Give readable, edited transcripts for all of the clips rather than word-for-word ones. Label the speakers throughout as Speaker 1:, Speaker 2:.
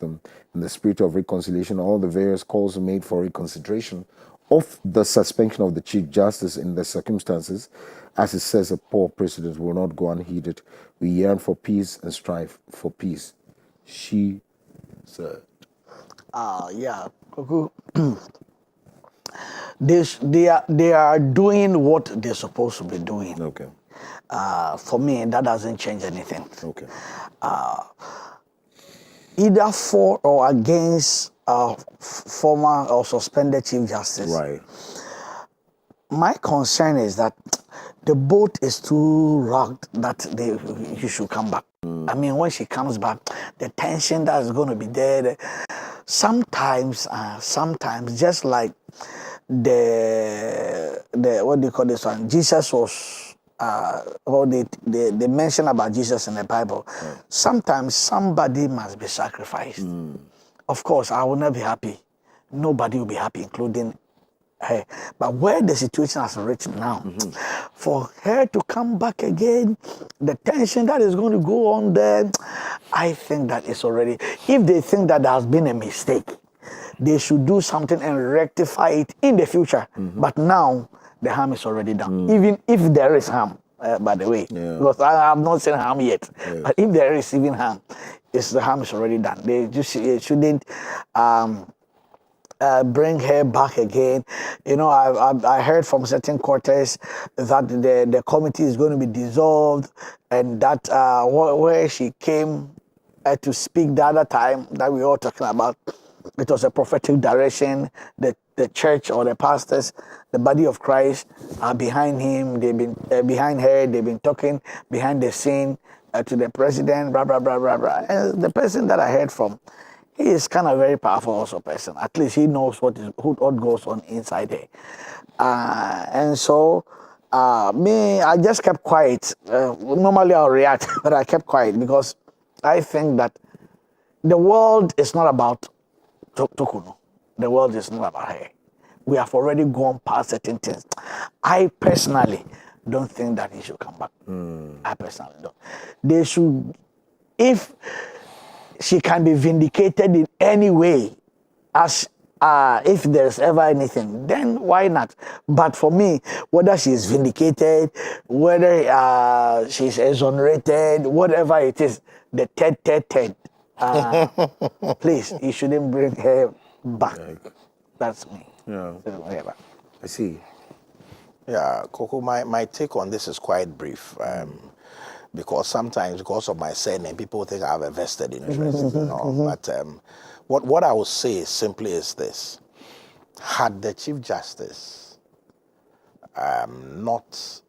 Speaker 1: in the spirit of reconciliation, all the various calls made for reconsideration of the suspension of the Chief Justice in the circumstances, as it says, a poor precedent will not go unheeded. We yearn for peace and strive for peace. She said.
Speaker 2: Yeah. They are doing what they're supposed to be doing.
Speaker 1: Okay.
Speaker 2: For me, that doesn't change anything.
Speaker 1: Okay.
Speaker 2: Either for or against former or suspended Chief Justice.
Speaker 1: Right.
Speaker 2: My concern is that the boat is too rocked that he should come back. I mean, when she comes back, the tension that is going to be there. Sometimes, just like the what do you call this one? Jesus was, or they mention about Jesus in the Bible. Right. Sometimes somebody must be sacrificed. Of course, I will not be happy. Nobody will be happy, including her. But where the situation has reached now, for her to come back again, the tension that is going to go on there, I think that it's already, if they think that there has been a mistake, they should do something and rectify it in the future. But now, the harm is already done. Even if there is harm, by the way, because I have not seen harm yet. Yes. But if there is even harm, the harm is already done. They just shouldn't bring her back again. You know, I heard from certain quarters that the committee is going to be dissolved, and that where she came to speak the other time that we were all talking about, it was a prophetic direction. The church or the pastors, the body of Christ, are behind him. They've been behind her. They've been talking behind the scene to the president, blah, blah, blah, blah, blah. And the person that I heard from, he is kind of very powerful also person. At least he knows what goes on inside there. And so, me, I just kept quiet. Normally I'll react, but I kept quiet because I think that the world is not about Tokuno. The world is not about her. We have already gone past certain things. I personally don't think that he should come back. I personally don't. They should, if she can be vindicated in any way, as if there's ever anything, then why not? But for me, whether she is vindicated, whether she's exonerated, whatever it is, the third, please, you shouldn't bring her back. That's me.
Speaker 1: Yeah. I see.
Speaker 3: Yeah, Coco, my take on this is quite brief. Because sometimes, because of my surname, people think I have a vested interest. But what I would say simply is this. Had the Chief Justice not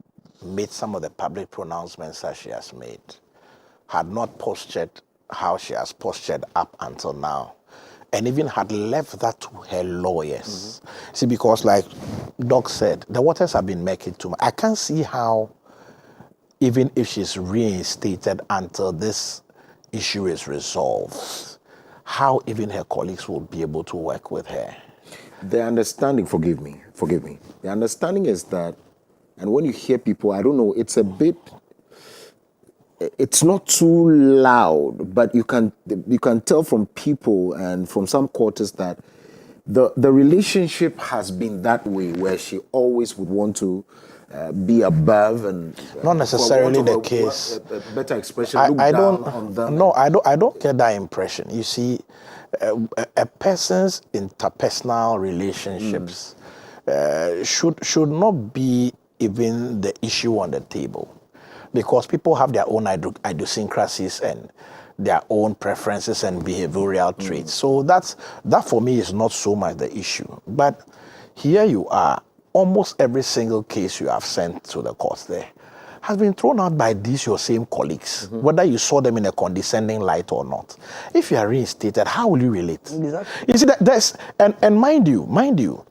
Speaker 3: made some of the public pronouncements that she has made, had not postured how she has postured up until now, and even had left that to her lawyers. See, because like Doc said, the waters have been making too much. I can't see how, even if she's reinstated until this issue is resolved, how even her colleagues will be able to work with her.
Speaker 1: The understanding, forgive me, the understanding is that, and when you hear people, I don't know, it's not too loud, but you can tell from people and from some quarters that the relationship has been that way, where she always would want to be above and
Speaker 3: not necessarily the case.
Speaker 1: A better expression. Look down on them.
Speaker 3: No, I don't get that impression. You see, a person's interpersonal relationships should not be even the issue on the table, because people have their own idiosyncrasies and their own preferences and behavioral traits. So that for me is not so much the issue. But here you are, almost every single case you have sent to the courts there has been thrown out by these your same colleagues, whether you saw them in a condescending light or not. If you are reinstated, how will you relate? Exactly. You see, and mind you,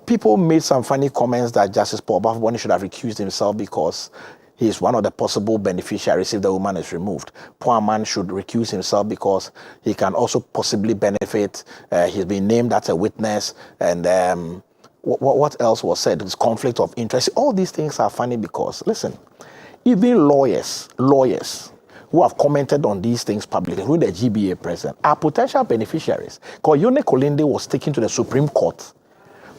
Speaker 3: people made some funny comments that Justice Paul Bafoboni should have recused himself because he is one of the possible beneficiaries if the woman is removed. Poor man should recuse himself because he can also possibly benefit. He's been named as a witness, and what else was said? It's conflict of interest. All these things are funny because, listen, even lawyers who have commented on these things publicly, who the GBA president, are potential beneficiaries. Because Yone Kolinde was taken to the Supreme Court,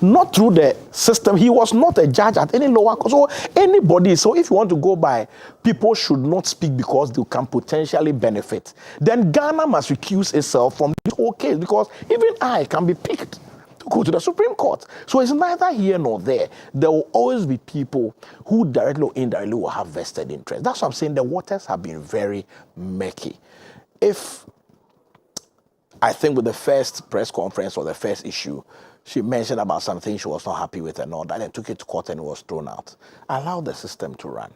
Speaker 3: not through the system. He was not a judge at any lower court. So anybody, so if you want to go by, people should not speak because they can potentially benefit. Then Ghana must recuse itself from this whole case, because even I can be picked to go to the Supreme Court. So it's neither here nor there. There will always be people who directly or indirectly will have vested interest. That's what I'm saying. The waters have been very murky. If I think with the first press conference or the first issue, she mentioned about something she was not happy with and all that, and took it to court and it was thrown out. Allow the system to run.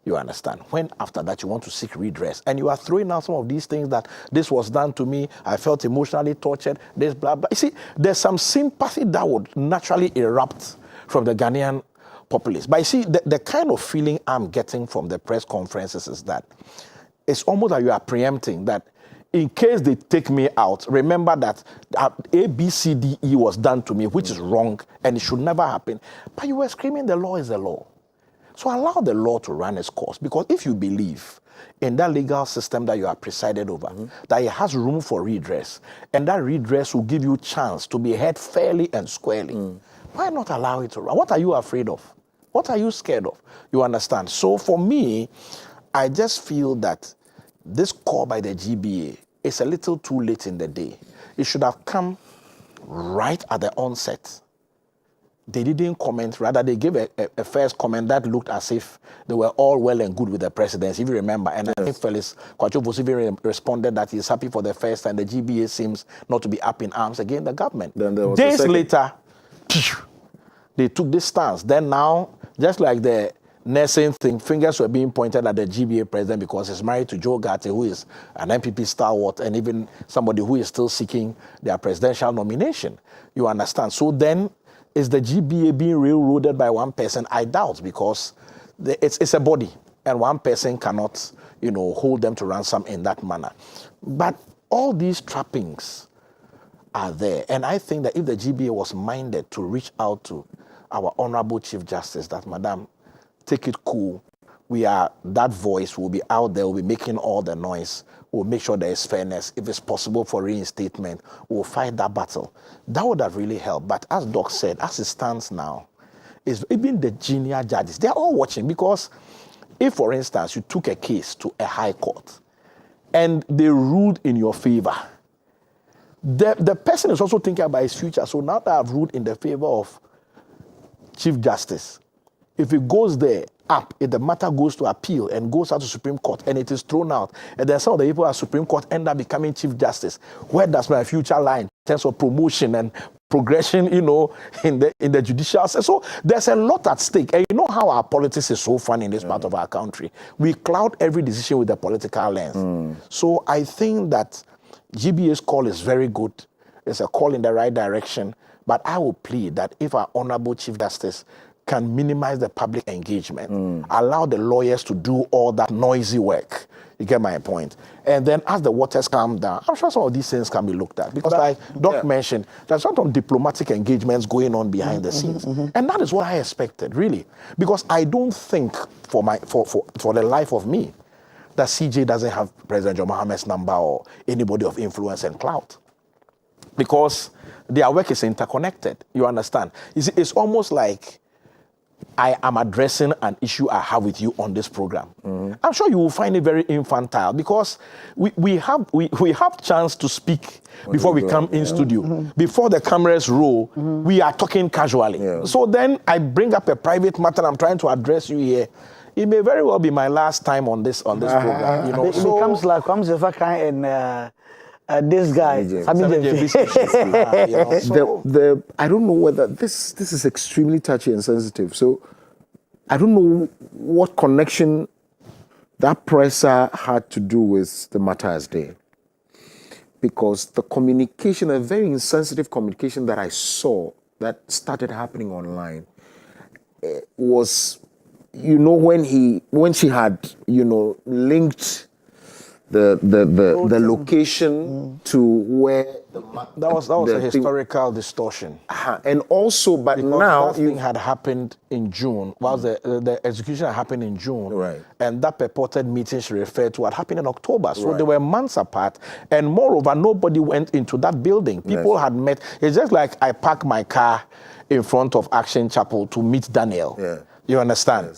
Speaker 3: You understand? When after that you want to seek redress and you are throwing out some of these things that this was done to me, I felt emotionally tortured, this blah, blah. You see, there's some sympathy that would naturally erupt from the Ghanaian populace. But you see, the kind of feeling I'm getting from the press conferences is that it's almost like you are preempting that in case they take me out, remember that A, B, C, D, E was done to me, which is wrong, and it should never happen. But you were screaming, the law is the law. So allow the law to run its course. Because if you believe in that legal system that you are presided over, that it has room for redress, and that redress will give you chance to be heard fairly and squarely, why not allow it to run? What are you afraid of? What are you scared of? You understand? So for me, I just feel that this call by the GBA is a little too late in the day. It should have come right at the onset. They didn't comment, rather they gave a first comment that looked as if they were all well and good with the presidency, if you remember. And I think Felix Kwachopos even responded that he's happy for the first time. The GBA seems not to be up in arms against the government.
Speaker 1: Then there was
Speaker 3: Days later, they took this stance. Then now, just like the nursing thing, fingers were being pointed at the GBA president because he's married to Joe Gatti, who is an MPP stalwart, and even somebody who is still seeking their presidential nomination. You understand? So then, is the GBA being railroaded by one person? I doubt, because it's a body, and one person cannot, hold them to ransom in that manner. But all these trappings are there, and I think that if the GBA was minded to reach out to our Honorable Chief Justice, that Madam, take it cool. We are that voice. Will be out there. We'll be making all the noise. We'll make sure there is fairness. If it's possible for reinstatement, we'll fight that battle. That would have really helped. But as Doc said, as it stands now, is even the junior judges, they're all watching. Because if, for instance, you took a case to a high court and they ruled in your favor, the person is also thinking about his future. So now that I've ruled in the favor of Chief Justice, if it goes there, if the matter goes to appeal and goes out to Supreme Court and it is thrown out, and then some of the people at Supreme Court end up becoming Chief Justice, where does my future lie in terms of promotion and progression, in the judicial system? So there's a lot at stake. And you know how our politics is so fun in this part of our country. We cloud every decision with a political lens. So I think that GBA's call is very good. It's a call in the right direction. But I will plead that if our Honorable Chief Justice can minimize the public engagement, allow the lawyers to do all that noisy work. You get my point? And then as the waters calm down, I'm sure some of these things can be looked at. Because like Doc mentioned, there's sort of diplomatic engagements going on behind the scenes. And that is what I expected, really. Because I don't think for the life of me that CJ doesn't have President John Mohammed's number or anybody of influence and clout. Because their work is interconnected. You understand? It's almost like I am addressing an issue I have with you on this program. I'm sure you will find it very infantile because we have chance to speak before we come in studio. Before the cameras roll, we are talking casually. So then I bring up a private matter I'm trying to address you here. It may very well be my last time on this program.
Speaker 2: It becomes like this guy.
Speaker 1: I don't know whether this is extremely touchy and sensitive. So I don't know what connection that presser had to do with the matters there. Because the communication, a very insensitive communication that I saw that started happening online was, when she had, linked the location to where
Speaker 3: that was a historical distortion.
Speaker 1: And also, but
Speaker 3: Because
Speaker 1: now
Speaker 3: that thing had happened in June, whilst the execution had happened in June,
Speaker 1: Right.
Speaker 3: and that purported meeting she referred to had happened in October. So they were months apart, and moreover, nobody went into that building. People had met. It's just like I park my car in front of Action Chapel to meet Daniel.
Speaker 1: Yeah.
Speaker 3: You understand?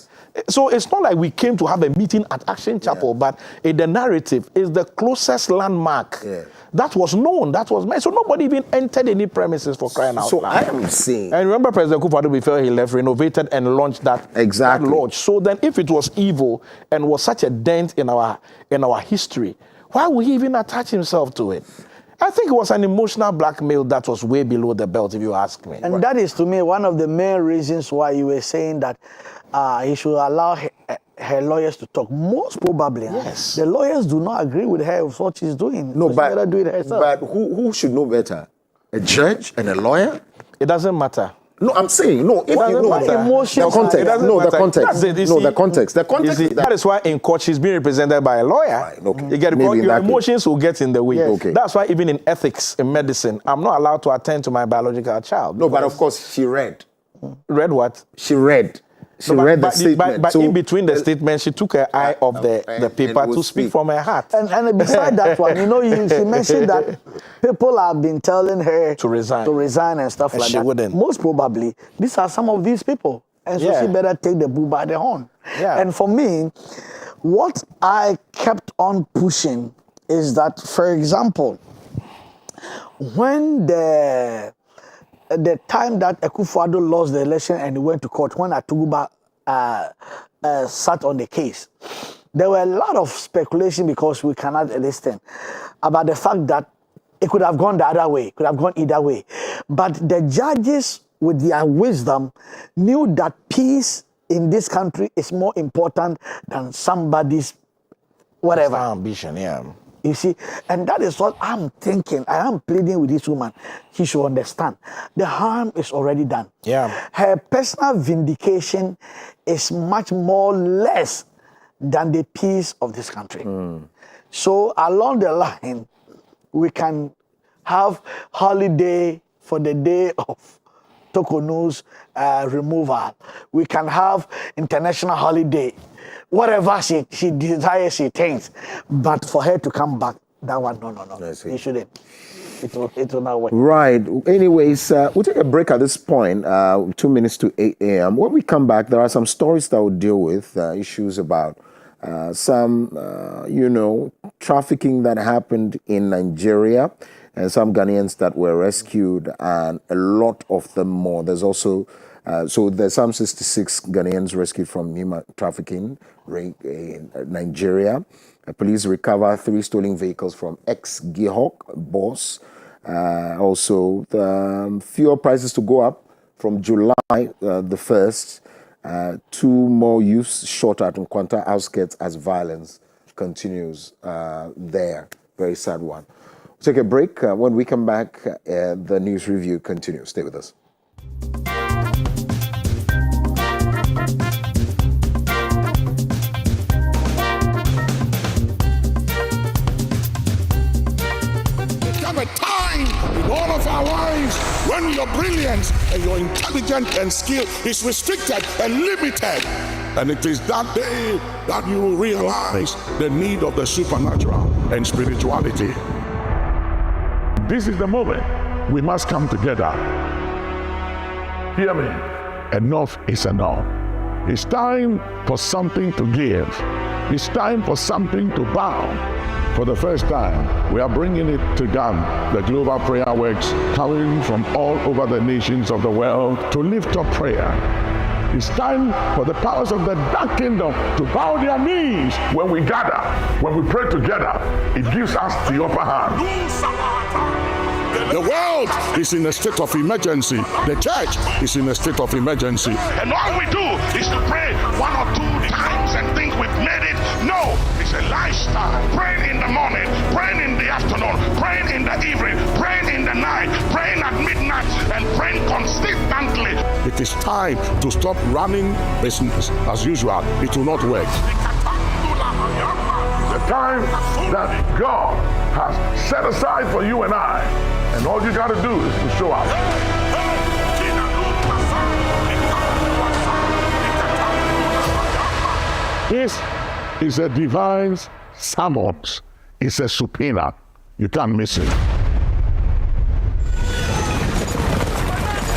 Speaker 3: So it's not like we came to have a meeting at Action Chapel, but in the narrative is the closest landmark. That was known, that was made. So nobody even entered any premises for crying out
Speaker 1: So
Speaker 3: loud.
Speaker 1: I am saying,
Speaker 3: And remember President Kufuor, before he left, renovated and launched that lodge. So then if it was evil and was such a dent in our history, why would he even attach himself to it? I think it was an emotional blackmail that was way below the belt, if you ask me.
Speaker 2: And that is, to me, one of the main reasons why you were saying that he should allow her lawyers to talk. Most probably,
Speaker 3: Yes.
Speaker 2: the lawyers do not agree with her with what she's doing.
Speaker 1: no,
Speaker 2: She
Speaker 1: but,
Speaker 2: better do it herself.
Speaker 1: but who should know better? A judge and a lawyer?
Speaker 3: It doesn't matter.
Speaker 1: No, I'm saying, no, if you
Speaker 3: doesn't
Speaker 1: know
Speaker 3: matter.
Speaker 1: the context,
Speaker 3: It doesn't
Speaker 1: no, the
Speaker 3: matter.
Speaker 1: context,
Speaker 3: That's it, you
Speaker 1: no,
Speaker 3: see.
Speaker 1: the context. The
Speaker 3: You
Speaker 1: context
Speaker 3: see,
Speaker 1: is
Speaker 3: that is why in court she's being represented by a lawyer.
Speaker 1: Right, okay.
Speaker 3: You get it?
Speaker 1: Maybe in
Speaker 3: Your
Speaker 1: that case.
Speaker 3: emotions will get in the way.
Speaker 1: Okay.
Speaker 3: That's why even in ethics, in medicine, I'm not allowed to attend to my biological child.
Speaker 1: No, but of course, she read.
Speaker 3: Read what?
Speaker 1: She read. She read the statement.
Speaker 3: But
Speaker 1: so,
Speaker 3: in between the statement, she took her eye off the paper
Speaker 1: and
Speaker 3: to
Speaker 1: will
Speaker 3: speak
Speaker 1: speak.
Speaker 3: from her heart.
Speaker 2: And beside that one, she mentioned that people have been telling her
Speaker 3: To resign.
Speaker 2: and stuff
Speaker 3: And
Speaker 2: like
Speaker 3: she
Speaker 2: that.
Speaker 3: wouldn't.
Speaker 2: Most probably, these are some of these people. And so
Speaker 3: Yeah.
Speaker 2: she better take the bull by the horn.
Speaker 3: Yeah.
Speaker 2: And for me, what I kept on pushing is that, for example, when the time that Akufo-Addo lost the election and he went to court, when Atuguba sat on the case, there were a lot of speculation, because we cannot understand, about the fact that it could have gone the other way, could have gone either way. But the judges, with their wisdom, knew that peace in this country is more important than somebody's whatever.
Speaker 3: Ambition, yeah.
Speaker 2: You see, and that is what I'm thinking. I am pleading with this woman. She should understand. The harm is already done.
Speaker 3: Yeah.
Speaker 2: Her personal vindication is much more less than the peace of this country. So along the line, we can have holiday for the day of Tokonu's removal. We can have international holiday. Whatever she desires, she thinks. But for her to come back, that one, no.
Speaker 1: I see.
Speaker 2: You shouldn't. It will not work.
Speaker 1: Right. Anyways, we'll take a break at this point, 2 minutes to 8 a.m. When we come back, there are some stories that we'll deal with, issues about some, trafficking that happened in Nigeria, and some Ghanaians that were rescued, and a lot of them more. There's also, so there's some 66 Ghanaians rescued from human trafficking in Nigeria. Police recover 3 stolen vehicles from ex-Gihok boss. Also, the fuel prices to go up from July the 1st. 2 more youths shot at Nkwanta outskirts as violence continues there. Very sad one. We'll take a break. When we come back, the news review continues. Stay with us.
Speaker 4: A time in all of our lives when your brilliance and your intelligence and skill is restricted and limited. And it is that day that you will realize the need of the supernatural and spirituality. This is the moment we must come together. Hear me. Enough is enough. It's time for something to give. It's time for something to bow. For the first time, we are bringing it to Ghana, the global prayer works coming from all over the nations of the world to lift up prayer. It's time for the powers of the dark kingdom to bow their knees when we gather, when we pray together. It gives us the upper hand. The world is in a state of emergency. The church is in a state of emergency. And all we do is to pray 1 or 2 times and think we've made it. No, it's a lifestyle. Praying in the morning, praying in the afternoon, praying in the evening, praying in the night, praying at midnight, and praying consistently. It is time to stop running business as usual. It will not work. The time that God has set aside for you and I. And all you got to do is to show up. This is a divine summons. It's a subpoena. You can't miss it.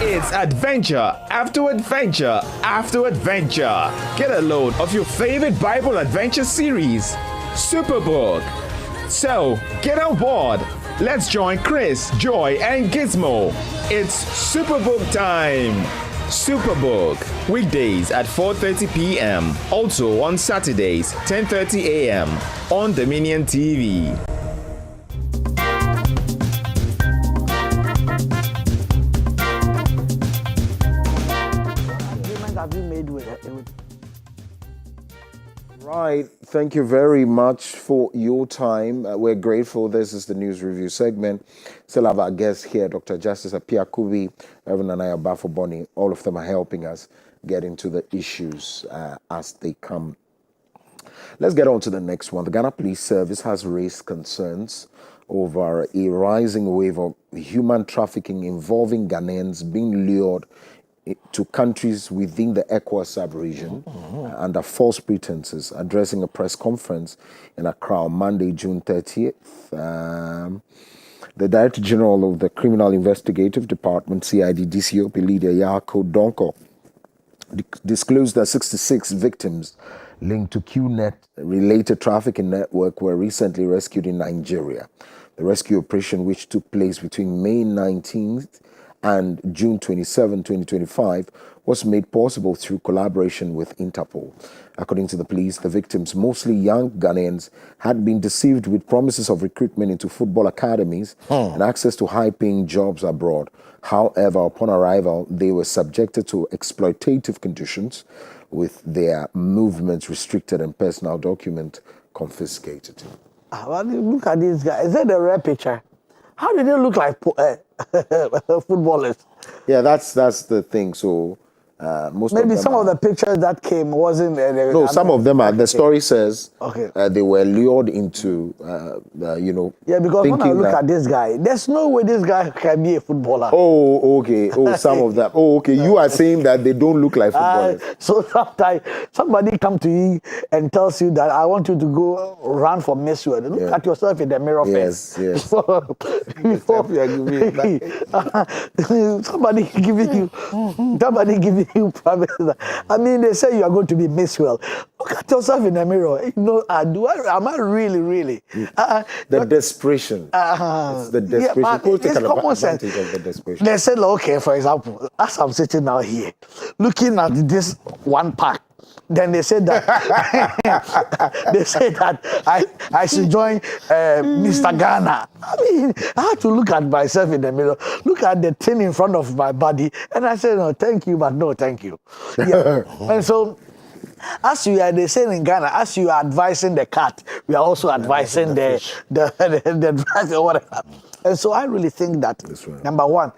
Speaker 5: It's adventure after adventure after adventure. Get a load of your favorite Bible adventure series, Superbook. So, get on board. Let's join Chris, Joy, and Gizmo. It's Superbook time. Superbook, weekdays at 4:30 p.m. Also on Saturdays, 10:30 a.m. on Dominion TV.
Speaker 2: Have you made with
Speaker 1: Right. Thank you very much for your time. We're grateful. This is the news review segment. Still have our guests here, Dr. Justice Apia Kubi, Reverend Anaya Bafo-Boni. All of them are helping us get into the issues as they come. Let's get on to the next one. The Ghana Police Service has raised concerns over a rising wave of human trafficking involving Ghanaians being lured to countries within the ECOWAS sub-region under false pretenses. Addressing a press conference in Accra on Monday, June 30th, the Director General of the Criminal Investigative Department, CID DCOP Lydia Yako Donko, disclosed that 66 victims linked to QNet-related trafficking network were recently rescued in Nigeria. The rescue operation, which took place between May 19th and June 27, 2025, was made possible through collaboration with Interpol. According to the police, the victims, mostly young Ghanaians, had been deceived with promises of recruitment into football academies and access to high-paying jobs abroad. However, upon arrival, they were subjected to exploitative conditions, with their movements restricted and personal documents confiscated.
Speaker 2: Look at this guy. Is that the rare picture? How did they look like footballers?
Speaker 1: Yeah, that's the thing. So most
Speaker 2: Maybe
Speaker 1: of them
Speaker 2: some of the pictures that came wasn't.
Speaker 1: No, some of them are. The story says
Speaker 2: Okay.
Speaker 1: they were lured into,
Speaker 2: Yeah, because when I
Speaker 1: thinking
Speaker 2: look
Speaker 1: that-
Speaker 2: at this guy, there's no way this guy can be a footballer.
Speaker 1: Oh, okay. Oh, some of them. Oh, okay. You are saying that they don't look like footballers.
Speaker 2: So sometimes somebody come to you and tells you that I want you to go run for Miss World. Look at yourself in the mirror
Speaker 1: Yes,
Speaker 2: first.
Speaker 1: yes.
Speaker 2: Before somebody giving you promise. I mean, they say you are going to be Miss World. Look at yourself in the mirror. You know, am I really?
Speaker 1: The desperation. It's the desperation.
Speaker 2: Yeah,
Speaker 1: People take
Speaker 2: it's
Speaker 1: an
Speaker 2: common sense.
Speaker 1: advantage of the desperation.
Speaker 2: They said, okay, for example, as I'm sitting now here, looking at this one pack, then they said that I should join Mr. Ghana. I mean, I had to look at myself in the mirror, look at the thing in front of my body, and I said, no, thank you, but no, thank you. Yeah. And so, as you are, they say in Ghana, as you are advising the cat, we are also advising the drug or whatever. And so I really think that,
Speaker 1: right.
Speaker 2: number one,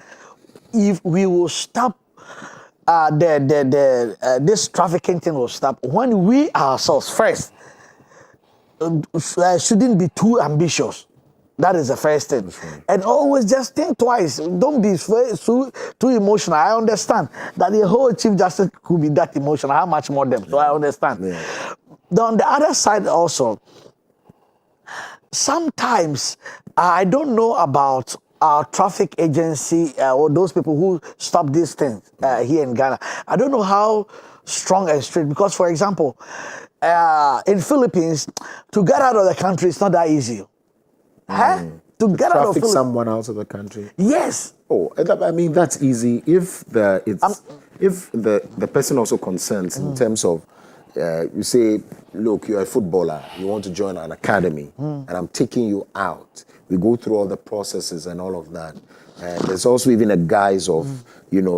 Speaker 2: if we will stop this trafficking thing will stop when we ourselves first shouldn't be too ambitious. That is the first thing.
Speaker 1: Right.
Speaker 2: And always just think twice. Don't be too emotional. I understand that the whole Chief Justice could be that emotional. How much more them? So I understand.
Speaker 1: Yeah.
Speaker 2: On the other side also, sometimes I don't know about our traffic agency or those people who stop these things here in Ghana. I don't know how strong and strict, because, for example, in Philippines, to get out of the country is not that easy. To get out of
Speaker 1: Traffic
Speaker 2: Philippines.
Speaker 1: someone out of the country.
Speaker 2: Yes.
Speaker 1: Oh, I mean that's easy if the person also consents in terms of you say, look, you're a footballer, you want to join an academy, and I'm taking you out. We go through all the processes and all of that. And there's also even a guise of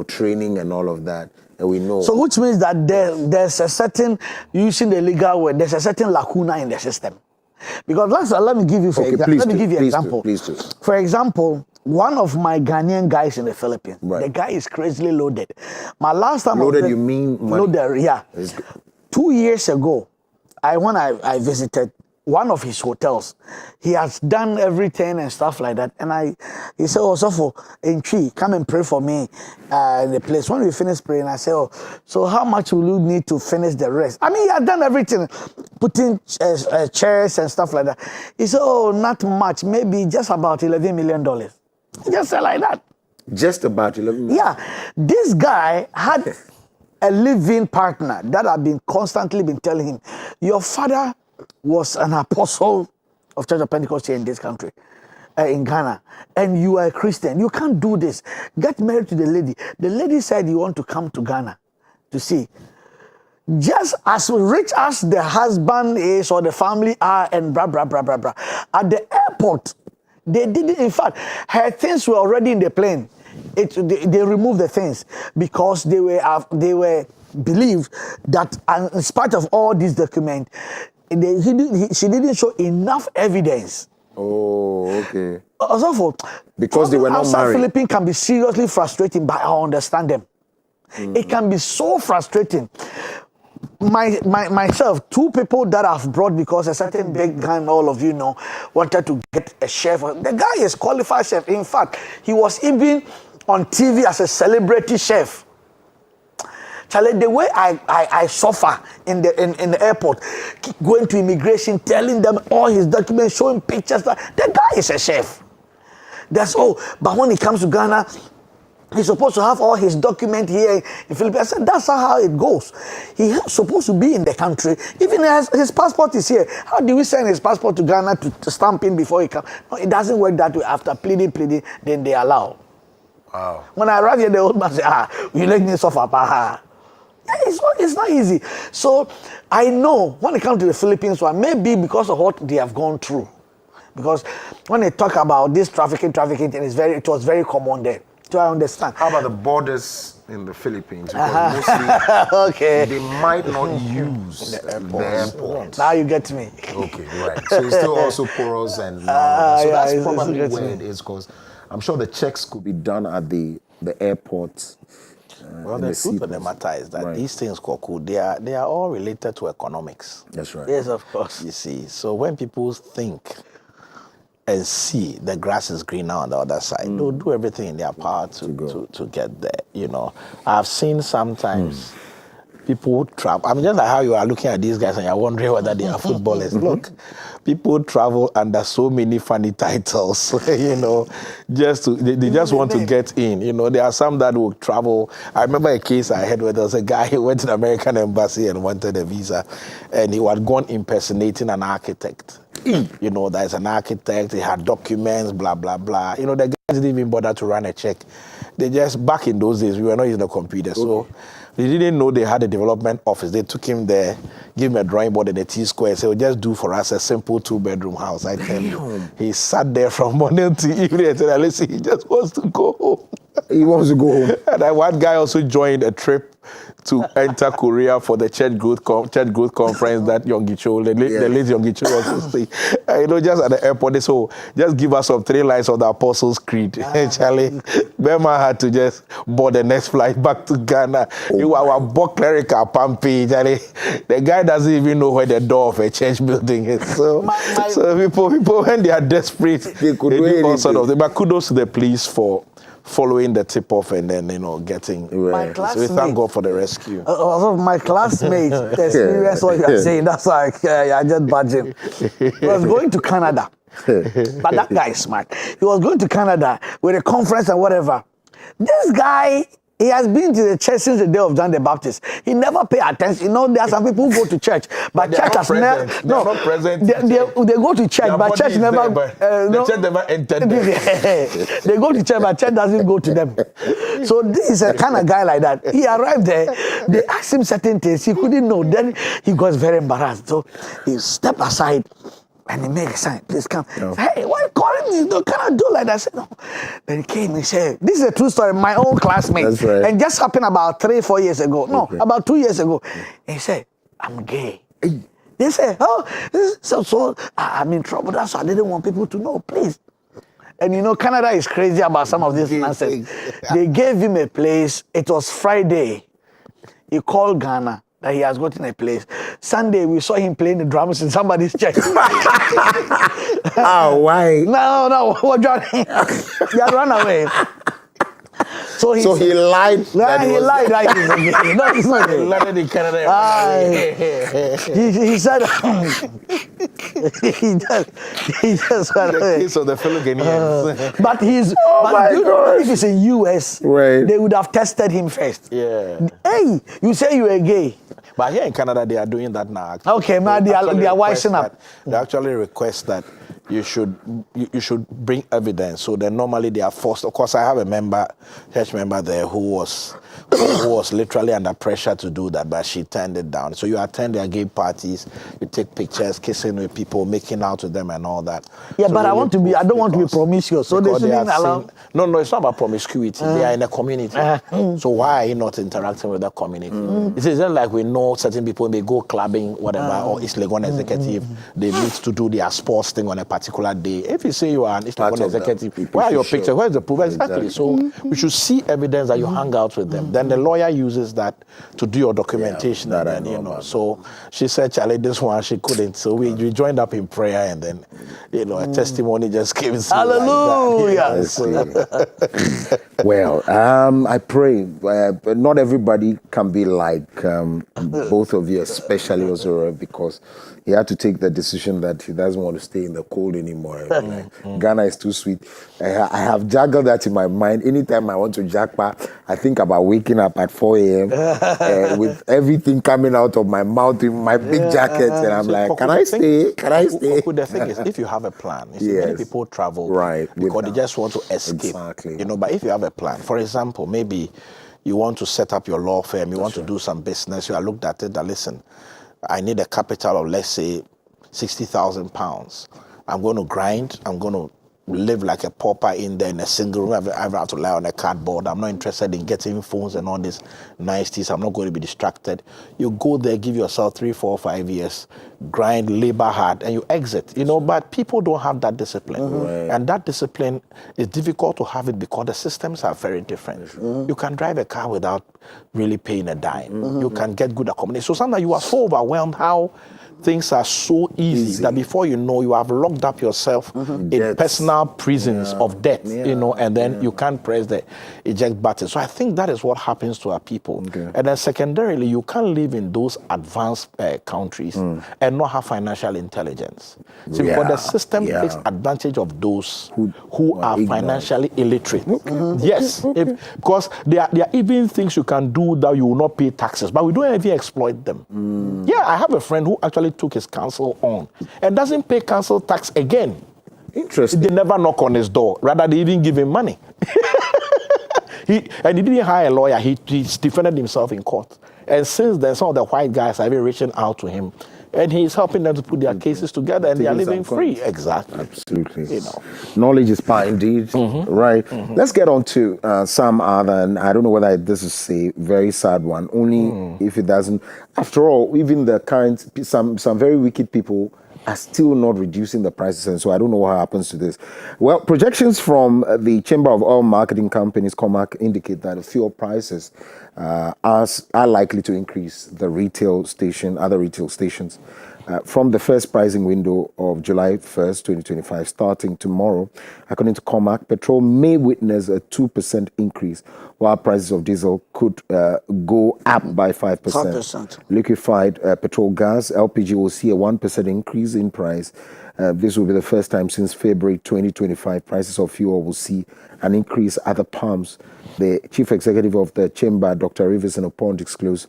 Speaker 1: training and all of that, and we know.
Speaker 2: So which means that there's a certain, using the legal word, there's a certain lacuna in the system. Because let me give you an example.
Speaker 1: Please do.
Speaker 2: For example, one of my Ghanaian guys in the Philippines,
Speaker 1: Right.
Speaker 2: the guy is crazily loaded. My last time
Speaker 1: Loaded, you mean money?
Speaker 2: loaded? Yeah. 2 years ago, when I visited, one of his hotels. He has done everything and stuff like that. And he said, oh, so in Tree, come and pray for me in the place. When we finish praying, I said, oh, so how much will you need to finish the rest? I mean, he had done everything, putting chairs and stuff like that. He said, oh, not much, maybe just about $11 million. He just said like that.
Speaker 1: Just about 11 million.
Speaker 2: Yeah, this guy had a living partner that had been constantly telling him, your father was an apostle of Church of Pentecost here in this country, in Ghana, and you are a Christian. You can't do this. Get married to the lady. The lady said you want to come to Ghana to see. Just as rich as the husband is or the family are and blah, blah, blah, blah, blah. At the airport, they didn't, in fact, her things were already in the plane. They removed the things because they were believed that in spite of all these documents, she didn't show enough evidence.
Speaker 1: Oh, okay.
Speaker 2: Also,
Speaker 1: because they were not married.
Speaker 2: Philippines can be seriously frustrating, but I understand them. It can be so frustrating. Myself, 2 people that I've brought because a certain big guy, all of you know, wanted to get a chef. The guy is qualified chef. In fact, he was even on TV as a celebrity chef. Charlie, the way I suffer in the airport, going to immigration, telling them all his documents, showing pictures. The guy is a chef. But when he comes to Ghana, he's supposed to have all his documents here in Philippines. I said, that's not how it goes. He's supposed to be in the country. Even his passport is here. How do we send his passport to Ghana to stamp in before he comes? No, it doesn't work that way. After pleading, then they allow.
Speaker 3: Wow.
Speaker 2: When I arrived here, the old man said, you let me suffer. It's not easy. So I know when it comes to the Philippines one, maybe because of what they have gone through. Because when they talk about this trafficking thing, it was very common there. So I understand.
Speaker 1: How about the borders in the Philippines? Because mostly
Speaker 2: okay.
Speaker 1: they might not use the airport.
Speaker 2: Now you get me.
Speaker 1: Okay, right. So it's still also porous and so that's probably where it is, because I'm sure the checks could be done at the airports.
Speaker 3: Well, the truth of the matter is that these things, Koku, they are all related to economics.
Speaker 1: That's right.
Speaker 2: Yes, of course.
Speaker 3: You see, so when people think and see the grass is greener on the other side, they'll do everything in their power to get there. You know, I've seen sometimes people travel. I mean, just like how you are looking at these guys and you're wondering whether they are footballers. Look, people travel under so many funny titles, you know, they just want to get in. You know, there are some that will travel. I remember a case I had where there was a guy who went to the American embassy and wanted a visa, and he had gone impersonating an architect. You know, there's an architect, he had documents, blah, blah, blah. You know, the guys didn't even bother to run a check. They just, back in those days, we were not using the computer. So they didn't know they had a development office. They took him there, gave him a drawing board and a T-square, and said, well, just do for us a simple 2-bedroom house. I tell you, he sat there from morning to evening and said, listen, he just wants to go home.
Speaker 1: He wants to go home.
Speaker 3: And one guy also joined a trip to enter Korea for the church growth conference that Yonggi-cho, the late Yonggi-cho also saying. You know, just at the airport, they said, just give us some 3 lines of the Apostles' Creed. Charlie, Burma had to just board the next flight back to Ghana. You are our book clerical Pampi, Charlie. The guy doesn't even know where the door of a church building is. So, people, when they are desperate, they do all sort of things. But kudos to the police for following the tip off and then, you know, getting.
Speaker 2: My
Speaker 3: so we thank God for the rescue.
Speaker 2: My classmate experienced what you are saying. That's why I just budging. He was going to Canada. But that guy is smart. He was going to Canada with a conference and whatever. This guy, he has been to the church since the day of John the Baptist. He never pay attention. You know, there are some people who go to church, but church has never. No,
Speaker 3: not present.
Speaker 2: They go to church, but church never.
Speaker 3: The church never entered them.
Speaker 2: They go to church, but church doesn't go to them. So this is a kind of guy like that. He arrived there. They asked him certain things he couldn't know. Then he got very embarrassed. So he stepped aside. And he made a sign, please come. No. Hey, why are you calling me? No, can I do like that? I said, no. Then he came and said, this is a true story, my own classmate.
Speaker 1: That's right.
Speaker 2: And just happened about 3-4 years ago. No, about 2 years ago. And he said, I'm gay. They said, oh, so I'm in trouble. That's why I didn't want people to know, please. And you know, Canada is crazy about some of this nonsense. They gave him a place. It was Friday. He called Ghana. that he has gotten a place. Sunday, we saw him playing the drums in somebody's church.
Speaker 1: Oh, why?
Speaker 2: No, what John? He had run away. So he
Speaker 1: lied.
Speaker 2: Yeah, he lied. Right? No, it's not gay.
Speaker 3: Landed in Canada.
Speaker 2: He said he just went
Speaker 3: The
Speaker 2: away.
Speaker 3: case of the fellow Ghanaians.
Speaker 2: But he's
Speaker 1: my gosh.
Speaker 2: if it's in US,
Speaker 1: Right.
Speaker 2: they would have tested him first.
Speaker 3: Yeah.
Speaker 2: Hey, you say you were gay.
Speaker 3: But here in Canada, they are doing that now. Actually.
Speaker 2: Okay, man, they are
Speaker 3: actually
Speaker 2: wising
Speaker 3: request
Speaker 2: up.
Speaker 3: They actually request that you should bring evidence. So then normally they are forced. Of course, I have a church member there who was literally under pressure to do that, but she turned it down. So you attend their gay parties, you take pictures, kissing with people, making out with them, and all that.
Speaker 2: Yeah,
Speaker 3: So
Speaker 2: but I
Speaker 3: really
Speaker 2: don't want to be promiscuous. So they
Speaker 3: because
Speaker 2: shouldn't
Speaker 3: are
Speaker 2: allow.
Speaker 3: saying- No, it's not about promiscuity. They are in a community. So why are you not interacting with the community? It's just like we know certain people may go clubbing, whatever, or East Legon executive, they meet to do their sports thing on a particular day. If you say you are an East
Speaker 1: Part
Speaker 3: Legon
Speaker 1: of the
Speaker 3: executive,
Speaker 1: people
Speaker 3: where are your
Speaker 1: should show.
Speaker 3: pictures? Where's the proof? Exactly. So we should see evidence that you hang out with them. Then the lawyer uses that to do your documentation.
Speaker 1: that I
Speaker 3: and then,
Speaker 1: know
Speaker 3: you know.
Speaker 1: about.
Speaker 3: So she said, Charlie, this one she couldn't. So we joined up in prayer, and then a testimony just came. through like that.
Speaker 2: Hallelujah.
Speaker 1: I see. Well, I pray not everybody can be like both of you, especially Ozora, because he had to take the decision that he doesn't want to stay in the cold anymore. Like, Ghana is too sweet. I have juggled that in my mind. Anytime I want to jackpot, I think about waking up at 4 a.m. With everything coming out of my mouth in my big jacket, and I'm
Speaker 3: So,
Speaker 1: like,
Speaker 3: Koku,
Speaker 1: can
Speaker 3: the
Speaker 1: I
Speaker 3: thing-
Speaker 1: stay? Can I
Speaker 3: Koku,
Speaker 1: stay?
Speaker 3: Koku, the thing is, if you have a plan, you see, many
Speaker 1: Yes.
Speaker 3: people travel
Speaker 1: Right,
Speaker 3: because they
Speaker 1: without-
Speaker 3: just want to escape.
Speaker 1: Exactly.
Speaker 3: But if you have a plan, for example, maybe you want to set up your law firm, you want to do some business, you are looked at it that, listen, I need a capital of, let's say, 60,000 pounds. I'm going to grind, I'm going to live like a pauper in there in a single room. I have to lie on a cardboard. I'm not interested in getting phones and all this niceties. I'm not going to be distracted. You go there, give yourself 3, 4, 5 years, grind, labor hard, and you exit. But people don't have that discipline.
Speaker 1: Right.
Speaker 3: And that discipline is difficult to have it because the systems are very different. You can drive a car without really paying a dime. You can get good accommodation. So sometimes you are so overwhelmed how things are so easy that before you know, you have locked up yourself in
Speaker 1: Debts.
Speaker 3: personal prisons of debt, and then you can't press the eject button. So I think that is what happens to our people.
Speaker 1: Okay.
Speaker 3: And then secondarily, you can't live in those advanced countries and not have financial intelligence. See, because the system takes advantage of those who are
Speaker 1: ignorant.
Speaker 3: financially illiterate. Yes, because there are even things you can do that you will not pay taxes, but we don't even exploit them. Yeah, I have a friend who actually took his council on and doesn't pay council tax again.
Speaker 1: Interesting.
Speaker 3: They never knock on his door. Rather, they even give him money. He didn't hire a lawyer. He defended himself in court. And since then, some of the white guys are even reaching out to him. And he's helping them to put their cases together, and they are
Speaker 1: Taking
Speaker 3: living
Speaker 1: some
Speaker 3: free.
Speaker 1: coins.
Speaker 3: Exactly.
Speaker 1: Absolutely. Knowledge is power indeed. Right. Let's get on to some other, and I don't know whether this is a very sad one, only if it doesn't. After all, even the current, some very wicked people are still not reducing the prices, and so I don't know what happens to this. Well, projections from the Chamber of Oil Marketing Companies, COMAC, indicate that the fuel prices are likely to increase other retail stations from the first pricing window of July 1st, 2025, starting tomorrow. According to COMAC, petrol may witness a 2% increase, while prices of diesel could go up by 5%.
Speaker 2: 5%.
Speaker 1: Liquefied petrol gas, LPG, will see a 1% increase in price. This will be the first time since February 2025 prices of fuel will see an increase at the pumps. The chief executive of the chamber, Dr. Rivers Opon, disclosed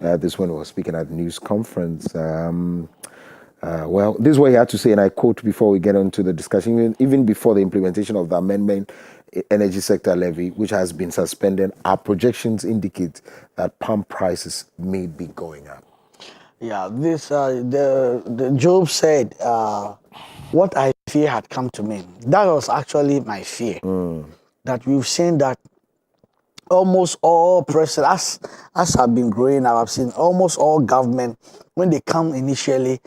Speaker 1: this when he was speaking at the news conference. Well, this is what he had to say, and I quote before we get into the discussion. Even before the implementation of the amendment energy sector levy, which has been suspended, our projections indicate that pump prices may be going up.
Speaker 2: Yeah, this the Job said, "What I fear had come to me." That was actually my fear. That we've seen that almost all presidents, as I've been growing up, I've seen almost all government, when they come initially,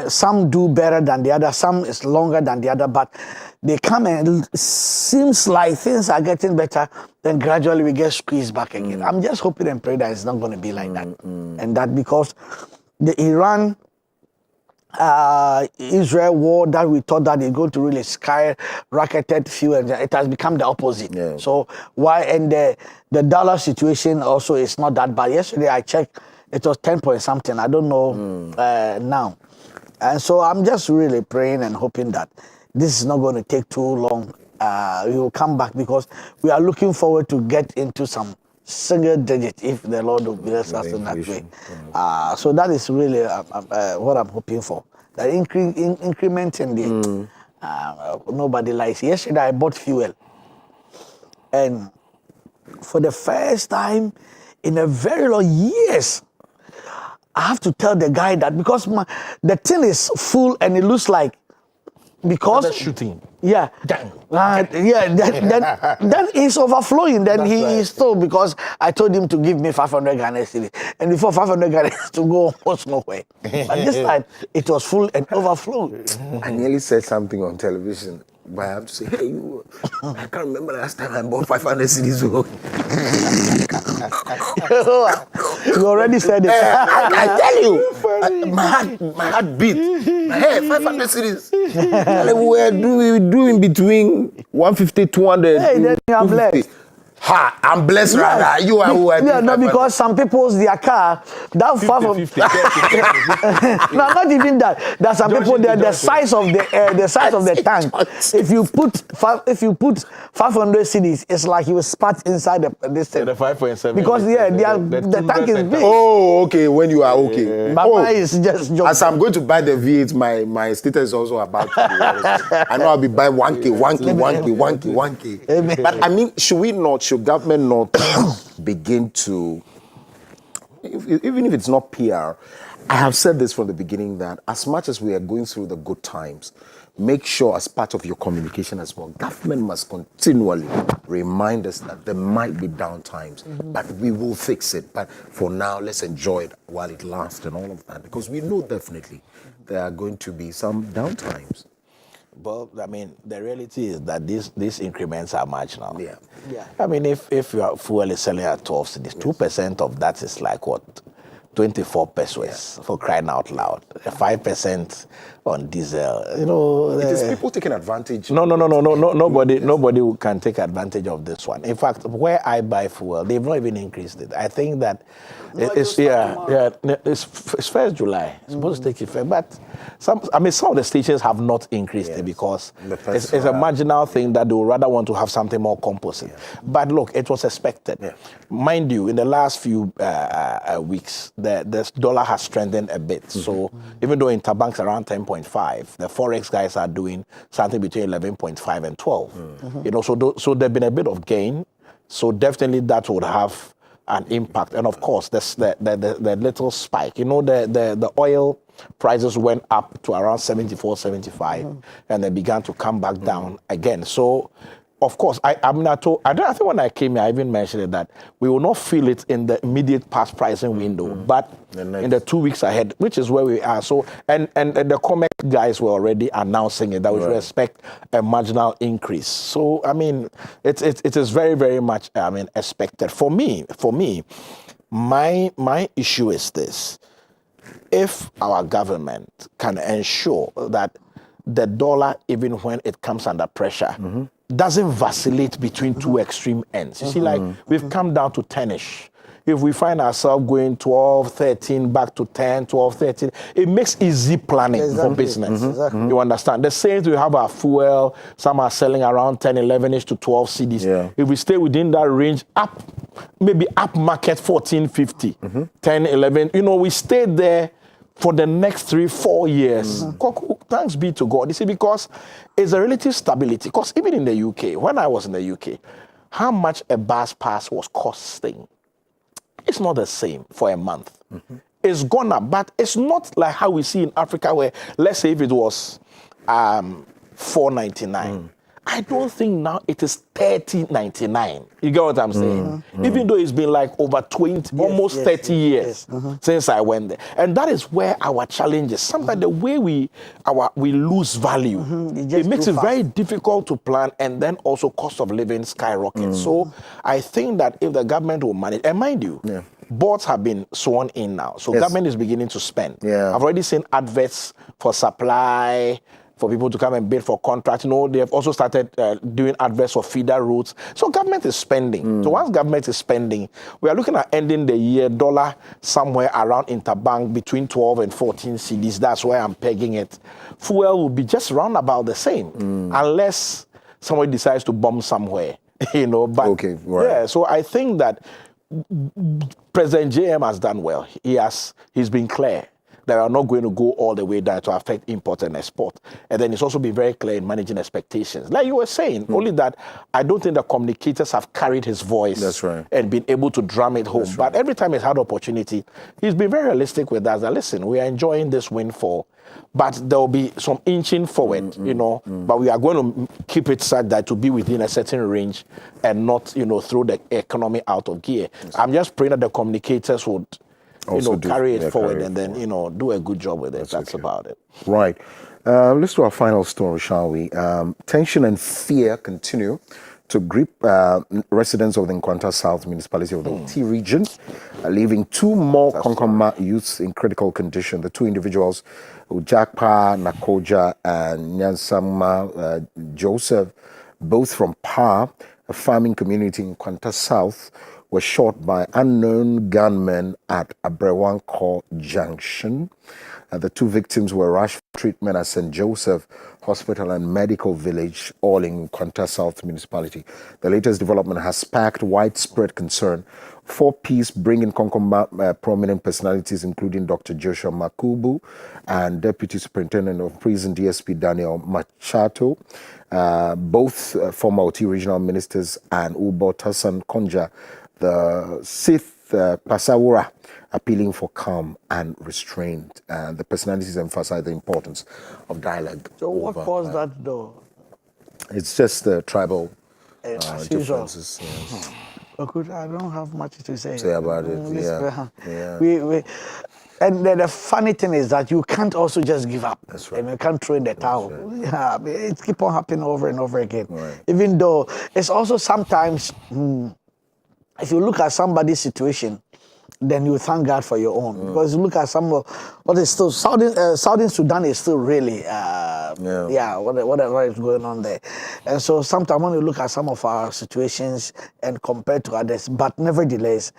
Speaker 2: some do better than the other, some is longer than the other, but they come and it seems like things are getting better, then gradually we get squeezed back again. I'm just hoping and praying that it's not going to be like that. And that because the Iran Israel war that we thought that is going to really skyrocketed fuel, and it has become the opposite.
Speaker 1: Yeah.
Speaker 2: So why, and the dollar situation also is not that bad. Yesterday I checked, it was 10 point something. I don't know now. And so I'm just really praying and hoping that this is not going to take too long. We will come back because we are looking forward to get into some single digit if the Lord will bless us in that way. So that is really what I'm hoping for. The increment in the nobody likes. Yesterday I bought fuel, and for the first time in a very long years, I have to tell the guy that because the thing is full and it looks like because
Speaker 3: shooting.
Speaker 2: Yeah.
Speaker 3: Dang.
Speaker 2: Then it's overflowing. Then
Speaker 3: That's
Speaker 2: he
Speaker 3: right.
Speaker 2: is told because I told him to give me 500 Ghana cedis. And before 500 Ghana to go almost nowhere. But this time it was full and overflowing.
Speaker 1: I nearly said something on television, but I have to say, hey, you, I can't remember last time I bought 500 CDs.
Speaker 2: You already said it.
Speaker 1: I tell you, my heart beat. Hey, 500 CDs. We're doing between 150, 200.
Speaker 2: Hey, then you are
Speaker 1: 250.
Speaker 2: blessed.
Speaker 1: Ha, I'm blessed rather. You are who I
Speaker 2: Yeah, no, because some people's their car that far from
Speaker 3: 50,
Speaker 2: no, not even that. There's some people the size of the tank. If you put 500 CDs, it's like you spat inside this thing.
Speaker 3: The 5.7.
Speaker 2: Because the tank is big.
Speaker 1: Oh, okay. When you are okay.
Speaker 2: Mine is just joking.
Speaker 1: As I'm going to buy the V8, my status is also about to be. I know I'll be buying 1K. But I mean, should government not begin to, even if it's not PR, I have said this from the beginning that as much as we are going through the good times, make sure as part of your communication as well, government must continually remind us that there might be down times, but we will fix it. But for now, let's enjoy it while it lasts and all of that, because we know definitely there are going to be some down times.
Speaker 3: Well, I mean, the reality is that these increments are marginal.
Speaker 1: Yeah.
Speaker 3: I mean, if your fuel is selling at 12 cedis, 2% of that is like what? 24 pesos for crying out loud. 5% on diesel. You know,
Speaker 1: It is people taking advantage.
Speaker 3: Nobody can take advantage of this one. In fact, where I buy fuel, they've not even increased it. I think that it's 1st July. It's supposed to take effect, but some of the stations have not increased it because it's a marginal thing that they would rather want to have something more composite. But look, it was expected. Mind you, in the last few weeks, the dollar has strengthened a bit. So even though interbanks around 10.5, the forex guys are doing something between 11.5 and 12. You know, so there's been a bit of gain. So definitely that would have an impact. And of course, the little spike. You know, the oil prices went up to around 74, 75, and they began to come back down again. So, of course, I think when I came here, I even mentioned it that we will not feel it in the immediate past pricing window, but in the 2 weeks ahead, which is where we are. So, and the COMEX guys were already announcing it that we should expect a marginal increase. So, I mean, it is very, very much, expected. For me, my issue is this: if our government can ensure that the dollar, even when it comes under pressure, doesn't vacillate between two extreme ends. You see, like, we've come down to 10-ish. If we find ourselves going 12, 13, back to 10, 12, 13, it makes easy planning for business. You understand? The same we have our fuel, some are selling around 10, 11-ish to 12 CDs.
Speaker 1: Yeah.
Speaker 3: If we stay within that range, maybe up market 14, 50, 10, 11, we stay there for the next 3-4 years. Thanks be to God. You see, because it's a relative stability. Because even in the UK, when I was in the UK, how much a bus pass was costing, it's not the same for a month. It's gone up, but it's not like how we see in Africa where, let's say if it was $4.99, I don't think now it is 30.99. You get what I'm saying? Even though it's been like over 20, almost 30 years since I went there. And that is where our challenge is. Sometimes the way we lose value, it makes it very difficult to plan, and then also cost of living skyrockets. So I think that if the government will manage, and mind you, boards have been sworn in now. So government is beginning to spend. I've already seen adverts for supply, for people to come and bid for contracts. You know, they have also started doing adverts for feeder routes. So government is spending. So once government is spending, we are looking at ending the year dollar somewhere around interbank between 12 and 14 cedis. That's where I'm pegging it. Fuel will be just round about the same, unless somebody decides to bomb somewhere. You know, but yeah. So I think that President JM has done well. He's been clear that are not going to go all the way down to affect import and export. And then it's also been very clear in managing expectations. Like you were saying, only that I don't think the communicators have carried his voice and been able to drum it home. But every time he's had opportunity, he's been very realistic with us. That, listen, we are enjoying this windfall, but there will be some inching forward, you know, but we are going to keep it such that to be within a certain range and not, you know, throw the economy out of gear. I'm just praying that the communicators would carry it forward and then, you know, do a good job with it. That's about it.
Speaker 1: Right. Let's do our final story, shall we? Tension and fear continue to grip residents of the Nkwanta South municipality of the Oti region, leaving two more Konkonma youths in critical condition. The two individuals, Ujakpa Nakoja and Nyansama Joseph, both from Pa, a farming community in Nkwanta South, were shot by unknown gunmen at Abrewanko Junction. The two victims were rushed for treatment at St. Joseph Hospital and Medical Village, all in Nkwanta South Municipality. The latest development has sparked widespread concern for peace, bringing Konkonma prominent personalities, including Dr. Joshua Makubu and Deputy Superintendent of Prison DSP Daniel Machato, both former Oti regional ministers, and Ubo Tassan Konja, the Sith Pasawura, appealing for calm and restraint. The personalities emphasize the importance of dialogue.
Speaker 2: So what caused that though?
Speaker 1: It's just the tribal differences.
Speaker 2: I don't have much to say
Speaker 1: About it.
Speaker 2: And the funny thing is that you can't also just give up.
Speaker 1: That's right.
Speaker 2: And you can't throw in the towel.
Speaker 1: Right.
Speaker 2: It keeps on happening over and over again.
Speaker 1: Right.
Speaker 2: Even though it's also sometimes, if you look at somebody's situation, then you thank God for your own. Because you look at some of what is still, Southern Sudan is still really, whatever is going on there. And so sometimes when you look at some of our situations and compare to others, but nevertheless,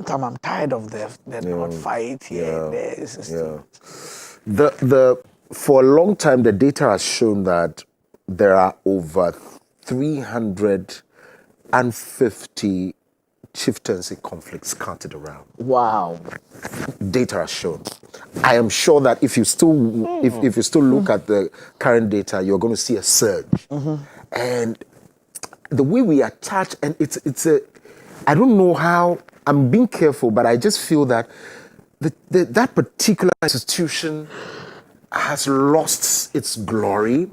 Speaker 2: I'm tired of the fight here.
Speaker 1: For a long time, the data has shown that there are over 350 chieftaincy conflicts scattered around.
Speaker 2: Wow.
Speaker 1: Data has shown. I am sure that if you still look at the current data, you're going to see a surge. And the way we attach, and it's a, I don't know how, I'm being careful, but I just feel that that particular institution has lost its glory,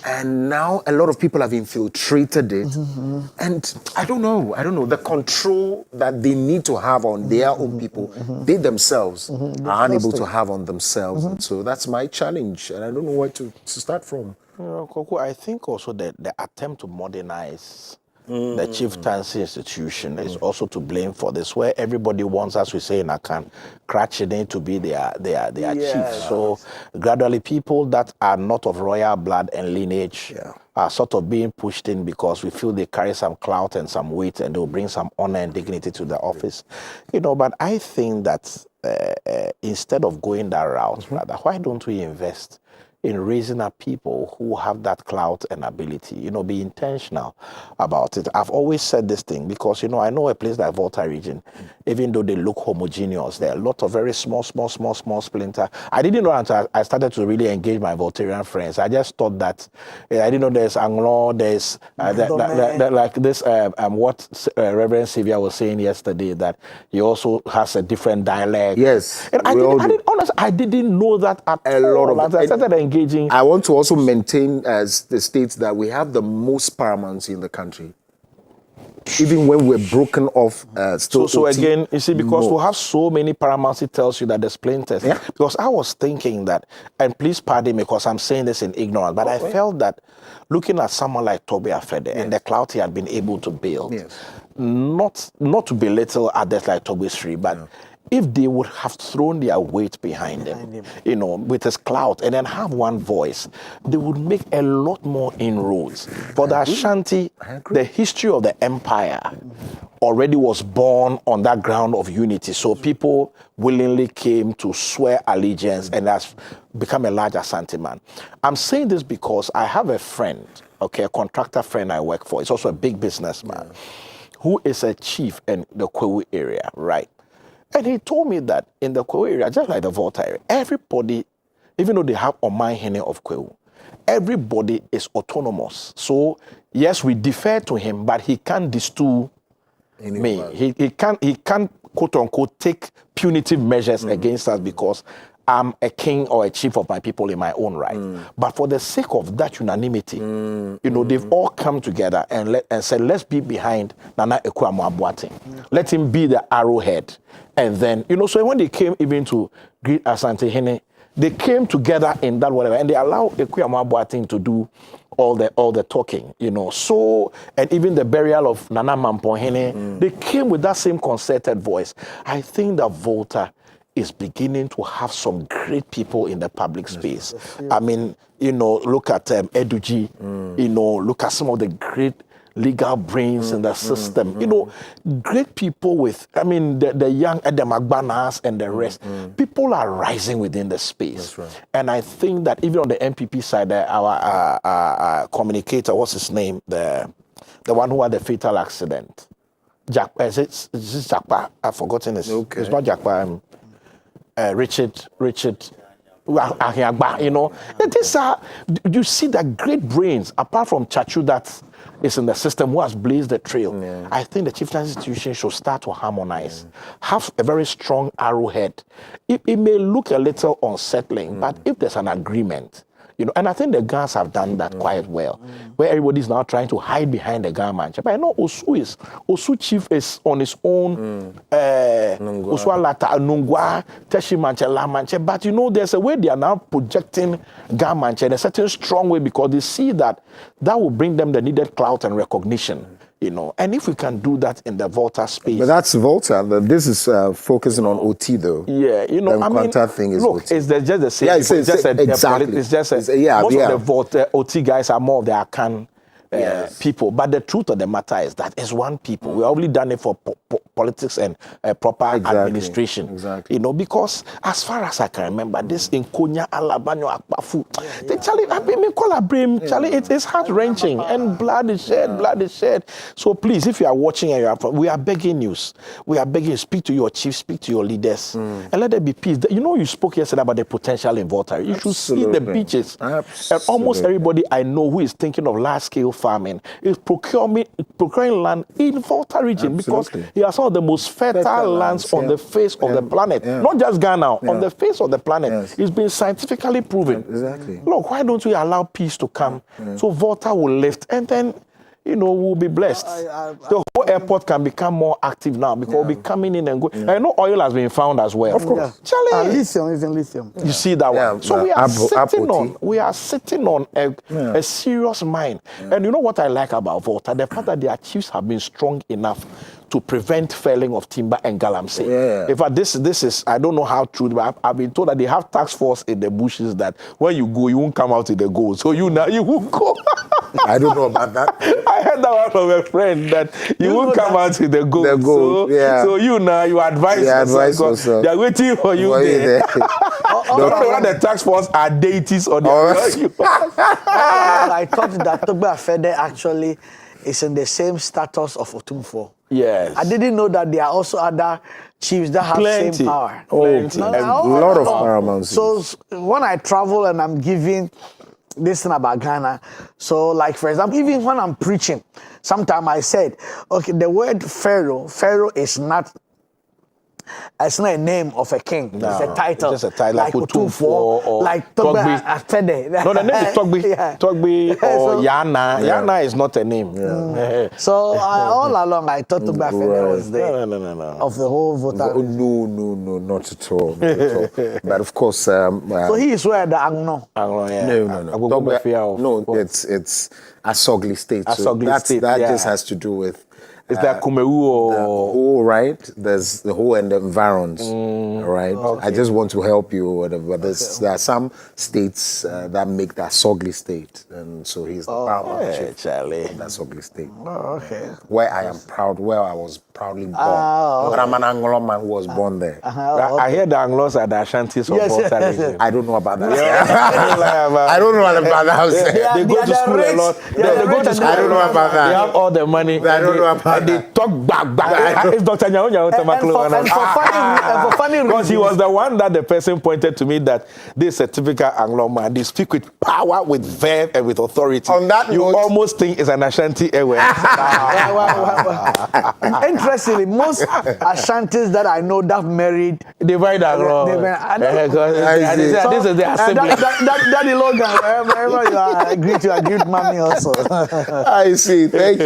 Speaker 1: and now a lot of people have infiltrated it, and I don't know, the control that they need to have on their own people, they themselves are unable to have on themselves, and so that's my challenge, and I don't know where to start from.
Speaker 3: Koko, I think also that the attempt to modernize the chieftaincy institution is also to blame for this, where everybody wants, as we say in Akan, Kratchiden to be their chief. So gradually people that are not of royal blood and lineage are sort of being pushed in because we feel they carry some clout and some weight and they'll bring some honor and dignity to the office. You know, but I think that instead of going that route, rather, why don't we invest in raising up people who have that clout and ability, you know, be intentional about it. I've always said this thing because, you know, I know a place like Volta region, even though they look homogeneous, there are a lot of very small splinter. I didn't know until I started to really engage my Voltarian friends. I just thought that, I didn't know there's Anglo, there's like this, what Reverend Sylvia was saying yesterday, that he also has a different dialect.
Speaker 1: Yes.
Speaker 3: And I didn't know that at all. As I started engaging engaging.
Speaker 1: I want to also maintain as the states that we have the most paramountcy in the country. Even when we're broken off, still
Speaker 3: So
Speaker 1: OT,
Speaker 3: again, you see, because
Speaker 1: more.
Speaker 3: we have so many paramountcy tells you that there's plaintiffs.
Speaker 1: Yeah.
Speaker 3: Because I was thinking that, and please pardon me because I'm saying this in ignorance, but I felt that looking at someone like Toby Afede and the clout he had been able to build, not to belittle others like Toby Sri, but if they would have thrown their weight behind him, you know, with his clout, and then have one voice, they would make a lot more inroads. For the Ashanti, the history of the empire already was born on that ground of unity. So people willingly came to swear allegiance, and that's become a large Ashanti man. I'm saying this because I have a friend, okay, a contractor friend I work for. He's also a big businessman who is a chief in the Kwewu area, right? And he told me that in the Kwewu area, just like the Volta area, everybody, even though they have Oman Hene of Kwewu, everybody is autonomous. So yes, we defer to him, but he can't distool me. He can't quote unquote take punitive measures against us because I'm a king or a chief of my people in my own right. But for the sake of that unanimity, you know, they've all come together and said, let's be behind Nana Ekuamo Abuating. Let him be the arrowhead. And then, you know, so when they came even to greet Asante Hene, they came together in that whatever, and they allowed Ekuamo Abuating to do all the talking, you know. So, and even the burial of Nana Mampo Hene, they came with that same concerted voice. I think that Volta is beginning to have some great people in the public space. I mean, you know, look at Eduji, you know, look at some of the great legal brains in the system. You know, great people with, I mean, the young Edem Agbanas and the rest. People are rising within the space. And I think that even on the MPP side, our communicator, what's his name? The one who had the fatal accident. Is it Jakpa? I've forgotten his. It's not Jakpa. Richard, you know, these are, you see that great brains, apart from Chachu that is in the system who has blazed the trail. I think the chieftain institution should start to harmonize, have a very strong arrowhead. It may look a little unsettling, but if there's an agreement, you know, and I think the Ghans have done that quite well, where everybody's now trying to hide behind the Ghana man. But I know Osu chief is on his own, Osu Alata, Nungwa, Teshi Manche, La Manche, but you know, there's a way they are now projecting Ghana Manche in a certain strong way because they see that will bring them the needed clout and recognition. You know, and if we can do that in the Volta space.
Speaker 1: But that's Volta. This is focusing on OT though.
Speaker 3: Yeah, you know,
Speaker 1: the
Speaker 3: I mean,
Speaker 1: thing is
Speaker 3: look,
Speaker 1: OT.
Speaker 3: it's just the same.
Speaker 1: Yeah,
Speaker 3: exactly. Most of the Volta OT guys are more of the Akan people. But the truth of the matter is that it's one people. We've only done it for politics and proper administration.
Speaker 1: Exactly.
Speaker 3: You know, because as far as I can remember, this in Konya, Alabanyo, Akpafu, Charlie, I mean, call a brim, Charlie, it's heart-wrenching and blood is shed. So please, if you are watching and you are, we are begging you. We are begging you, speak to your chief, speak to your leaders, and let there be peace. You know, you spoke yesterday about the potential in Volta. You should see the beaches. And almost everybody I know who is thinking of large-scale farming is procuring land in Volta region because he has some of the most fertile lands on the face of the planet. Not just Ghana, on the face of the planet. It's been scientifically proven.
Speaker 1: Exactly.
Speaker 3: Look, why don't we allow peace to come so Volta will lift and then, you know, we'll be blessed. The whole airport can become more active now because we'll be coming in and going. I know oil has been found as well.
Speaker 2: Of course.
Speaker 3: Charlie.
Speaker 2: Lithium, even lithium.
Speaker 3: You see that one. So we are sitting on a serious mine. And you know what I like about Volta? The fact that their chiefs have been strong enough to prevent felling of timber and galamsey. In fact, this is, I don't know how true, but I've been told that they have task force in the bushes that when you go, you won't come out with the gold. So you won't go.
Speaker 1: I don't know about that.
Speaker 3: I heard that one from a friend that you won't come out with the gold. So you now, you advise yourself. They are waiting for you there. I don't know whether the task force are deities or they are.
Speaker 2: I thought that Toby Afede actually is in the same status of Otumfo.
Speaker 3: Yes.
Speaker 2: I didn't know that there are also other chiefs that have same power.
Speaker 1: A lot of paramount.
Speaker 2: So when I travel and I'm giving this thing about Ghana, so like for example, even when I'm preaching, sometimes I said, okay, the word Pharaoh is not It's not a name of a king.
Speaker 3: No,
Speaker 2: it's a title.
Speaker 3: it's just a title, like Otumfo or
Speaker 2: like
Speaker 3: Togbi.
Speaker 2: Atede.
Speaker 3: No, the name is Togbi.
Speaker 2: Yeah.
Speaker 3: Togbi or
Speaker 2: So-
Speaker 3: Yana. Yana is not a name.
Speaker 2: So all along, I thought Togbi Atede was the
Speaker 3: No.
Speaker 2: of the whole voter.
Speaker 1: No, not at all. Not at all. But of course,
Speaker 2: So he is where the Angno.
Speaker 1: no. No, it's Asogli State.
Speaker 3: Asogli
Speaker 1: So
Speaker 3: State,
Speaker 1: that
Speaker 3: yeah.
Speaker 1: just has to do with
Speaker 3: Is that Kumewu or
Speaker 1: the whole, right? There's the whole and the environs, right? I just want to help you, whatever. There are some states that make that Asogli State, and so he's the power chief
Speaker 3: Charlie?
Speaker 1: of that Asogli State.
Speaker 2: Oh, okay.
Speaker 1: Where I am proud, where I was proudly born. But I'm an Anglo man who was born there.
Speaker 3: I hear the Anglos are the Ashantis of
Speaker 2: Yes,
Speaker 3: Volta
Speaker 2: yes,
Speaker 3: region.
Speaker 1: I don't know about that.
Speaker 3: I
Speaker 1: I don't know about that.
Speaker 3: They go to school a lot. They go to school.
Speaker 1: I don't know about that.
Speaker 3: They have all the money.
Speaker 1: I don't know about
Speaker 3: and they talk back. It's Dr. Nyaonya
Speaker 2: And for funny
Speaker 3: because he
Speaker 2: reasons.
Speaker 3: was the one that the person pointed to me that this is a typical Anglo man. They speak with power, with verve, and with authority.
Speaker 1: On that
Speaker 3: you
Speaker 1: note-
Speaker 3: almost think it's an Ashanti airway.
Speaker 2: Interestingly, most Ashantis that I know that married
Speaker 3: Divide Anglo. This is the assembly.
Speaker 2: Daddy Logan, wherever you are, I agree with mommy also.
Speaker 1: I see. Thank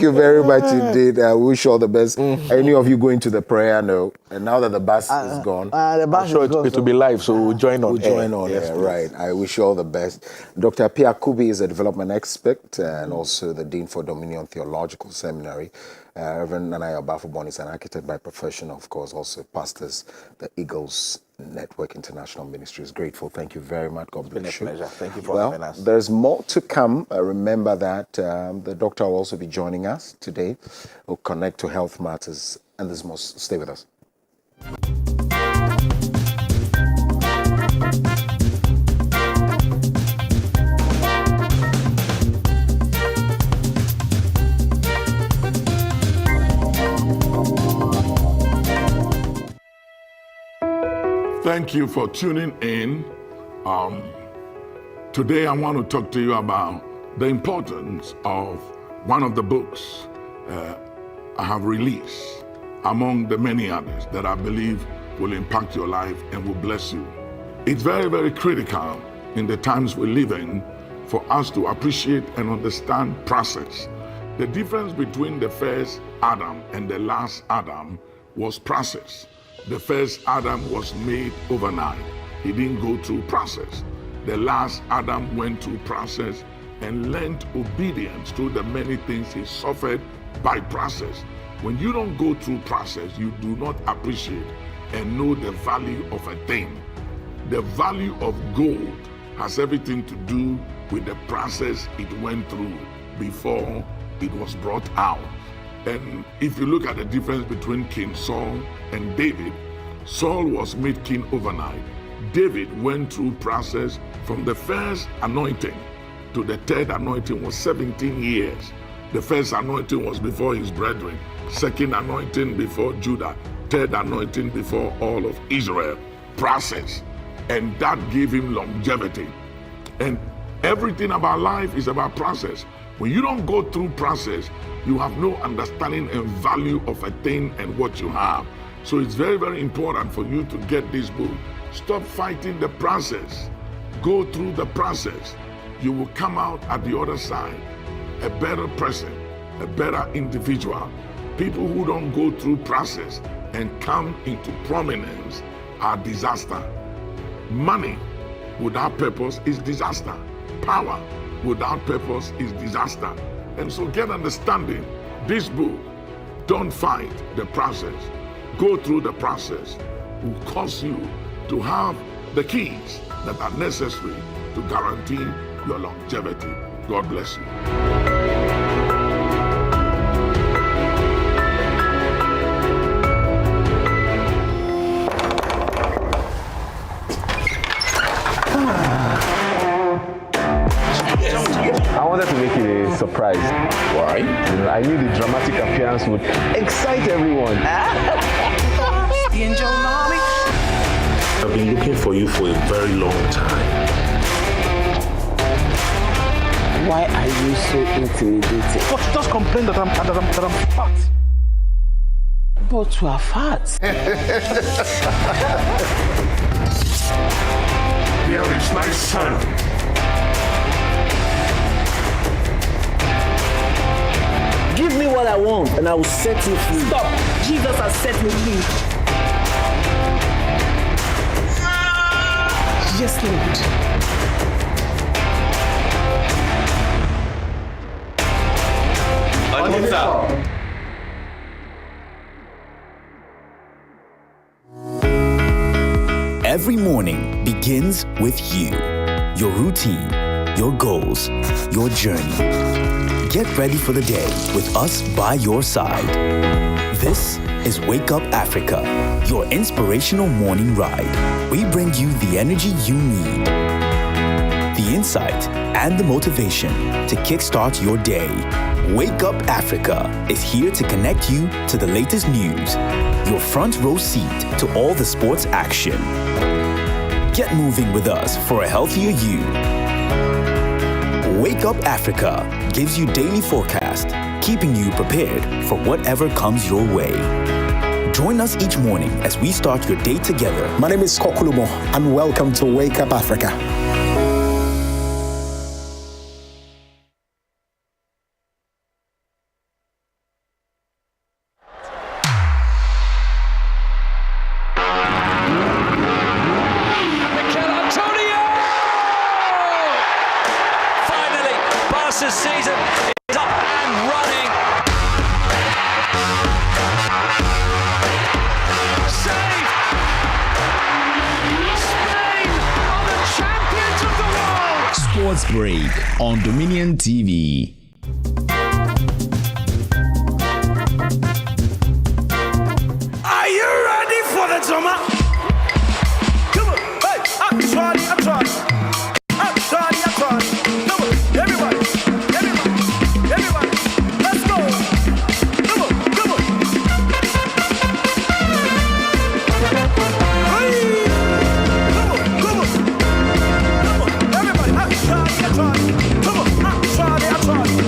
Speaker 1: you very much indeed. I wish you all the best. Any of you going to the prayer? No. And now that the bus is gone,
Speaker 2: The bus
Speaker 3: Sure,
Speaker 2: is gone,
Speaker 3: it will be live, so we'll join on.
Speaker 1: we'll join on
Speaker 3: Yes,
Speaker 1: there.
Speaker 3: please.
Speaker 1: Right. I wish you all the best. Dr. Pia Kubi is a development expert and also the Dean for Dominion Theological Seminary. Reverend Nanaya Bafubon is an architect by profession, of course, also pastors the Eagles Network International Ministries. Grateful. Thank you very much. God bless
Speaker 3: been a
Speaker 1: you.
Speaker 3: pleasure. Thank you for having us.
Speaker 1: There's more to come. Remember that the doctor will also be joining us today. We'll connect to health matters. And there's more. Stay with us.
Speaker 4: Thank you for tuning in. Today I want to talk to you about the importance of one of the books I have released among the many others that I believe will impact your life and will bless you. It's very, very critical in the times we live in for us to appreciate and understand process. The difference between the first Adam and the last Adam was process. The first Adam was made overnight. He didn't go through process. The last Adam went through process and learned obedience through the many things he suffered by process. When you don't go through process, you do not appreciate and know the value of a thing. The value of gold has everything to do with the process it went through before it was brought out. And if you look at the difference between King Saul and David, Saul was made king overnight. David went through process from the first anointing to the third anointing was 17 years. The first anointing was before his brethren, second anointing before Judah, third anointing before all of Israel. Process. And that gave him longevity. And everything about life is about process. When you don't go through process, you have no understanding and value of a thing and what you have. So it's very, very important for you to get this book. Stop fighting the process. Go through the process. You will come out at the other side a better person, a better individual. People who don't go through process and come into prominence are disaster. Money without purpose is disaster. Power without purpose is disaster. And so get understanding. This book, don't fight the process. Go through the process will cause you to have the keys that are necessary to guarantee your longevity. God bless you.
Speaker 6: I wanted to make it a surprise.
Speaker 4: Why?
Speaker 6: I knew the dramatic appearance would excite everyone.
Speaker 7: I've been looking for you for a very long time.
Speaker 6: Why are you so intimidated?
Speaker 8: But you just complain that I'm fat. But you are fat.
Speaker 4: Here is my son.
Speaker 8: Give me what I want and I will set you free. Stop. Jesus has set me free. Yes, Lord.
Speaker 9: Every morning begins with you, your routine, your goals, your journey. Get ready for the day with us by your side. This is Wake Up Africa, your inspirational morning ride. We bring you the energy you need, the insight, and the motivation to kickstart your day. Wake Up Africa is here to connect you to the latest news, your front row seat to all the sports action. Get moving with us for a healthier you. Wake Up Africa gives you daily forecast, keeping you prepared for whatever comes your way. Join us each morning as we start your day together.
Speaker 10: My name is Kokulumo, and welcome to Wake Up Africa.
Speaker 11: Season is up and running. Save! Spain are the champions of the world!
Speaker 5: Sports Break on Dominion TV.
Speaker 11: Are you ready for the drama? Come on, hey, I'm trying. Come on, everybody. Everybody, let's go! Come on! Hey! Come on! Everybody, I try. Come on, I try.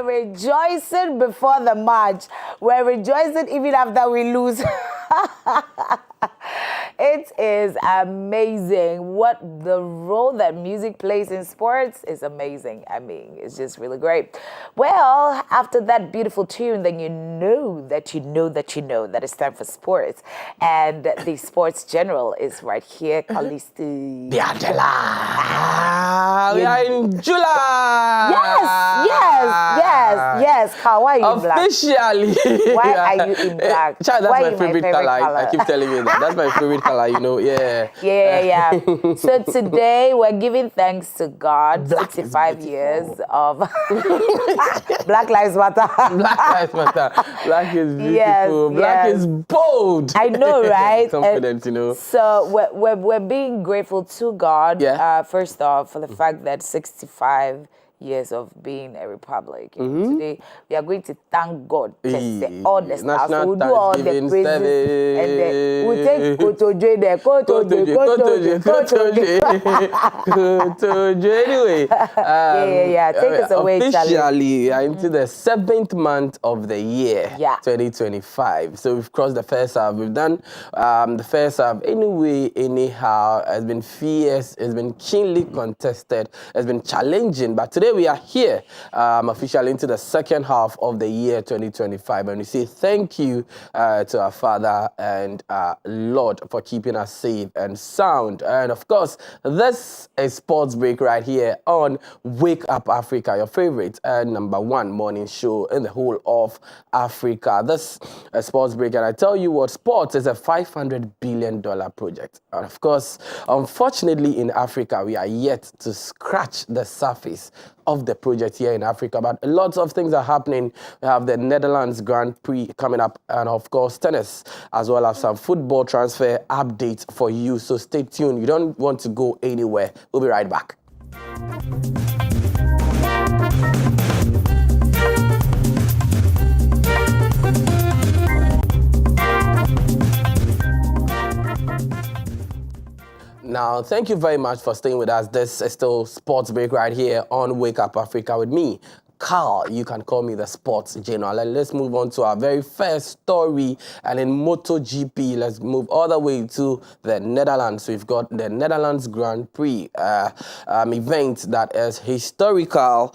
Speaker 12: we're rejoicing before the match. We're rejoicing even after we lose. It is amazing what the role that music plays in sports is amazing. I mean, it's just really great. Well, after that beautiful tune, then you know that it's time for sports. And the sports general is right here, Callisto.
Speaker 8: The Adela. We are in July.
Speaker 12: Yes. Carl, why are you in black?
Speaker 8: Officially.
Speaker 12: Why are you in black?
Speaker 8: Child, that's
Speaker 12: Why
Speaker 8: my
Speaker 12: are you
Speaker 8: favorite color. I keep telling you that. That's my favorite color, Yeah.
Speaker 12: So today we're giving thanks to God. 65 years of Black Lives Matter.
Speaker 8: Black Lives Matter. Black is beautiful. Black is bold.
Speaker 12: I know, right?
Speaker 8: Confident,
Speaker 12: So we're being grateful to God. First off, for the fact that 65 years of being a republic. Today, we are going to thank God. All the stuff. We'll do all the praises. And then we'll take Kotoje there. Kotoje.
Speaker 8: Anyway.
Speaker 12: Take us away,
Speaker 8: officially,
Speaker 12: Charlie.
Speaker 8: we are into the 7th month of the year, 2025. So we've crossed the first half. We've done the first half anyway, anyhow. It's been fierce. It's been keenly contested. It's been challenging. But today we are here officially into the second half of the year 2025. And we say thank you to our Father and our Lord for keeping us safe and sound. And of course, this is Sports Break right here on Wake Up Africa, your favorite number one morning show in the whole of Africa. This is Sports Break, and I tell you what, sports is a $500 billion project. And of course, unfortunately in Africa, we are yet to scratch the surface of the project here in Africa, but lots of things are happening. We have the Netherlands Grand Prix coming up, and of course tennis, as well as some football transfer updates for you. So stay tuned. You don't want to go anywhere. We'll be right back. Now, thank you very much for staying with us. This is still Sports Break right here on Wake Up Africa with me, Carl. You can call me the Sports General. And let's move on to our very first story. And in MotoGP, let's move all the way to the Netherlands. We've got the Netherlands Grand Prix event that is historical.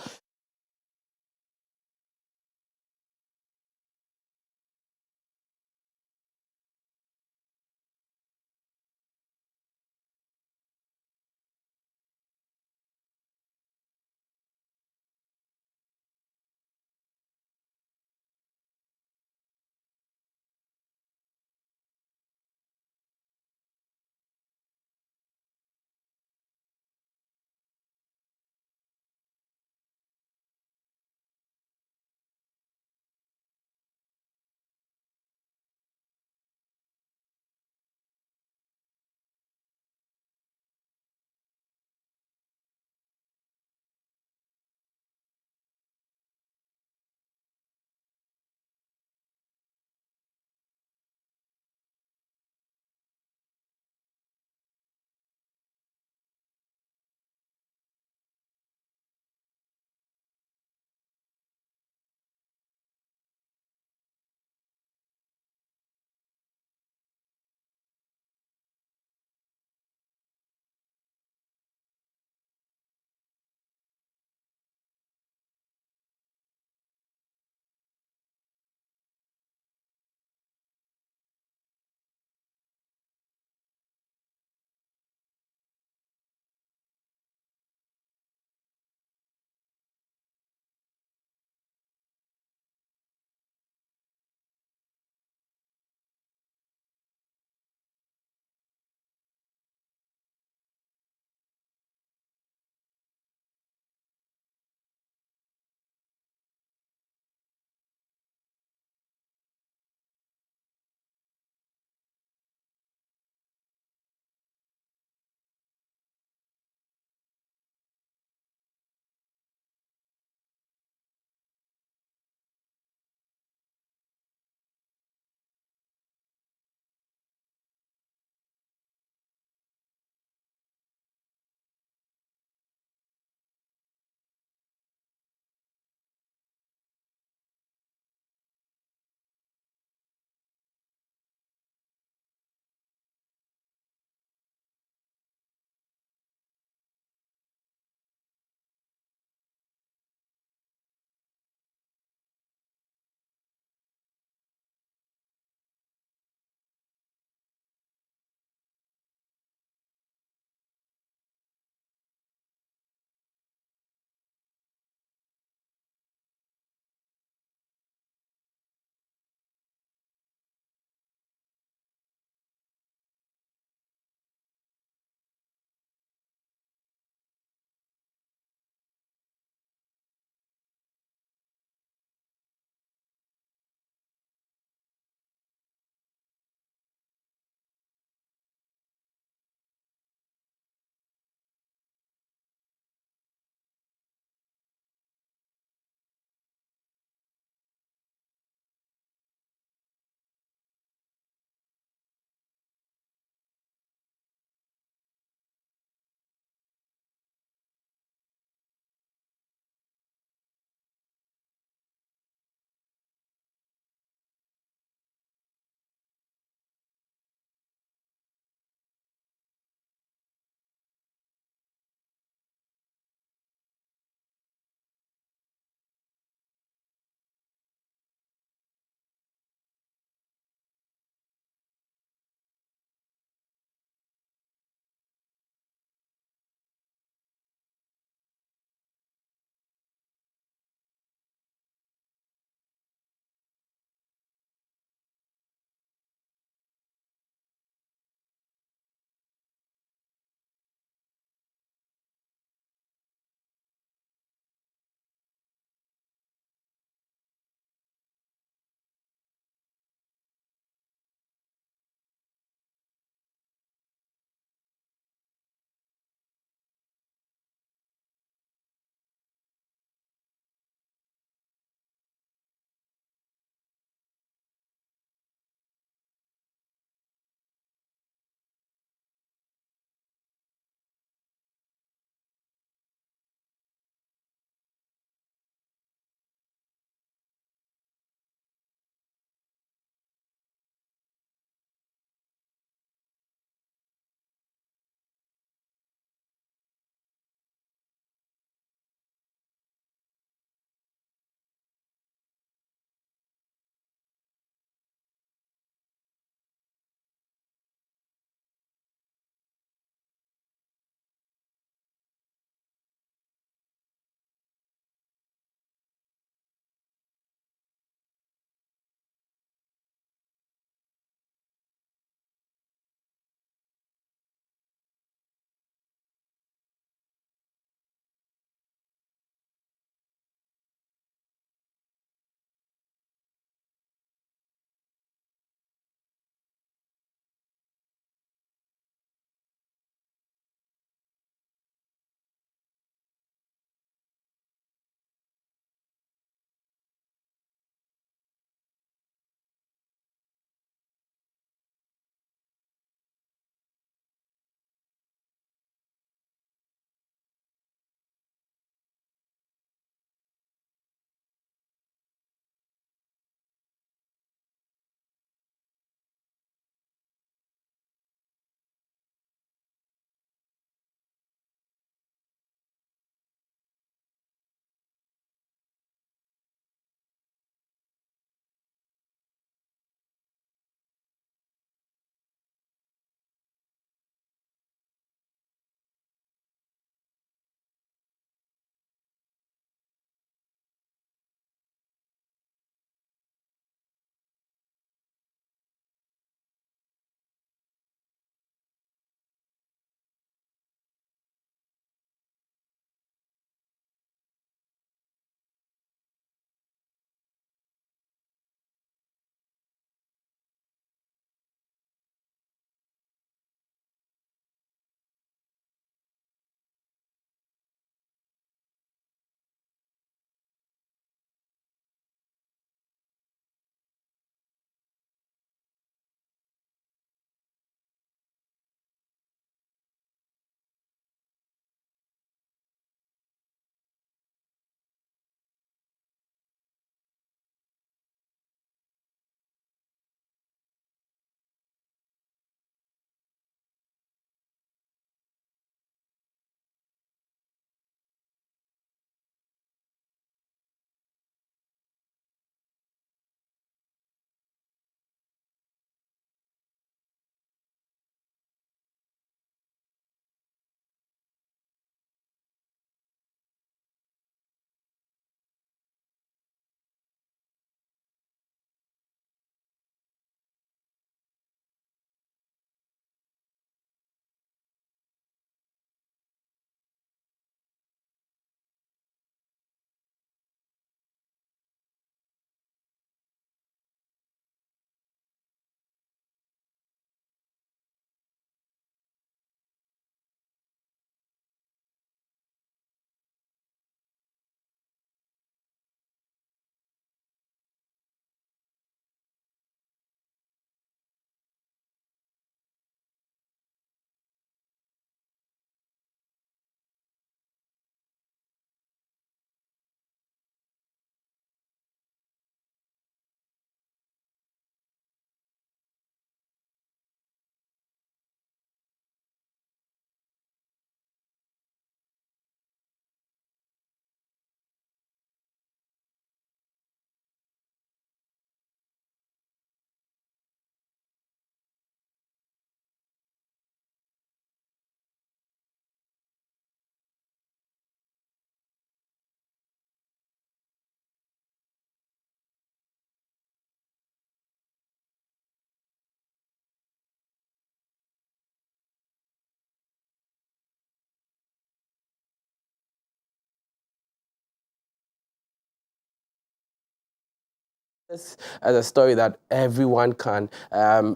Speaker 8: as a story that everyone can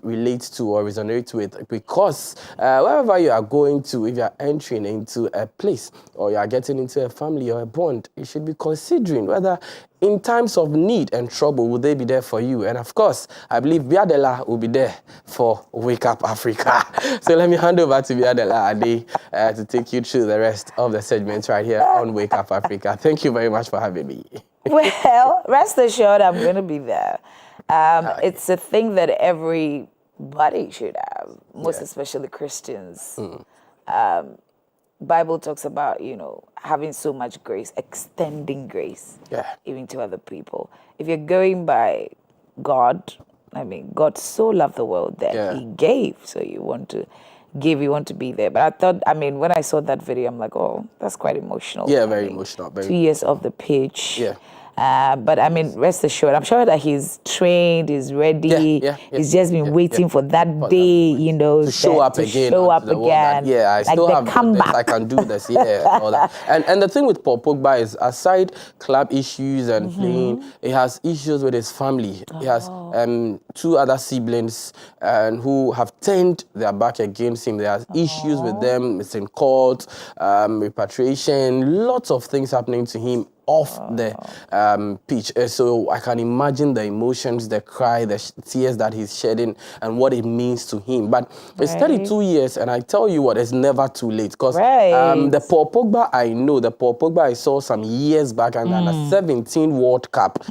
Speaker 8: relate to or resonate with, because wherever you are going to, if you are entering into a place or you are getting into a family or a bond, you should be considering whether in times of need and trouble, will they be there for you? And of course, I believe Biadela will be there for Wake Up Africa. So let me hand over to Biadela Ade to take you through the rest of the segments right here on Wake Up Africa. Thank you very much for having me.
Speaker 12: Well, rest assured, I'm going to be there. It's a thing that everybody should have, most especially Christians. Bible talks about, having so much grace, extending grace, even to other people. If you're going by God, God so loved the world that he gave. So you want to give, you want to be there. But I thought, when I saw that video, I'm like, oh, that's quite emotional.
Speaker 8: Yeah, very emotional.
Speaker 12: 2 years off the pitch. Yeah. But rest assured, I'm sure that he's trained, he's ready. He's just been waiting for that day,
Speaker 8: to show up again. I still have this, I can do this. All that. And the thing with Paul Pogba is, aside club issues and playing, he has issues with his family. He has 2 other siblings who have turned their back against him. There are issues with them. It's in court, repatriation, lots of things happening to him off the pitch. So I can imagine the emotions, the cry, the tears that he's shedding and what it means to him. But it's 32 years, and I tell you what, it's never too late. Because the Paul Pogba I know, the Paul Pogba I saw some years back and the 17 World Cup,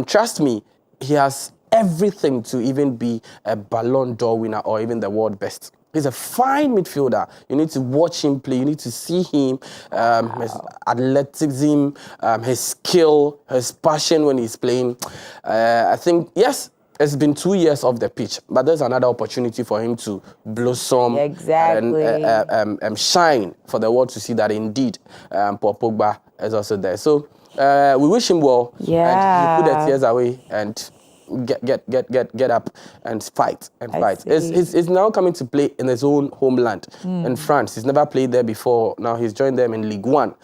Speaker 8: trust me, he has everything to even be a Ballon d'Or winner or even the world best. He's a fine midfielder. You need to watch him play. You need to see him, his athleticism, his skill, his passion when he's playing. I think, yes, it's been 2 years off the pitch, but there's another opportunity for him to blossom and shine for the world to see that indeed Paul Pogba is also there. So we wish him well. And he put the tears away and get up and fight. He's now coming to play in his own homeland in France. He's never played there before. Now he's joined them in Ligue 1.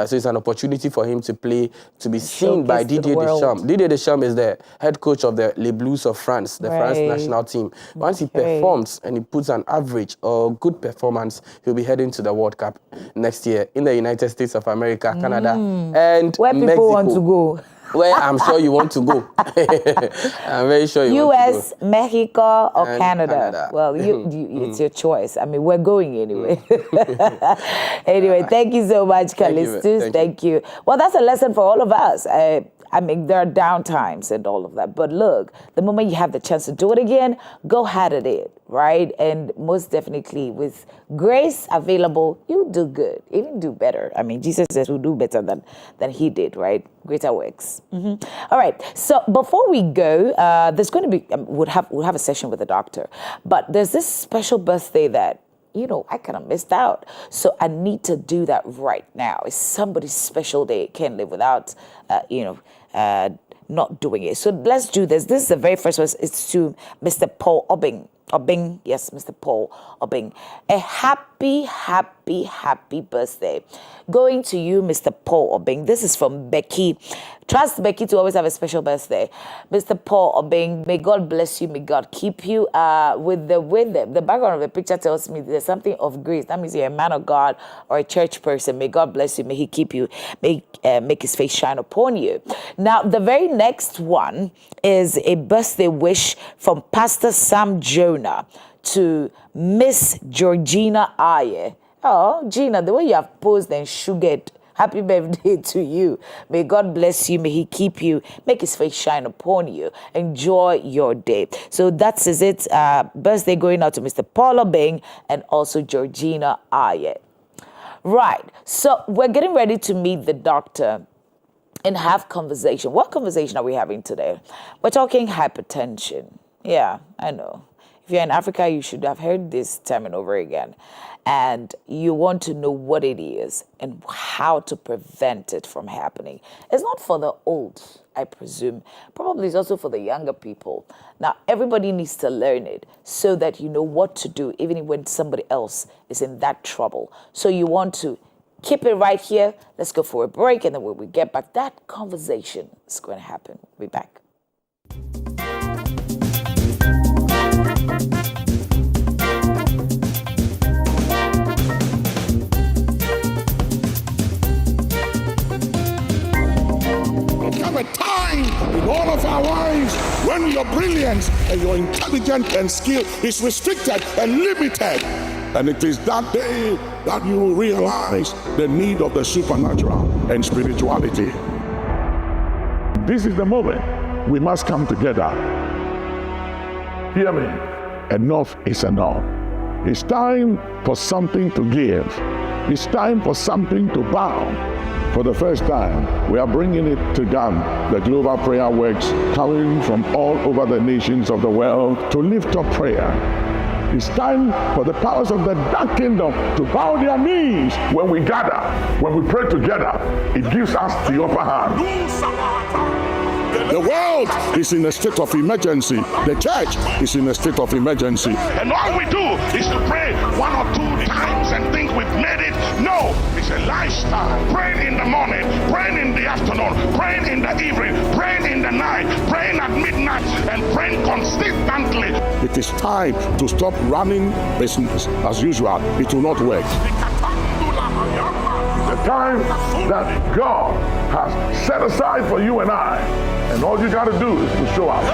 Speaker 8: So it's an opportunity for him to play, to be seen by Didier Deschamps. Didier Deschamps is the head coach of the Les Bleus of France, the France national team. Once he performs and he puts an average or good performance, he'll be heading to the World Cup next year in the United States of America, Canada, and
Speaker 12: where people
Speaker 8: Mexico.
Speaker 12: Want to go.
Speaker 8: Where I'm sure you want to go. I'm very sure you want to go.
Speaker 12: Mexico, or Canada. Well, it's your choice. We're going anyway. Anyway, thank you so much, Callistus. Thank you. Well, that's a lesson for all of us. There are down times and all of that. But look, the moment you have the chance to do it again, go hard at it, right? And most definitely with grace available, you'll do good, even do better. Jesus says we'll do better than he did, right? Greater works. All right. So before we go, there's going to be, we'll have a session with the doctor. But there's this special birthday that, I kind of missed out. So I need to do that right now. It's somebody's special day. Can't live without, not doing it. So let's do this. This is the very first one. It's to Mr. Paul Obing. Yes, Mr. Paul Obing. A happy, happy, happy birthday. Going to you, Mr. Paul Obing. This is from Becky. Trust Becky to always have a special birthday. Mr. Paul Obing, may God bless you, may God keep you. With the background of the picture tells me there's something of grace. That means you're a man of God or a church person. May God bless you, may he keep you, may make his face shine upon you. Now, the very next one is a birthday wish from Pastor Sam Jonah to Miss Georgina Aye. Oh, Gina, the way you have posed and sugared, happy birthday to you. May God bless you. May he keep you. Make his face shine upon you. Enjoy your day. So that's it. Birthday going out to Mr. Paul Obing and also Georgina Aye. Right. So we're getting ready to meet the doctor and have conversation. What conversation are we having today? We're talking hypertension. Yeah, I know. If you're in Africa, you should have heard this time and over again. And you want to know what it is and how to prevent it from happening. It's not for the old, I presume. Probably it's also for the younger people. Now, everybody needs to learn it so that you know what to do, even when somebody else is in that trouble. So you want to keep it right here. Let's go for a break. And then when we get back, that conversation is going to happen. We'll be back.
Speaker 4: our wives when your brilliance and your intelligence and skill is restricted and limited. And it is that day that you will realize the need of the supernatural and spirituality. This is the moment we must come together. Hear me. Enough is enough. It's time for something to give. It's time for something to bow. For the first time, we are bringing it to Ghana, the global prayer works coming from all over the nations of the world to lift up prayer. It's time for the powers of the dark kingdom to bow their knees when we gather, when we pray together. It gives us the upper hand. The world is in a state of emergency. The church is in a state of emergency.
Speaker 7: And all we do is to pray 1 or 2 times and think we've made it. No, it's a lifestyle. Praying in the morning, praying in the afternoon, praying in the evening, praying in the night, praying at midnight, and praying consistently.
Speaker 4: It is time to stop running business as usual. It will not work.
Speaker 7: The time that God has set aside for you and I, and all you got to do is to show up.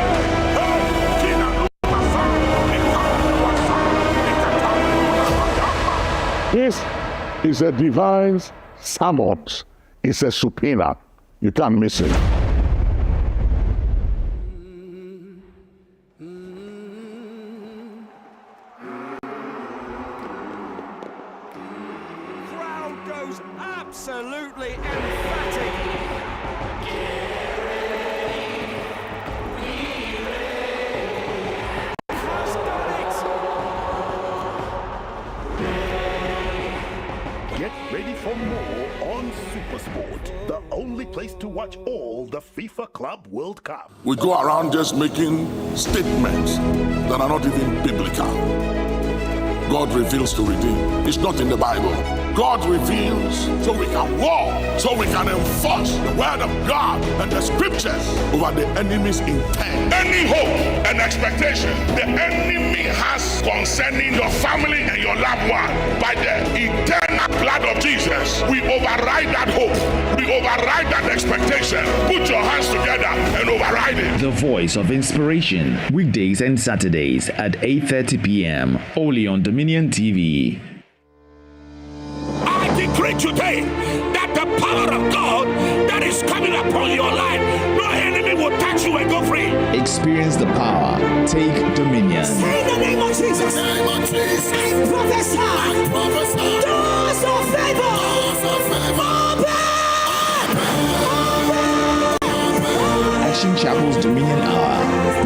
Speaker 4: This is a divine summons. It's a subpoena. You can't miss it.
Speaker 11: Crowd goes absolutely emphatic.
Speaker 13: Get ready for more on SuperSport, the only place to watch all the FIFA Club World Cup.
Speaker 4: We go around just making statements that are not even biblical. God reveals to redeem. It's not in the Bible. God reveals so we can walk, so we can enforce the word of God and the scriptures over the enemy's intent.
Speaker 7: Any hope and expectation the enemy has concerning your family and your loved one, by the eternal blood of Jesus, we override that hope. We override that expectation. Put your hands together and override it.
Speaker 5: The Voice of Inspiration, weekdays and Saturdays at 8:30 p.m. only on Dominion TV.
Speaker 11: I decree today that the power of God that is coming upon your life, no enemy will touch you and go free.
Speaker 5: Experience the power. Take dominion.
Speaker 11: Say the name of Jesus. The name of Jesus. I prophesy. Doors of favor.
Speaker 5: Action Chapel's Dominion Hour.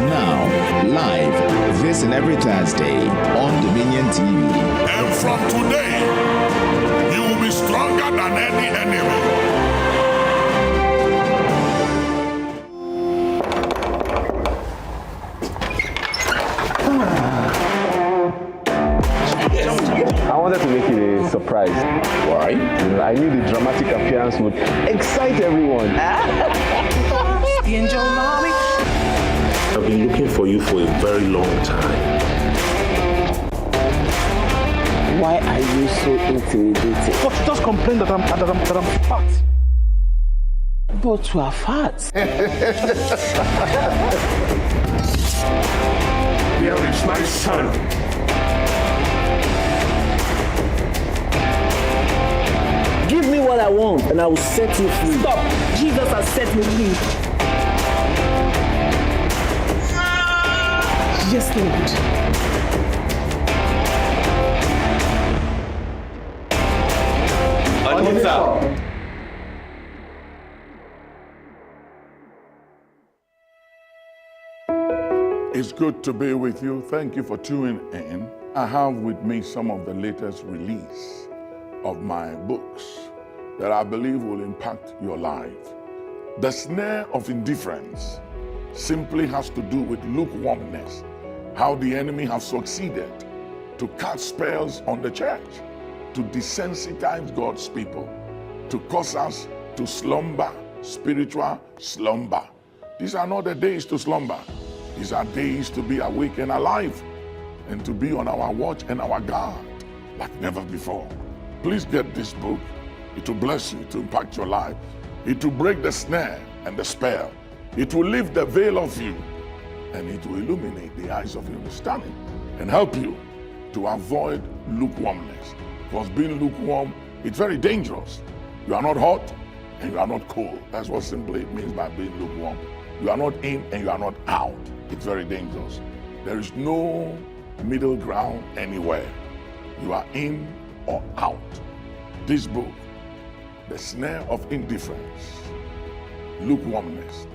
Speaker 5: Now, live this and every Thursday on Dominion TV.
Speaker 4: And from today, you will be stronger than any enemy.
Speaker 6: I wanted to make it a surprise.
Speaker 7: Why?
Speaker 6: I knew the dramatic appearance would excite everyone.
Speaker 7: I've been looking for you for a very long time.
Speaker 8: Why are you so intimidated?
Speaker 6: But just complain that I'm fat.
Speaker 8: But you are fat.
Speaker 7: Here is my son.
Speaker 14: Give me what I want and I will set you free. Stop! Jesus has set me free. Yes, Lord.
Speaker 4: It's good to be with you. Thank you for tuning in. I have with me some of the latest release of my books that I believe will impact your life. The snare of indifference simply has to do with lukewarmness, how the enemy has succeeded to cast spells on the church, to desensitize God's people, to cause us to slumber, spiritual slumber. These are not the days to slumber. These are days to be awake and alive and to be on our watch and our guard like never before. Please get this book. It will bless you, to impact your life. It will break the snare and the spell It will lift the veil of you, and it will illuminate the eyes of your understanding and help you to avoid lukewarmness. Because being lukewarm, it's very dangerous. You are not hot and you are not cold. That's what simply it means by being lukewarm. You are not in and you are not out. It's very dangerous. There is no middle ground anywhere. You are in or out. This book, The Snare of Indifference, lukewarmness.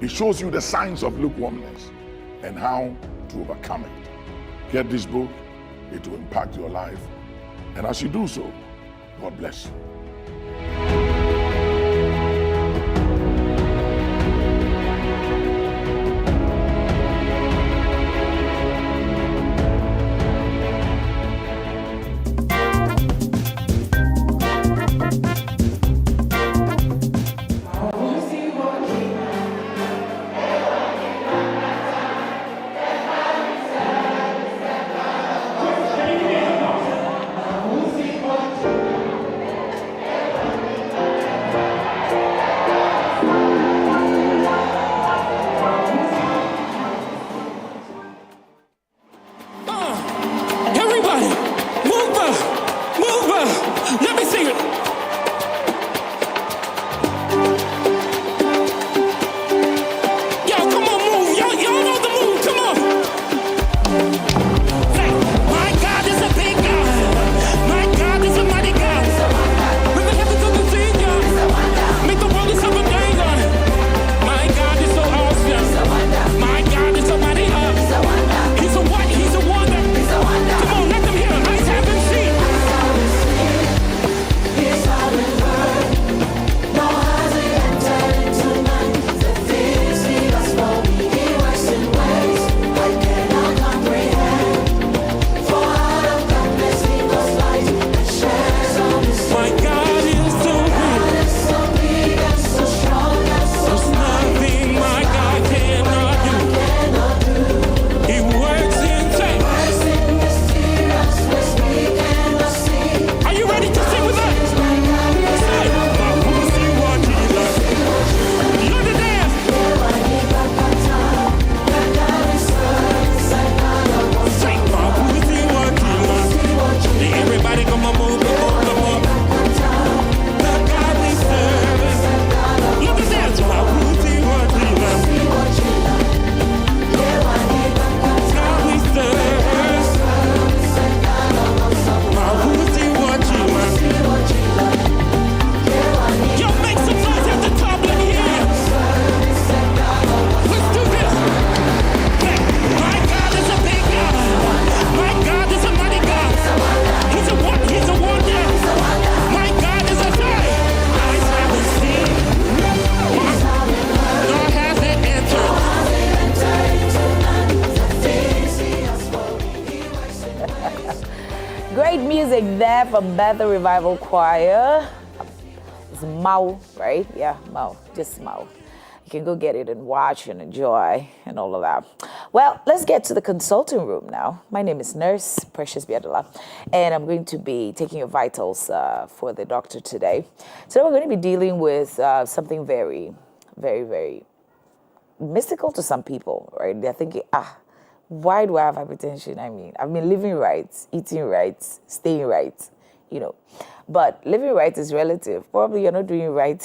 Speaker 4: It shows you the signs of lukewarmness and how to overcome it. Get this book, it will impact your life. And as you do so, God bless you.
Speaker 12: There from Bethel Revival Choir. It's Mau, right? Yeah, Mau, just Mau. You can go get it and watch and enjoy and all of that. Well, let's get to the consulting room now. My name is Nurse Precious Biadola, and I'm going to be taking your vitals for the doctor today. So we're going to be dealing with something very, very, very mystical to some people, right? They're thinking, why do I have hypertension? I mean, I've been living right, eating right, staying right, But living right is relative. Probably you're not doing right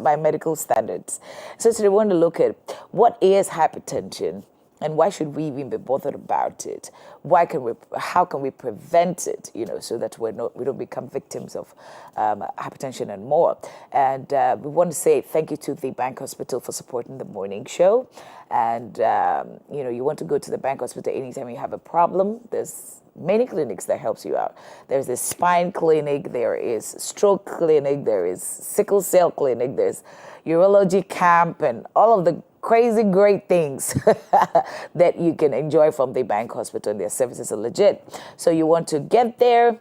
Speaker 12: by medical standards. So today we want to look at what is hypertension and why should we even be bothered about it? How can we prevent it, so that we don't become victims of hypertension and more. And we want to say thank you to the Bank Hospital for supporting the morning show. And, you want to go to the Bank Hospital anytime you have a problem. There's many clinics that helps you out. There's a spine clinic, there is stroke clinic, there is sickle cell clinic, there's urology camp, and all of the crazy great things that you can enjoy from the Bank Hospital. Their services are legit. So you want to get there.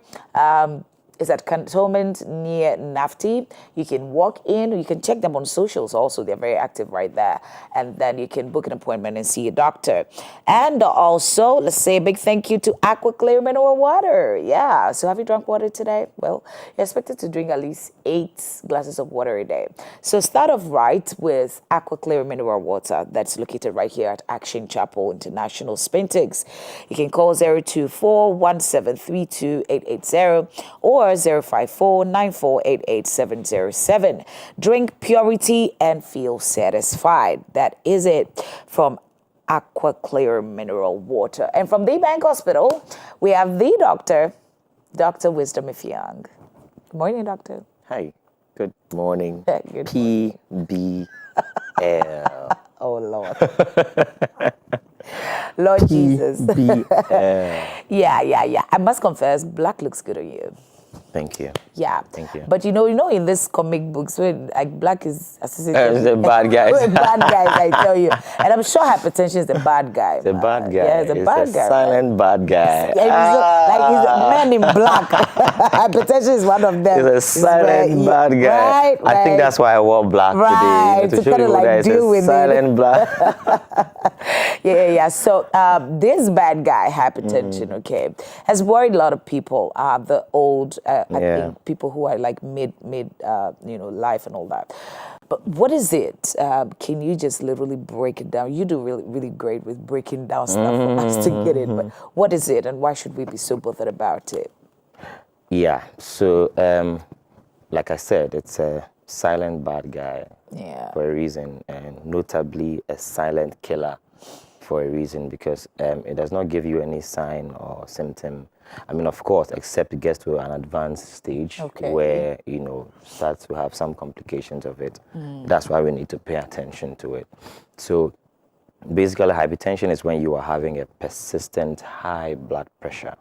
Speaker 12: is at Cantonment near Nafti. You can walk in, you can check them on socials also. They're very active right there. And then you can book an appointment and see a doctor. And also, let's say a big thank you to Aqua Clear Mineral Water. Yeah, so have you drunk water today? Well, you're expected to drink at least 8 glasses of water a day. So start off right with Aqua Clear Mineral Water that's located right here at Action Chapel International, Spintex. You can call 024-1732-880 or 054-9488-707. Drink purity and feel satisfied. That is it from Aqua Clear Mineral Water. And from the Bank Hospital, we have the doctor, Dr. Wisdom Ifyang. Good morning, doctor.
Speaker 15: Hi. Good morning.
Speaker 12: Good
Speaker 15: PBL.
Speaker 12: Oh, Lord. Lord Jesus. Yeah. I must confess, black looks good on you.
Speaker 15: Thank you.
Speaker 12: Yeah.
Speaker 15: Thank you.
Speaker 12: But you know, in this comic books, when like black is associated
Speaker 15: It's the bad guys.
Speaker 12: with bad guys, I tell you. And I'm sure hypertension is the bad guy.
Speaker 15: It's a bad guy.
Speaker 12: Yeah, it's a bad guy.
Speaker 15: Silent bad guy.
Speaker 12: Yeah, he's a man in black. Hypertension is one of them.
Speaker 15: He's a silent bad guy.
Speaker 12: Right.
Speaker 15: I think that's why I wore black today.
Speaker 12: To
Speaker 15: show
Speaker 12: kind of
Speaker 15: you
Speaker 12: like
Speaker 15: that
Speaker 12: deal with
Speaker 15: silent black.
Speaker 12: Yeah. So this bad guy, hypertension, okay, has worried a lot of people. The old, I think people who are like mid life and all that. But what is it? Can you just literally break it down? You do really, really great with breaking down stuff for us to get it. But what is it, and why should we be so bothered about it?
Speaker 15: Yeah. So, like I said, it's a silent bad guy for a reason, and notably a silent killer for a reason, because it does not give you any sign or symptom. I mean, of course, except it gets to an advanced stage where, starts to have some complications of it. That's why we need to pay attention to it. So basically, hypertension is when you are having a persistent high blood pressure.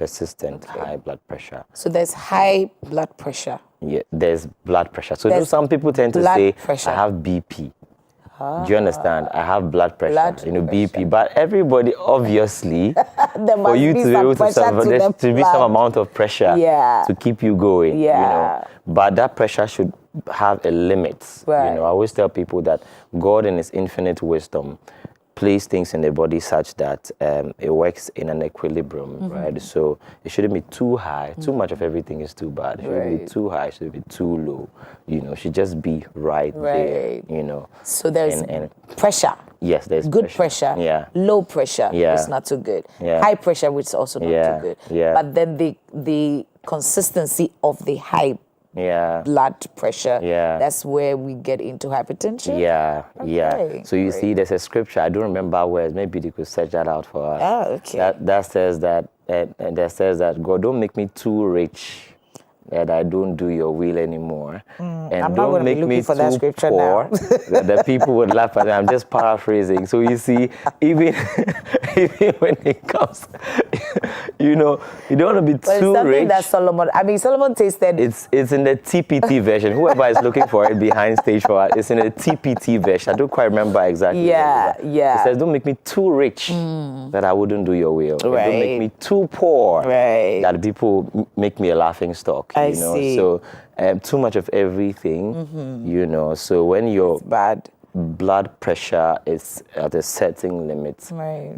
Speaker 15: High blood pressure.
Speaker 12: So there's high blood pressure.
Speaker 15: Yeah, there's blood pressure. So some people tend to say, I have BP. Do you understand? I have blood pressure, BP. But everybody, obviously, for you to be able to survive, there should be some amount of pressure to keep you going. But that pressure should have a limit.
Speaker 12: Right.
Speaker 15: I always tell people that God in His infinite wisdom place things in the body such that it works in an equilibrium, right? So it shouldn't be too high. Too much of everything is too bad. It shouldn't be too high. It shouldn't be too low. It should just be right there,
Speaker 12: So there's pressure.
Speaker 15: Yes, there's
Speaker 12: good pressure.
Speaker 15: Yeah.
Speaker 12: Low pressure.
Speaker 15: Yeah.
Speaker 12: It's not so good.
Speaker 15: Yeah.
Speaker 12: High pressure, which is also not too good.
Speaker 15: Yeah.
Speaker 12: But then the consistency of the high blood pressure, that's where we get into hypertension.
Speaker 15: So you see, there's a scripture, I don't remember where, maybe they could search that out for us. That says that God, don't make me too rich that I don't do your will anymore. And
Speaker 12: I'm not
Speaker 15: don't make me
Speaker 12: for
Speaker 15: too
Speaker 12: that scripture
Speaker 15: poor
Speaker 12: now.
Speaker 15: that the people would laugh at me. I'm just paraphrasing. So you see, even when it comes, you don't want to be too rich.
Speaker 12: That Solomon tasted.
Speaker 15: It's in the TPT version. Whoever is looking for it behind stage for us, it's in the TPT version. I don't quite remember exactly. It says, don't make me too rich that I wouldn't do your will.
Speaker 12: Right.
Speaker 15: Don't make me too poor that people make me a laughing stock.
Speaker 12: I see.
Speaker 15: So too much of everything, So when your blood pressure is at a certain limit,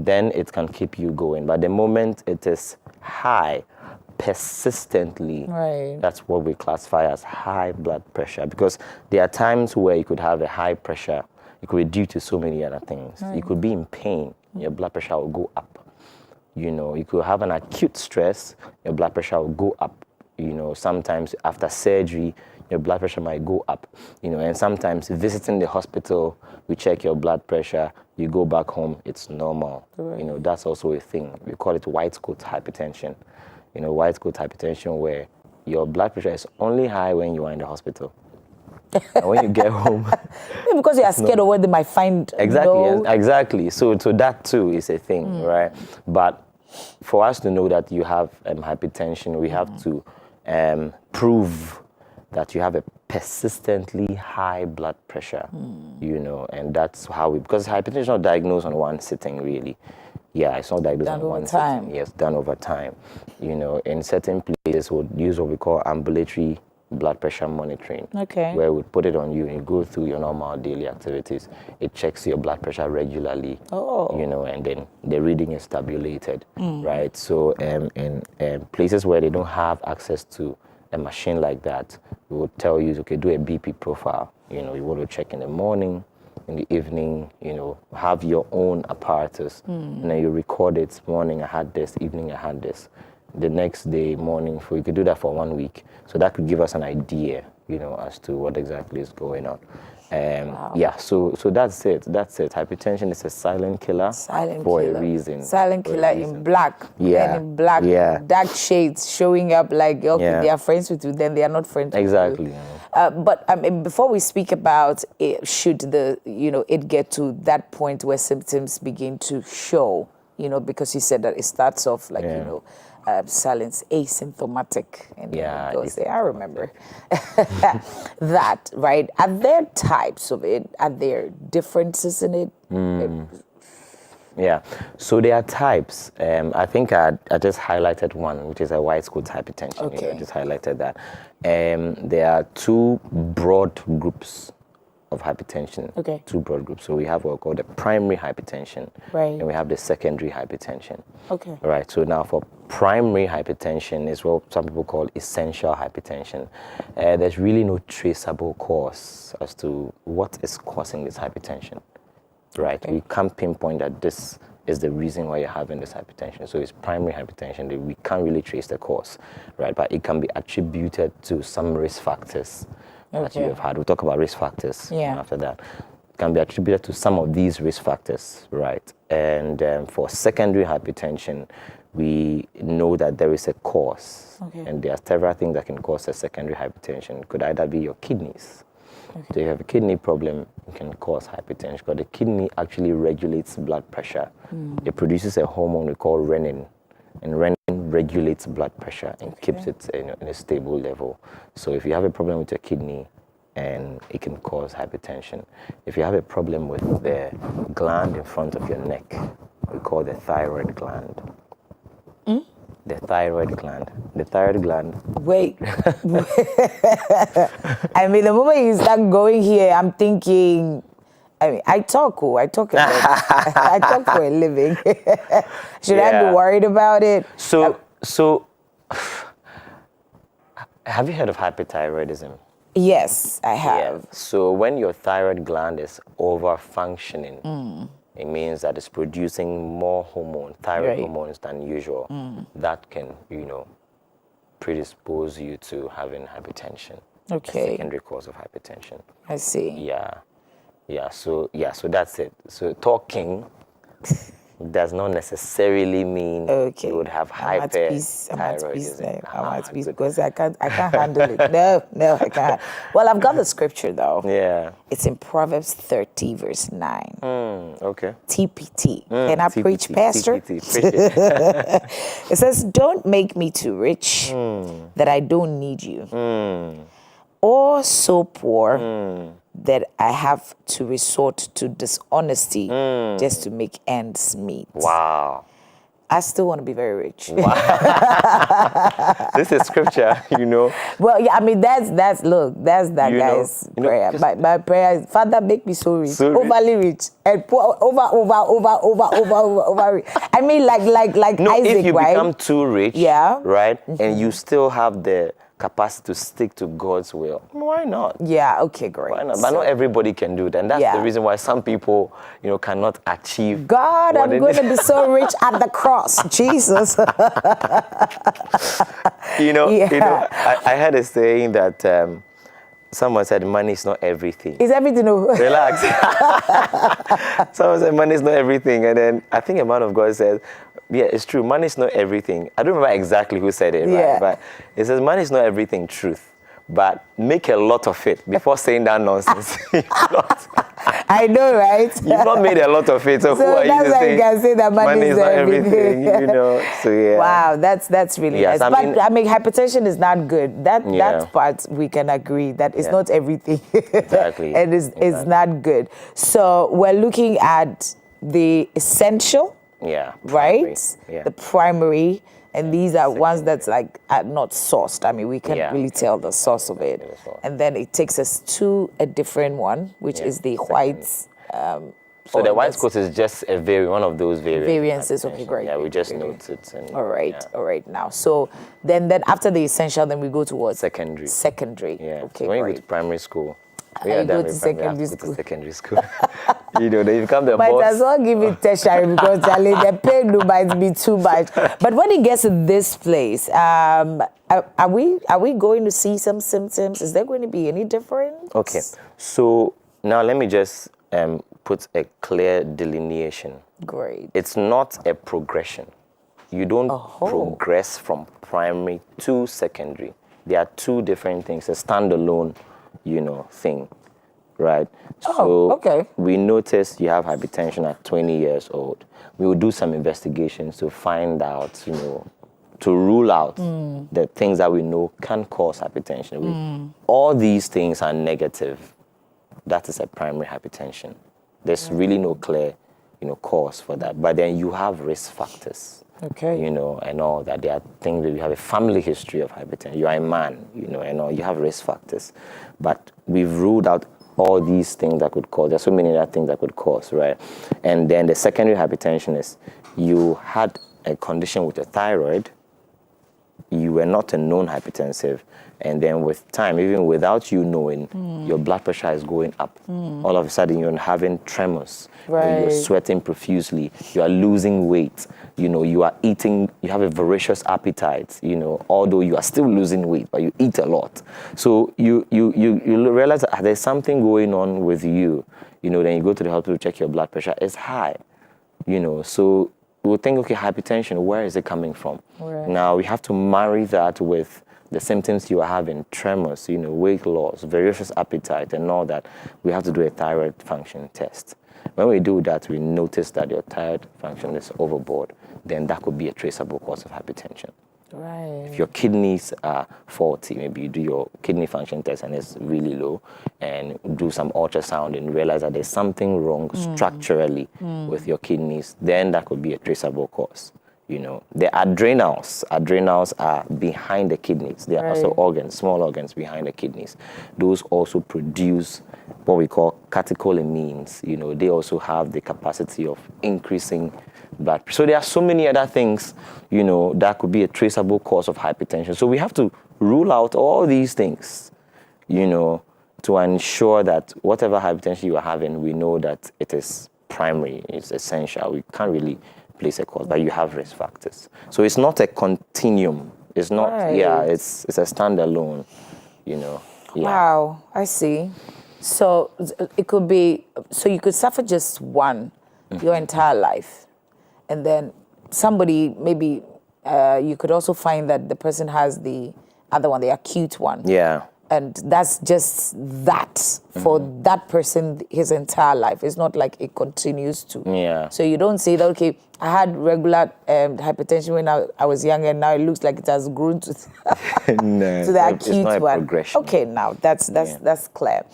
Speaker 15: then it can keep you going. But the moment it is high, persistently, that's what we classify as high blood pressure. Because there are times where you could have a high pressure. It could be due to so many other things. You could be in pain. Your blood pressure will go up. You could have an acute stress. Your blood pressure will go up. Sometimes after surgery, your blood pressure might go up, and sometimes visiting the hospital, we check your blood pressure, you go back home, it's normal. That's also a thing. We call it white coat hypertension. White coat hypertension where your blood pressure is only high when you are in the hospital. And when you get home...
Speaker 12: because you are scared of what they might find.
Speaker 15: Exactly. So that too is a thing, right? But for us to know that you have hypertension, we have to prove that you have a persistently high blood pressure, and that's how because hypertension is not diagnosed on one sitting, really. Yeah, it's not diagnosed
Speaker 12: Done
Speaker 15: in
Speaker 12: over
Speaker 15: one
Speaker 12: time.
Speaker 15: sitting. Yes, done over time. You know, in certain places, we'll use what we call ambulatory blood pressure monitoring.
Speaker 12: Okay.
Speaker 15: Where we put it on you and you go through your normal daily activities. It checks your blood pressure regularly.
Speaker 12: Oh.
Speaker 15: You know, and then the reading is tabulated, right? So in places where they don't have access to a machine like that, we will tell you, okay, do a BP profile. You know, you want to check in the morning, in the evening, you know, have your own apparatus. And then you record it, morning I had this, evening I had this. The next day, morning, you could do that for 1 week. So that could give us an idea, you know, as to what exactly is going on.
Speaker 12: Wow.
Speaker 15: Yeah, so that's it. Hypertension is a silent killer for a reason.
Speaker 12: Silent killer in black.
Speaker 15: Yeah.
Speaker 12: And in black, dark shades showing up like, okay, they are friends with you, then they are not friends with you.
Speaker 15: Exactly.
Speaker 12: But I mean, before we speak about it, should it get to that point where symptoms begin to show, you know, because you said that it starts off like, you know, silence asymptomatic, and then it goes there. I remember that, right? Are there types of it? Are there differences in it?
Speaker 15: Yeah, so there are types. I think I just highlighted one, which is a white coat hypertension.
Speaker 12: Okay.
Speaker 15: You know, I just highlighted that. There are two broad groups of hypertension.
Speaker 12: Okay.
Speaker 15: Two broad groups. So we have what we call the primary hypertension.
Speaker 12: Right.
Speaker 15: And we have the secondary hypertension.
Speaker 12: Okay.
Speaker 15: Right. So now for primary hypertension is what some people call essential hypertension. There's really no traceable cause as to what is causing this hypertension. Right.
Speaker 12: Okay.
Speaker 15: We can't pinpoint that this is the reason why you're having this hypertension. So it's primary hypertension. We can't really trace the cause, right? But it can be attributed to some risk factors that you have had. We'll talk about risk factors after that. It can be attributed to some of these risk factors, right? And for secondary hypertension, we know that there is a cause.
Speaker 12: Okay.
Speaker 15: And there are several things that can cause a secondary hypertension. It could either be your kidneys. Okay. So you have a kidney problem, it can cause hypertension, because the kidney actually regulates blood pressure. It produces a hormone we call renin, and renin regulates blood pressure and keeps it in a stable level. So if you have a problem with your kidney, and it can cause hypertension. If you have a problem with the gland in front of your neck, we call the thyroid gland. The thyroid gland. The thyroid gland.
Speaker 12: Wait. I mean, the moment you start going here, I'm thinking, I mean, I talk a lot. I talk for a living. Should I be worried about it?
Speaker 15: So, have you heard of hyperthyroidism?
Speaker 12: Yes, I have.
Speaker 15: Yeah. So when your thyroid gland is over-functioning, it means that it's producing more thyroid hormones than usual. That can, predispose you to having hypertension.
Speaker 12: Okay.
Speaker 15: A secondary cause of hypertension.
Speaker 12: I see.
Speaker 15: Yeah. So that's it. So talking does not necessarily mean you would have hyperthyroidism.
Speaker 12: I'm at peace because I can't handle it. No, I can't. Well, I've got the scripture though.
Speaker 15: Yeah.
Speaker 12: It's in Proverbs 30, verse 9.
Speaker 15: Okay.
Speaker 12: TPT. Can I preach, Pastor?
Speaker 15: TPT. Preach it.
Speaker 12: It says, "Don't make me too rich that I don't need you, or so poor that I have to resort to dishonesty just to make ends meet."
Speaker 15: Wow.
Speaker 12: I still want to be very rich.
Speaker 15: Wow. This is scripture,
Speaker 12: Well, yeah, I mean, that's that guy's prayer. My prayer is, Father, make me so rich, overly rich, and poor, over rich. I mean, like Isaac,
Speaker 15: if you
Speaker 12: right?
Speaker 15: become too rich, right, and you still have the capacity to stick to God's will, why not?
Speaker 12: Yeah, okay, great.
Speaker 15: Why not? But not everybody can do that. And that's the reason why some people, cannot achieve.
Speaker 12: God, I'm going to be so rich at the cross. Jesus.
Speaker 15: I had a saying that someone said money is not everything.
Speaker 12: It's everything.
Speaker 15: Relax. Someone said money is not everything. And then I think a man of God said, yeah, it's true. Money is not everything. I don't remember exactly who said it, right? But it says money is not everything, truth. But make a lot of it before saying that nonsense.
Speaker 12: I know, right?
Speaker 15: You've not made a lot of it, so who are you to say?
Speaker 12: You can say that money is not everything.
Speaker 15: So yeah.
Speaker 12: Wow, that's really nice. But I mean, hypertension is not good. That part we can agree that it's not everything.
Speaker 15: Exactly.
Speaker 12: And it's not good. So we're looking at the essential
Speaker 15: Yeah.
Speaker 12: Right?
Speaker 15: Yeah.
Speaker 12: The primary. And these are ones that's like not sourced. I mean, we can't really tell the source of it. And then it takes us to a different one, which is the whites.
Speaker 15: So the white coat is just one of those
Speaker 12: variances. Okay, great.
Speaker 15: Yeah, we just note it. And,
Speaker 12: all right now. So then after the essential, then we go towards
Speaker 15: secondary.
Speaker 12: Yeah. Okay,
Speaker 15: so when you go to primary school,
Speaker 12: you go to secondary school.
Speaker 15: Secondary school. You know, they become the boss.
Speaker 12: Might as well give it tertiary because Charlie, the pay might be too much. But when it gets to this place, are we going to see some symptoms? Is there going to be any difference?
Speaker 15: Okay. So now let me just put a clear delineation.
Speaker 12: Great.
Speaker 15: It's not a progression. You don't progress from primary to secondary. There are two different things. A standalone, thing. Right? So we notice you have hypertension at 20 years old. We will do some investigations to find out, to rule out the things that we know can cause hypertension. All these things are negative. That is a primary hypertension. There's really no clear, cause for that. But then you have risk factors.
Speaker 12: Okay.
Speaker 15: And all that. There are things that you have a family history of hypertension. You are a man, and all. You have risk factors. But we've ruled out all these things that could cause. There's so many other things that could cause, right? And then the secondary hypertension is you had a condition with the thyroid. You were not a known hypertensive. And then with time, even without you knowing, your blood pressure is going up. All of a sudden, you're having tremors.
Speaker 12: Right.
Speaker 15: You're sweating profusely. You are losing weight. You are eating. You have a voracious appetite. Although you are still losing weight, but you eat a lot. So you realize that there's something going on with you. Then you go to the hospital to check your blood pressure. It's high. So we'll think, okay, hypertension. Where is it coming from?
Speaker 12: Right.
Speaker 15: Now we have to marry that with the symptoms you are having, tremors, weight loss, voracious appetite, and all that. We have to do a thyroid function test. When we do that, we notice that your thyroid function is overboard. Then that could be a traceable cause of hypertension.
Speaker 12: Right.
Speaker 15: If your kidneys are faulty, maybe you do your kidney function test and it's really low, and do some ultrasound and realize that there's something wrong structurally with your kidneys, then that could be a traceable cause. The adrenals are behind the kidneys. They are also organs, small organs behind the kidneys. Those also produce what we call catecholamines. They also have the capacity of increasing blood pressure. So there are so many other things, that could be a traceable cause of hypertension. So we have to rule out all these things, to ensure that whatever hypertension you are having, we know that it is primary, it's essential. We can't really place a cause, but you have risk factors. So it's not a continuum. It's not, it's a standalone, Yeah.
Speaker 12: Wow, I see. So it could be, so you could suffer just one your entire life. And then somebody, maybe you could also find that the person has the other one, the acute one.
Speaker 15: Yeah.
Speaker 12: And that's just that for that person, his entire life. It's not like it continues to.
Speaker 15: Yeah.
Speaker 12: So you don't say that, okay, I had regular hypertension when I was young, and now it looks like it has grown to,
Speaker 15: no,
Speaker 12: to the acute
Speaker 15: it's not
Speaker 12: one.
Speaker 15: A progression.
Speaker 12: Okay, now that's clear.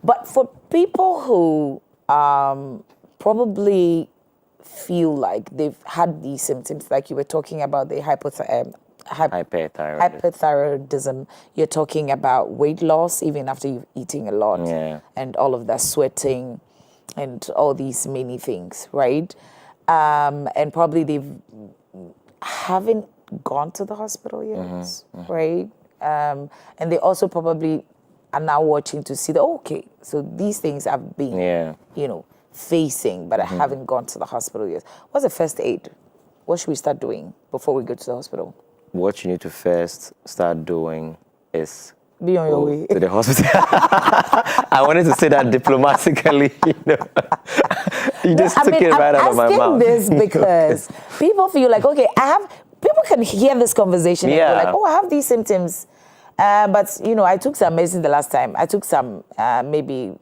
Speaker 12: But for people who probably feel like they've had these symptoms, like you were talking about the hyperthyroidism, you're talking about weight loss even after you've eaten a lot, and all of that, sweating and all these many things, right? And probably they haven't gone to the hospital yet, right? And they also probably are now watching to see that, okay, so these things I've been, facing, but I haven't gone to the hospital yet. What's the first aid? What should we start doing before we go to the hospital?
Speaker 15: What you need to first start doing is
Speaker 12: be on your way
Speaker 15: to the hospital. I wanted to say that diplomatically, You just took it right out of my mouth.
Speaker 12: I'm asking this because people feel like, okay, people can hear this conversation and go like, oh, I have these symptoms. But, I took some medicine the last time. I took some maybe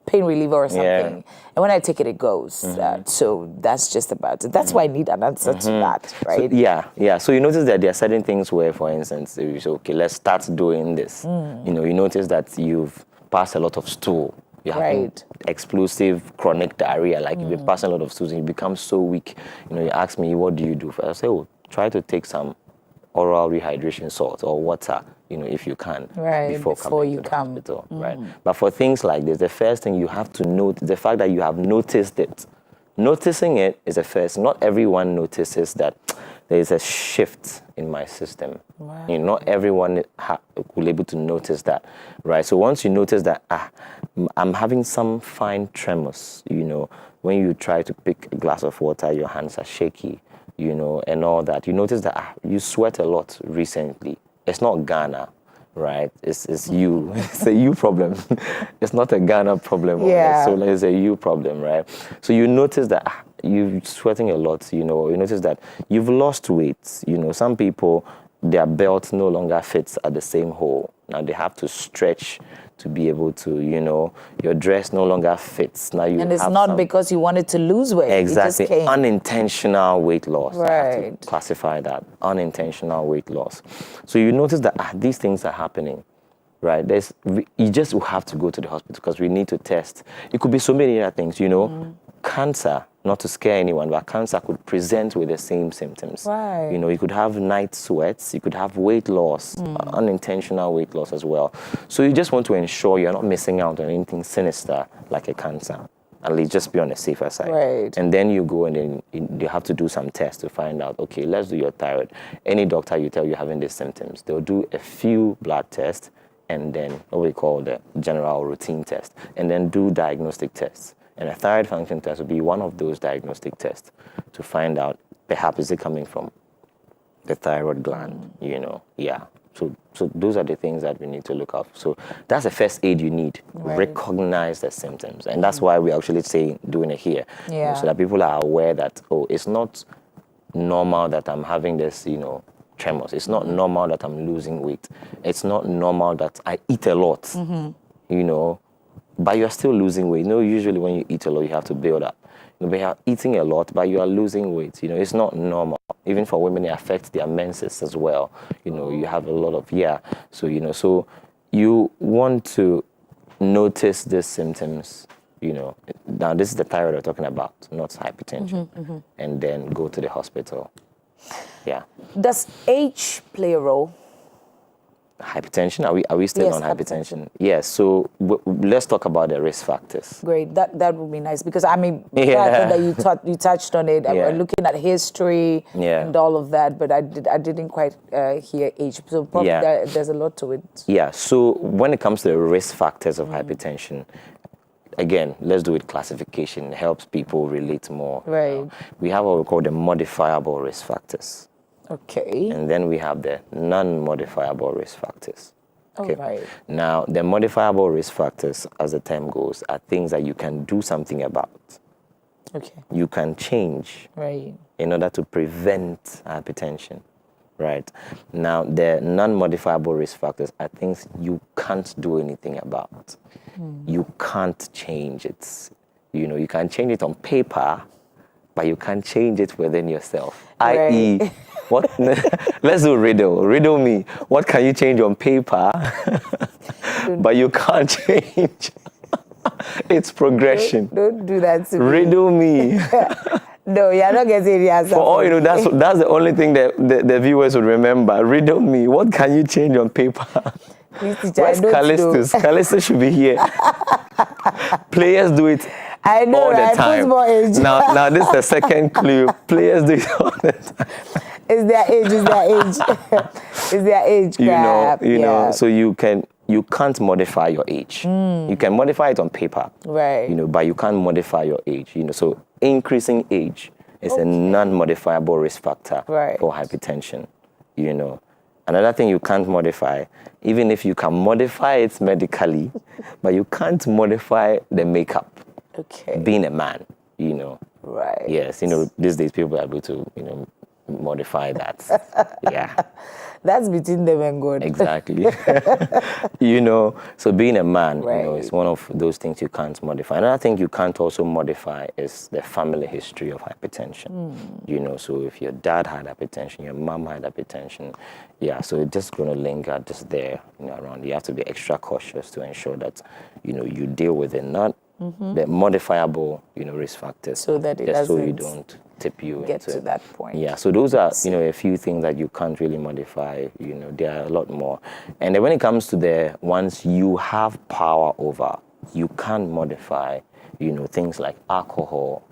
Speaker 12: pain reliever or something.
Speaker 15: Yeah.
Speaker 12: And when I take it, it goes. So that's just about it. That's why I need an answer to that, right?
Speaker 15: So, So you notice that there are certain things where, for instance, you say, okay, let's start doing this. You notice that you've passed a lot of stool. You're having explosive chronic diarrhea, like you've been passing a lot of stools and you become so weak. You ask me, what do you do? I say, try to take some oral rehydration salt or water, if you can, before you come to the hospital, right? But for things like this, the first thing you have to note, the fact that you have noticed it. Noticing it is a first. Not everyone notices that there is a shift in my system. Not everyone will be able to notice that, right? So once you notice that, I'm having some fine tremors, when you try to pick a glass of water, your hands are shaky, and all that. You notice that you sweat a lot recently. It's not Ghana, right? It's you. It's a you problem. It's not a Ghana problem.
Speaker 12: Yeah.
Speaker 15: So it's a you problem, right? So you notice that you're sweating a lot, you notice that you've lost weight. Some people, their belt no longer fits at the same hole. Now they have to stretch to be able to, your dress no longer fits. Now you
Speaker 12: and it's not because you wanted to lose weight.
Speaker 15: Exactly.
Speaker 12: It just came.
Speaker 15: Unintentional weight loss.
Speaker 12: Right.
Speaker 15: I have to classify that. Unintentional weight loss. So you notice that these things are happening, right? You just will have to go to the hospital because we need to test. It could be so many other things, Cancer, not to scare anyone, but cancer could present with the same symptoms.
Speaker 12: Right.
Speaker 15: You could have night sweats, you could have weight loss, unintentional weight loss as well. So you just want to ensure you're not missing out on anything sinister like a cancer. At least just be on the safer side.
Speaker 12: Right.
Speaker 15: And then you go and then you have to do some tests to find out, okay, let's do your thyroid. Any doctor you tell you're having these symptoms, they'll do a few blood tests and then what we call the general routine test, and then do diagnostic tests. And a thyroid function test will be one of those diagnostic tests to find out perhaps is it coming from the thyroid gland, Yeah. So those are the things that we need to look out. So that's the first aid you need. Recognize the symptoms. And that's why we're actually doing it here.
Speaker 12: Yeah.
Speaker 15: So that people are aware that, it's not normal that I'm having this, tremors. It's not normal that I'm losing weight. It's not normal that I eat a lot, but you're still losing weight. Usually when you eat a lot, you have to build up. But you're eating a lot, but you are losing weight. It's not normal. Even for women, it affects their menses as well. You have a lot of, So, so you want to notice these symptoms, Now, this is the thyroid we're talking about, not hypertension. And then go to the hospital. Yeah.
Speaker 12: Does age play a role?
Speaker 15: Hypertension? Are we still on hypertension? Yes. So let's talk about the risk factors.
Speaker 12: Great. That would be nice because I thought that you touched on it.
Speaker 15: Yeah.
Speaker 12: Looking at history and all of that, but I didn't quite hear age. So probably there's a lot to it.
Speaker 15: Yeah. So when it comes to the risk factors of hypertension, again, let's do it classification. It helps people relate more.
Speaker 12: Right.
Speaker 15: We have what we call the modifiable risk factors.
Speaker 12: Okay.
Speaker 15: And then we have the non-modifiable risk factors. Okay.
Speaker 12: All right.
Speaker 15: Now, the modifiable risk factors, as the term goes, are things that you can do something about.
Speaker 12: Okay.
Speaker 15: You can change.
Speaker 12: Right.
Speaker 15: In order to prevent hypertension. Right. Now, the non-modifiable risk factors are things you can't do anything about. You can't change it. You can change it on paper, but you can't change it within yourself.
Speaker 12: Right.
Speaker 15: I.e., what? Let's do riddle. Riddle me. What can you change on paper, but you can't change? It's progression.
Speaker 12: Don't do that to me.
Speaker 15: Riddle me.
Speaker 12: No, you're not getting the answer.
Speaker 15: For all you know, that's the only thing that the viewers would remember. Riddle me. What can you change on paper? Where's Callistus? Callistus should be here. Players do it
Speaker 12: I know,
Speaker 15: all the time.
Speaker 12: Football age.
Speaker 15: Now this is the second clue. Players do it all the time.
Speaker 12: It's their age. It's their age.
Speaker 15: You know. So you can't modify your age. You can modify it on paper.
Speaker 12: Right.
Speaker 15: But you can't modify your age. So increasing age is a non-modifiable risk factor for hypertension. Another thing you can't modify, even if you can modify it medically, but you can't modify the makeup.
Speaker 12: Okay.
Speaker 15: Being a man,
Speaker 12: Right.
Speaker 15: Yes, these days people are able to, modify that. Yeah.
Speaker 12: That's between them and God.
Speaker 15: Exactly. So being a man, is one of those things you can't modify. Another thing you can't also modify is the family history of hypertension. So if your dad had hypertension, your mom had hypertension, so it's just going to linger just there, around. You have to be extra cautious to ensure that, you deal with it, not the modifiable, risk factors.
Speaker 12: So that it
Speaker 15: just
Speaker 12: doesn't
Speaker 15: so you don't tip you
Speaker 12: get
Speaker 15: into
Speaker 12: to that point.
Speaker 15: Yeah, so those are, a few things that you can't really modify. There are a lot more. And then when it comes to the ones you have power over, you can modify, things like alcohol,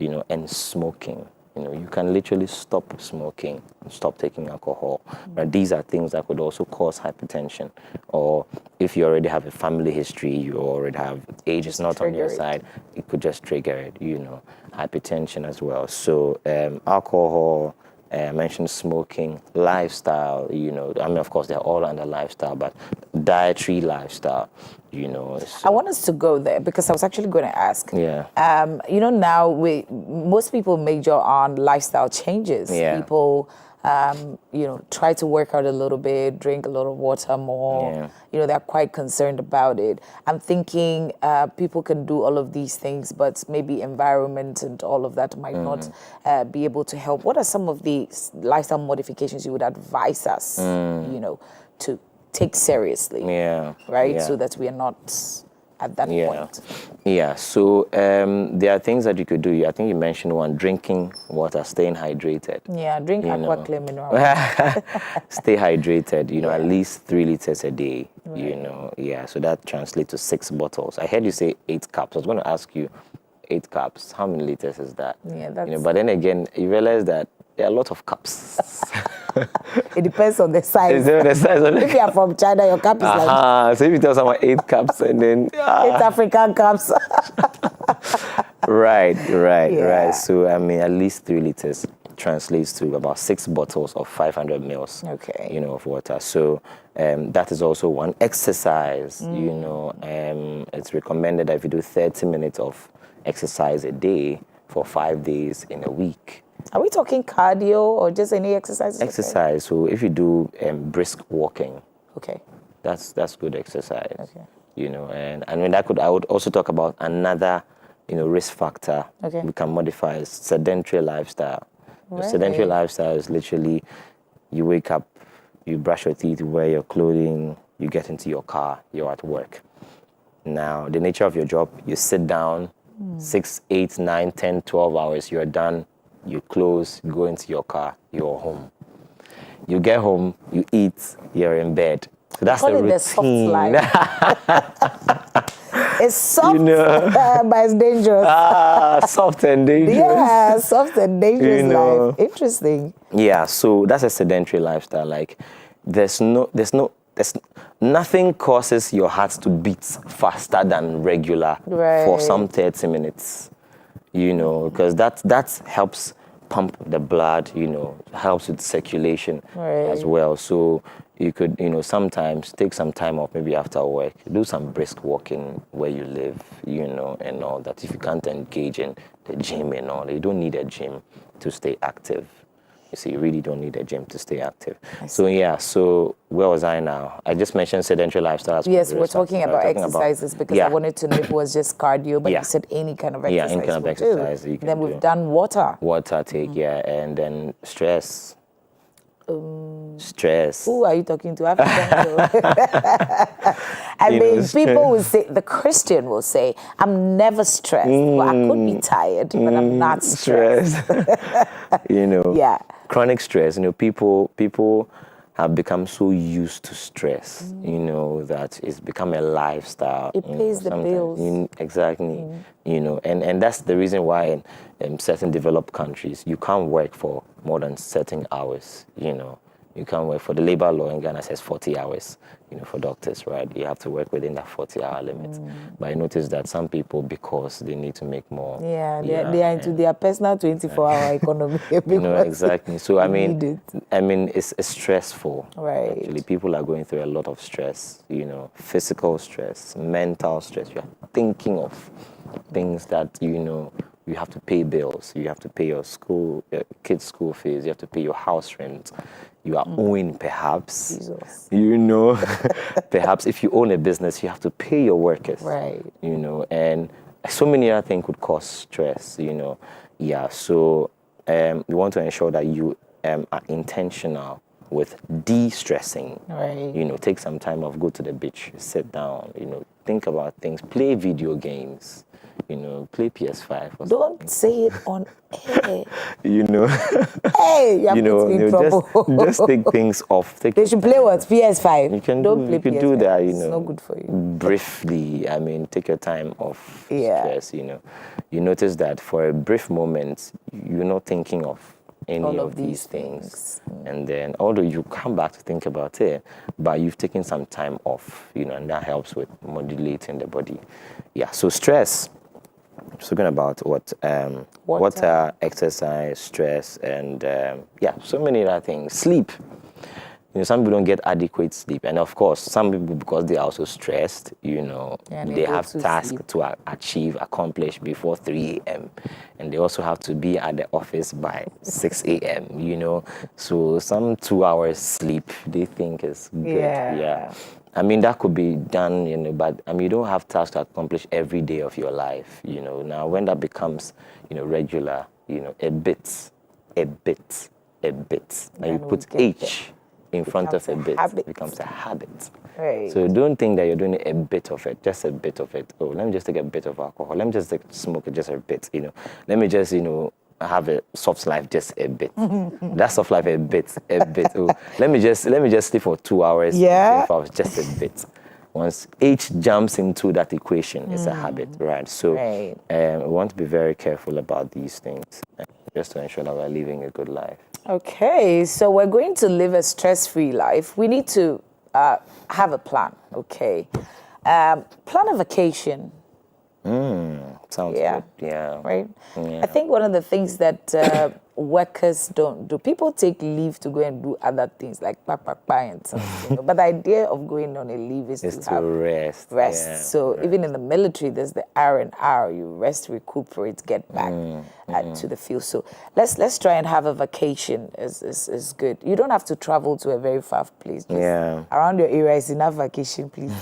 Speaker 15: and smoking. You can literally stop smoking, stop taking alcohol. But these are things that could also cause hypertension. Or if you already have a family history, you already have age is not on your side, it could just trigger it, hypertension as well. So alcohol, I mentioned smoking, lifestyle, of course, they're all under lifestyle, but dietary lifestyle,
Speaker 12: I want us to go there because I was actually going to ask.
Speaker 15: Yeah.
Speaker 12: Now most people major on lifestyle changes.
Speaker 15: Yeah.
Speaker 12: People, try to work out a little bit, drink a little water more.
Speaker 15: Yeah.
Speaker 12: They're quite concerned about it. I'm thinking people can do all of these things, but maybe environment and all of that might not be able to help. What are some of the lifestyle modifications you would advise us, to take seriously?
Speaker 15: Yeah.
Speaker 12: Right?
Speaker 15: Yeah.
Speaker 12: So that we are not at that point.
Speaker 15: Yeah, so there are things that you could do. I think you mentioned one, drinking water, staying hydrated.
Speaker 12: Yeah, drink aqua clear mineral.
Speaker 15: Stay hydrated, at least 3 liters a day, so that translates to 6 bottles. I heard you say 8 cups. I was going to ask you, 8 cups, how many liters is that?
Speaker 12: Yeah, that's...
Speaker 15: but then again, you realize that there are a lot of cups.
Speaker 12: It depends on the size.
Speaker 15: The size of
Speaker 12: if you are from China, your cup is like...
Speaker 15: So if you tell someone 8 cups and then...
Speaker 12: 8 African cups.
Speaker 15: Right. So, at least 3 liters translates to about 6 bottles of 500 mils, of water. So that is also one. Exercise, it's recommended that if you do 30 minutes of exercise a day for 5 days in a week.
Speaker 12: Are we talking cardio or just any exercise?
Speaker 15: Exercise. So if you do brisk walking, that's good exercise. And I would also talk about another, risk factor we can modify is sedentary lifestyle.
Speaker 12: Right.
Speaker 15: Sedentary lifestyle is literally you wake up, you brush your teeth, you wear your clothing, you get into your car, you're at work. Now, the nature of your job, you sit down 6, 8, 9, 10, 12 hours, you're done. You close, you go into your car, you're home. You get home, you eat, you're in bed. So that's the routine.
Speaker 12: The soft life. It's soft, but it's dangerous.
Speaker 15: Soft and dangerous.
Speaker 12: Yeah, soft and dangerous life. Interesting.
Speaker 15: Yeah, so that's a sedentary lifestyle. Like, there's nothing causes your heart to beat faster than regular for some 30 minutes. Because that helps pump the blood, helps with circulation as well. So you could, sometimes take some time off, maybe after work, do some brisk walking where you live, and all that. If you can't engage in the gym and all, you don't need a gym to stay active. You see, you really don't need a gym to stay active. So where was I now? I just mentioned sedentary lifestyle.
Speaker 12: Yes, we're talking about exercises because I wanted to know if it was just cardio, but you said any kind of exercise.
Speaker 15: Yeah, any kind of exercise you can
Speaker 12: Then we've done water.
Speaker 15: Water take, and then stress. Stress.
Speaker 12: Who are you talking to? People will say, the Christian will say, I'm never stressed. Well, I could be tired, but I'm not stressed.
Speaker 15: Chronic stress. People have become so used to stress, that it's become a lifestyle.
Speaker 12: It pays the bills.
Speaker 15: Exactly. And that's the reason why in certain developed countries, you can't work for more than certain hours, You can't work for the labor law in Ghana says 40 hours, for doctors, right? You have to work within that 40-hour limit. But I noticed that some people, because they need to make more.
Speaker 12: They are into their personal 24-hour economy.
Speaker 15: Exactly. So, it's stressful.
Speaker 12: Right.
Speaker 15: Actually, people are going through a lot of stress, physical stress, mental stress. You're thinking of things that, you you have to pay bills, you have to pay your kids' school fees, you have to pay your house rent. You are owing, perhaps.
Speaker 12: Jesus.
Speaker 15: You know, perhaps if you own a business, you have to pay your workers.
Speaker 12: Right.
Speaker 15: You know, and so many other things could cause stress. You know, yeah. So we want to ensure that you are intentional with de-stressing.
Speaker 12: Right.
Speaker 15: You know, take some time off, go to the beach, sit down. You know, think about things, play video games. You know, play PS5. Or
Speaker 12: Don't say it on air.
Speaker 15: You know,
Speaker 12: hey, you know,
Speaker 15: you know, just take things off.
Speaker 12: They should play what? PS5.
Speaker 15: You can
Speaker 12: Don't play
Speaker 15: you can
Speaker 12: PS5.
Speaker 15: do that. You know,
Speaker 12: it's not good for you.
Speaker 15: Briefly, I mean, take your time off stress. You know, you notice that for a brief moment, you're not thinking of any of these things. And then, although you come back to think about it, but you've taken some time off. You know, and that helps with modulating the body. Yeah. So stress. Talking about what water, exercise, stress, and yeah, so many other things. Sleep. You know, some people don't get adequate sleep, and of course, some people, because they are also stressed, you know, they have tasks to achieve, accomplish before 3 a.m. and they also have to be at the office by 6 a.m. You know, so some 2 hours sleep they think is good. Yeah. I mean, that could be done, you know, but I mean, you don't have tasks to accomplish every day of your life, you know. Now, when that becomes, you know, regular, you know, a bit, and you put H in front of a bit, it becomes a habit.
Speaker 12: Right.
Speaker 15: So don't think that you're doing a bit of it, just a bit of it. Oh, let me just take a bit of alcohol. Let me just smoke just a bit, you know. Let me just, you know, have a soft life just a bit. That's soft life a bit. Oh, let me just sleep for 2 hours.
Speaker 12: Yeah.
Speaker 15: 3 hours, just a bit. Once H jumps into that equation, it's a habit, right? So we want to be very careful about these things, just to ensure that we're living a good life.
Speaker 12: Okay, so we're going to live a stress-free life. We need to have a plan. Okay, plan a vacation.
Speaker 15: Sounds good. Yeah.
Speaker 12: Right?
Speaker 15: Yeah.
Speaker 12: I think one of the things that workers don't do, people take leave to go and do other things like and something. You know? But the idea of going on a leave is to have
Speaker 15: rest.
Speaker 12: Yeah, so even in the military, there's the R&R. You rest, recuperate, get back to the field. So let's try and have a vacation. Is good. You don't have to travel to a very far place. Just around your area is enough vacation, please.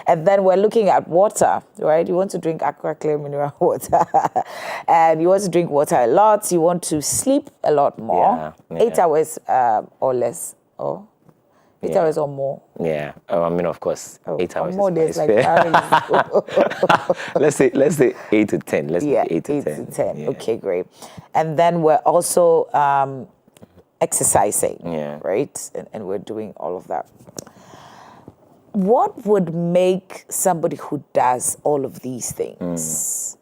Speaker 12: And then we're looking at water, right? You want to drink aqua clear mineral water, and you want to drink water a lot. You want to sleep a lot more, 8 hours or less, or 8 hours or more.
Speaker 15: Yeah, I mean, of course, 8 hours.
Speaker 12: More days, like
Speaker 15: let's say 8 to 10. Let's say 8 to 10.
Speaker 12: Yeah. Okay, great. And then we're also exercising, right? And we're doing all of that. What would make somebody who does all of these things,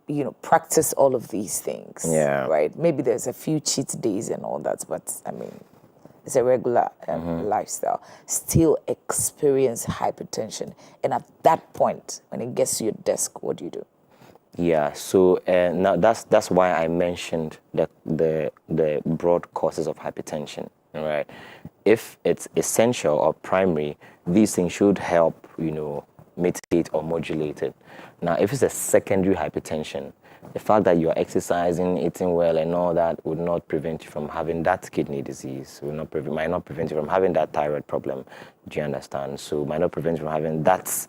Speaker 12: you know, practice all of these things, right? Maybe there's a few cheat days and all that, but I mean, it's a regular lifestyle. Still experience hypertension, and at that point, when it gets to your desk, what do you do?
Speaker 15: Yeah, so now that's why I mentioned that the broad causes of hypertension, right? If it's essential or primary, these things should help, you know, mitigate or modulate it. Now, if it's a secondary hypertension, the fact that you are exercising, eating well, and all that would not prevent you from having that kidney disease. Might not prevent you from having that thyroid problem. Do you understand? So might not prevent you from having that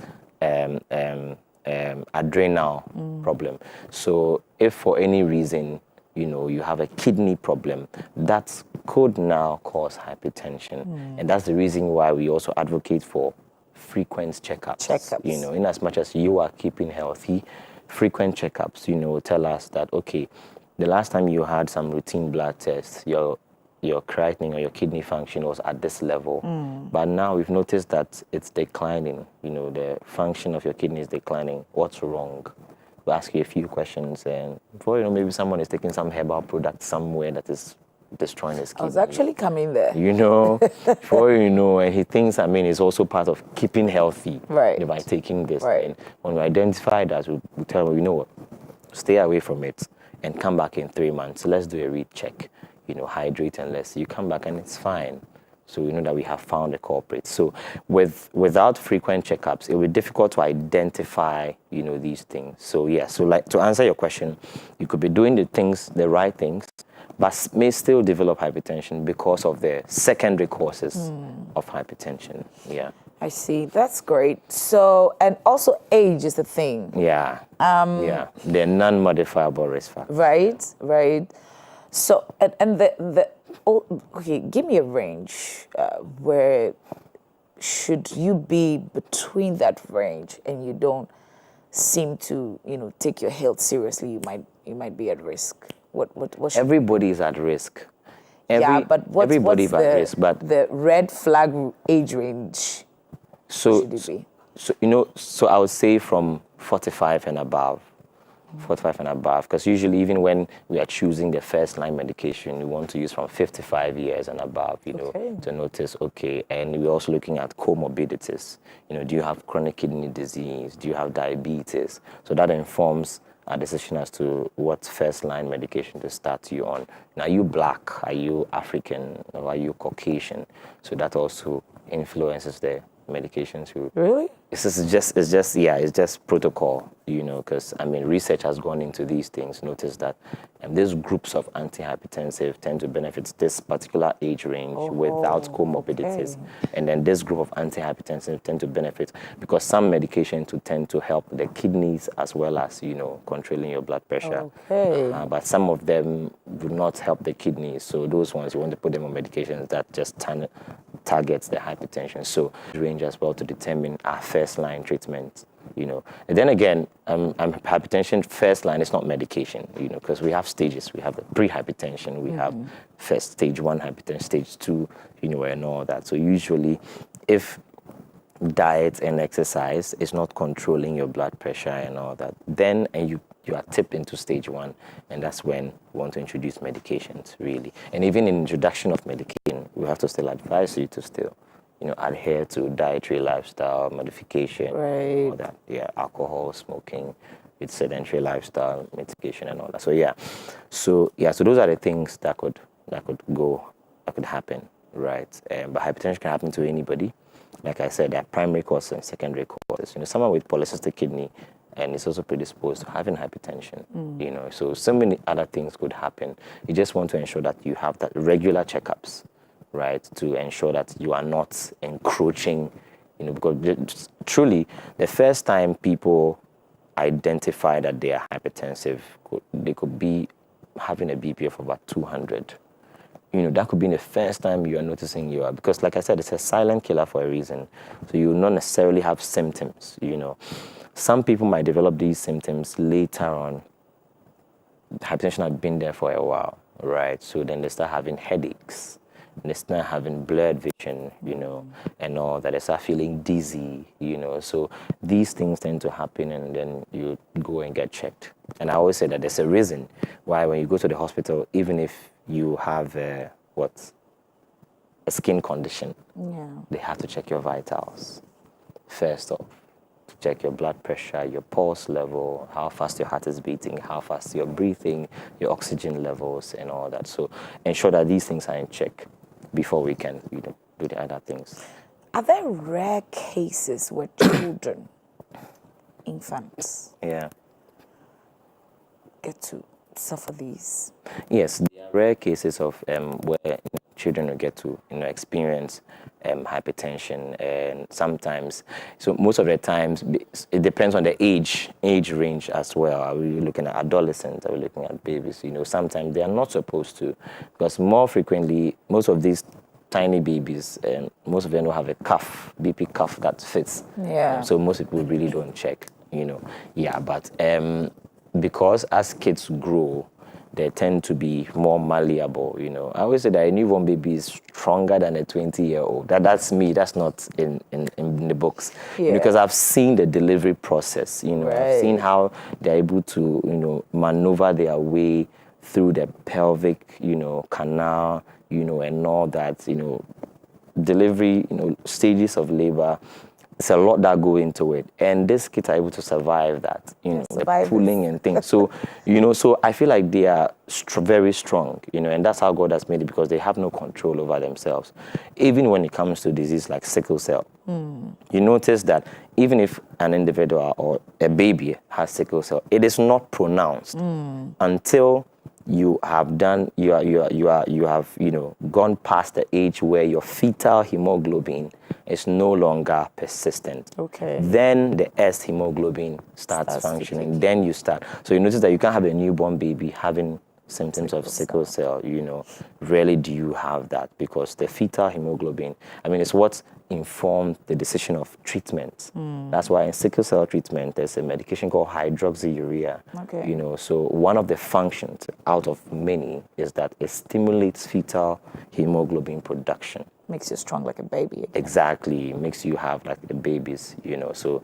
Speaker 15: adrenal problem. So if for any reason, you know, you have a kidney problem, that could now cause hypertension. And that's the reason why we also advocate for frequent checkups. You know, in as much as you are keeping healthy, frequent checkups, you know, tell us that, okay, the last time you had some routine blood tests, your creatinine or your kidney function was at this level. But now we've noticed that it's declining. You know, the function of your kidney is declining. What's wrong? We'll ask you a few questions, and before you know, maybe someone is taking some herbal product somewhere that is destroying his kidney.
Speaker 12: I was actually coming there.
Speaker 15: You know, before you know, and he thinks, I mean, it's also part of keeping healthy,
Speaker 12: right?
Speaker 15: You know, by taking this. Right. And when we identify that, we tell him, you know what, stay away from it and come back in 3 months. Let's do a recheck. You know, hydrate and less. You come back and it's fine. So we know that we have found a culprit. So without frequent checkups, it will be difficult to identify, these things. So yeah, so like to answer your question, you could be doing the right things, but may still develop hypertension because of the secondary causes of hypertension. Yeah.
Speaker 12: I see. That's great. So, and also age is the thing.
Speaker 15: Yeah. Yeah. They're non-modifiable risk factors.
Speaker 12: Right. So, and okay, give me a range. Where should you be between that range, and you don't seem to, take your health seriously? You might be at risk. What
Speaker 15: Everybody is at risk.
Speaker 12: But what's
Speaker 15: at risk, but
Speaker 12: the red flag age range? Should it be?
Speaker 15: So I would say from 45 and above. 45 and above, because usually even when we are choosing the first line medication, we want to use from 55 years and above, to notice, and we're also looking at comorbidities. Do you have chronic kidney disease? Do you have diabetes? So that informs our decision as to what first line medication to start you on. Now, are you black? Are you African? Or are you Caucasian? So that also influences the medications you
Speaker 12: really.
Speaker 15: It's just protocol, because research has gone into these things. Notice that these groups of antihypertensive tend to benefit this particular age range without comorbidities, and then this group of antihypertensive tend to benefit because some medications tend to help the kidneys as well as controlling your blood pressure. But some of them do not help the kidneys, so those ones you want to put them on medications that just targets the hypertension. So range as well to determine our first line treatment, And then again, hypertension first line is not medication, because we have stages. We have the pre-hypertension, we have first stage 1 hypertension, stage 2, and all that. So usually if diet and exercise is not controlling your blood pressure and all that, then you are tipped into stage 1, and that's when we want to introduce medications, really. And even in introduction of medication, we have to still advise you to still, adhere to dietary lifestyle modification, all that. Yeah, alcohol, smoking, it's sedentary lifestyle mitigation and all that. So those are the things that could happen, right? But hypertension can happen to anybody. Like I said, there are primary causes and secondary causes. Someone with polycystic kidney and is also predisposed to having hypertension. So many other things could happen. You just want to ensure that you have that regular checkups, right, to ensure that you are not encroaching, because truly the first time people identify that they are hypertensive, they could be having a BP of about 200. That could be the first time you are noticing you are, because like I said, it's a silent killer for a reason. So you will not necessarily have symptoms, Some people might develop these symptoms later on. Hypertension has been there for a while, right? So then they start having headaches. They start having blurred vision, and all that. They start feeling dizzy, So these things tend to happen, and then you go and get checked. And I always say that there's a reason why when you go to the hospital, even if you have a skin condition, they have to check your vitals first off. Check your blood pressure, your pulse level, how fast your heart is beating, how fast you're breathing, your oxygen levels, and all that. So ensure that these things are in check before we can do the other things.
Speaker 12: Are there rare cases where children, infants, get to suffer these?
Speaker 15: Yes, there are rare cases of where children will get to experience hypertension, and sometimes, so most of the times, it depends on the age range as well. Are we looking at adolescents? Are we looking at babies? Sometimes they are not supposed to, because more frequently, most of these tiny babies, most of them don't have a cuff, BP cuff that fits. So most people really don't check, but because as kids grow, they tend to be more malleable, I always say that a newborn baby is stronger than a 20-year-old. That's me. That's not in the books. Because I've seen the delivery process, I've seen how they're able to, maneuver their way through the pelvic, canal, and all that, delivery, stages of labor, it's a lot that go into it, and these kids are able to survive that, the pulling and things. So, so I feel like they are very strong, and that's how God has made it, because they have no control over themselves. Even when it comes to disease like sickle cell, you notice that even if an individual or a baby has sickle cell, it is not pronounced until you have gone past the age where your fetal hemoglobin is no longer persistent.
Speaker 12: Okay.
Speaker 15: Then the S hemoglobin starts functioning. Then you start. So you notice that you can't have a newborn baby having symptoms of sickle cell. Rarely do you have that, because the fetal hemoglobin, it's what informed the decision of treatment. That's why in sickle cell treatment, there's a medication called hydroxyurea.
Speaker 12: Okay.
Speaker 15: So one of the functions out of many is that it stimulates fetal hemoglobin production.
Speaker 12: Makes you strong like a baby again.
Speaker 15: Exactly, makes you have like the babies, So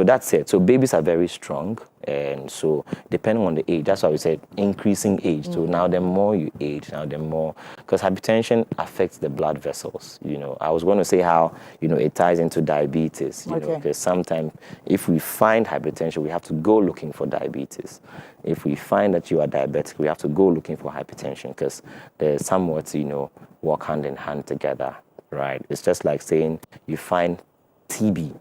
Speaker 15: that's it. So babies are very strong, and so depending on the age, that's why we said increasing age. So now the more you age, now the more, because hypertension affects the blood vessels. I was going to say how it ties into diabetes. Because sometimes if we find hypertension, we have to go looking for diabetes. If we find that you are diabetic, we have to go looking for hypertension, because they're somewhat work hand in hand together, right? It's just like saying you find TB,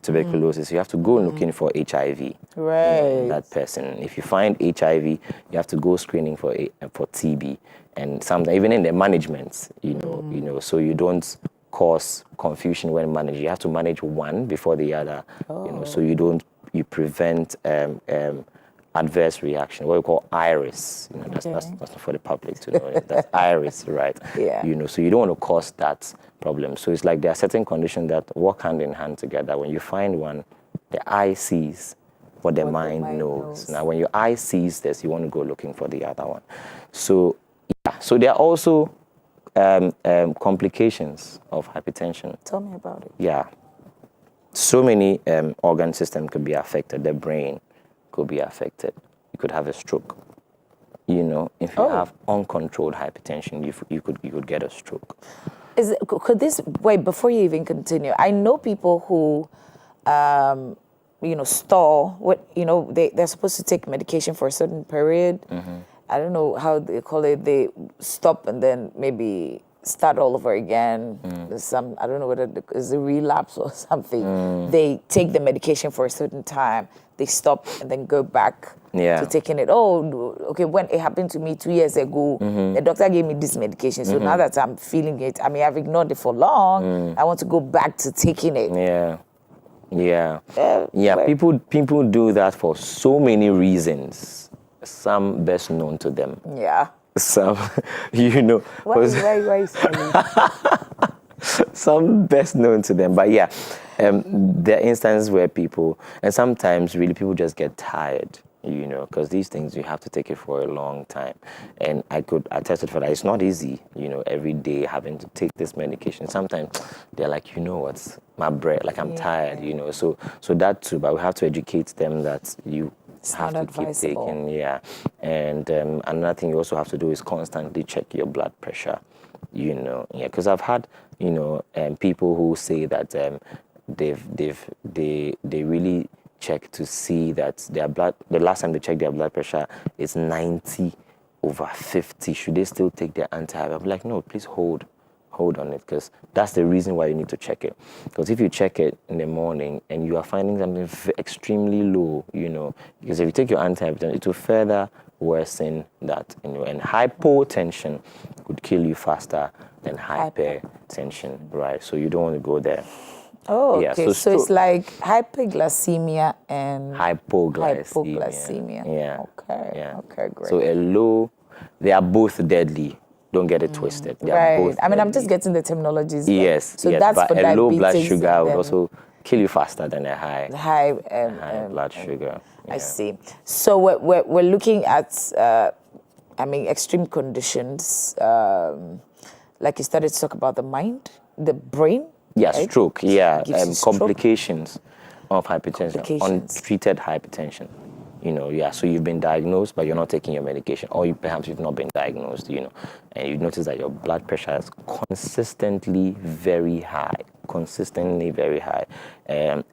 Speaker 15: tuberculosis, you have to go looking for HIV.
Speaker 12: Right.
Speaker 15: That person. If you find HIV, you have to go screening for TB, and sometimes even in the management, so you don't cause confusion when managing. You have to manage one before the other, so you prevent adverse reaction, what we call iris. That's not for the public to know. That's iris, right?
Speaker 12: Yeah.
Speaker 15: So you don't want to cause that problem. So it's like there are certain conditions that work hand in hand together. When you find one, the eye sees what the mind knows. Now, when your eye sees this, you want to go looking for the other one. So, so there are also complications of hypertension.
Speaker 12: Tell me about it.
Speaker 15: Yeah. So many organ systems could be affected. The brain could be affected. You could have a stroke. If you have uncontrolled hypertension, you could get a stroke.
Speaker 12: Could this wait before you even continue? I know people who, store what they're supposed to take medication for a certain period. I don't know how they call it. They stop and then maybe start all over again. Some, I don't know whether it's a relapse or something. They take the medication for a certain time. They stop and then go back to taking it. Oh, okay, when it happened to me 2 years ago, the doctor gave me this medication. So now that I'm feeling it, I've ignored it for long. I want to go back to taking it.
Speaker 15: People do that for so many reasons. Some best known to them.
Speaker 12: Yeah.
Speaker 15: Some,
Speaker 12: Why
Speaker 15: some best known to them. But there are instances where people, and sometimes really people just get tired, because these things, you have to take it for a long time. And I could attest it for that. It's not easy, every day having to take this medication. Sometimes they're like, what's my breath, like I'm tired, So that too, but we have to educate them that you have to keep taking, And another thing you also have to do is constantly check your blood pressure, because I've had, people who say that they really check to see that the last time they checked their blood pressure is 90/50. Should they still take their antihypertensive? I'm like, no, please hold on it, because that's the reason why you need to check it. Because if you check it in the morning and you are finding something extremely low, because if you take your antihypertensive, it will further worsen that, and hypotension could kill you faster than hypertension, right? So you don't want to go there.
Speaker 12: Oh, okay. So it's like hyperglycemia and
Speaker 15: hypoglycemia.
Speaker 12: Yeah. Okay, great.
Speaker 15: So they are both deadly. Don't get it twisted. They are both deadly.
Speaker 12: I'm just getting the terminologies.
Speaker 15: Yes.
Speaker 12: So that's
Speaker 15: but
Speaker 12: for
Speaker 15: a low blood
Speaker 12: diabetes
Speaker 15: sugar would also kill you faster than a high blood sugar.
Speaker 12: I see. So we're looking at extreme conditions. Like you started to talk about the mind, the brain.
Speaker 15: Yeah,
Speaker 12: right?
Speaker 15: stroke. Yeah, complications of hypertension, untreated hypertension. You know, yeah, so you've been diagnosed, but you're not taking your medication, or perhaps you've not been diagnosed, you know, and you notice that your blood pressure is consistently very high,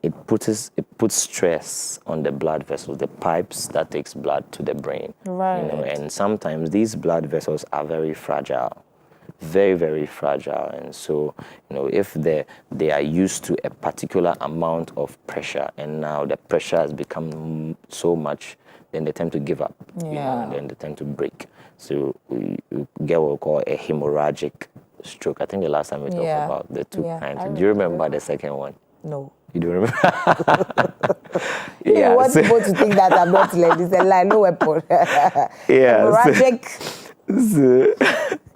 Speaker 15: it puts stress on the blood vessels, the pipes that takes blood to the brain.
Speaker 12: Right.
Speaker 15: You know, and sometimes these blood vessels are very fragile. Very, very fragile, and so you know if they are used to a particular amount of pressure, and now the pressure has become so much, then they tend to give up.
Speaker 12: Yeah.
Speaker 15: You know, and then they tend to break. So we get what we call a hemorrhagic stroke. I think the last time we talked about the two kinds. Do you remember the second one?
Speaker 12: No.
Speaker 15: You don't remember?
Speaker 12: You want people to think that I'm not like this, a lie, no weapon. Hemorrhagic.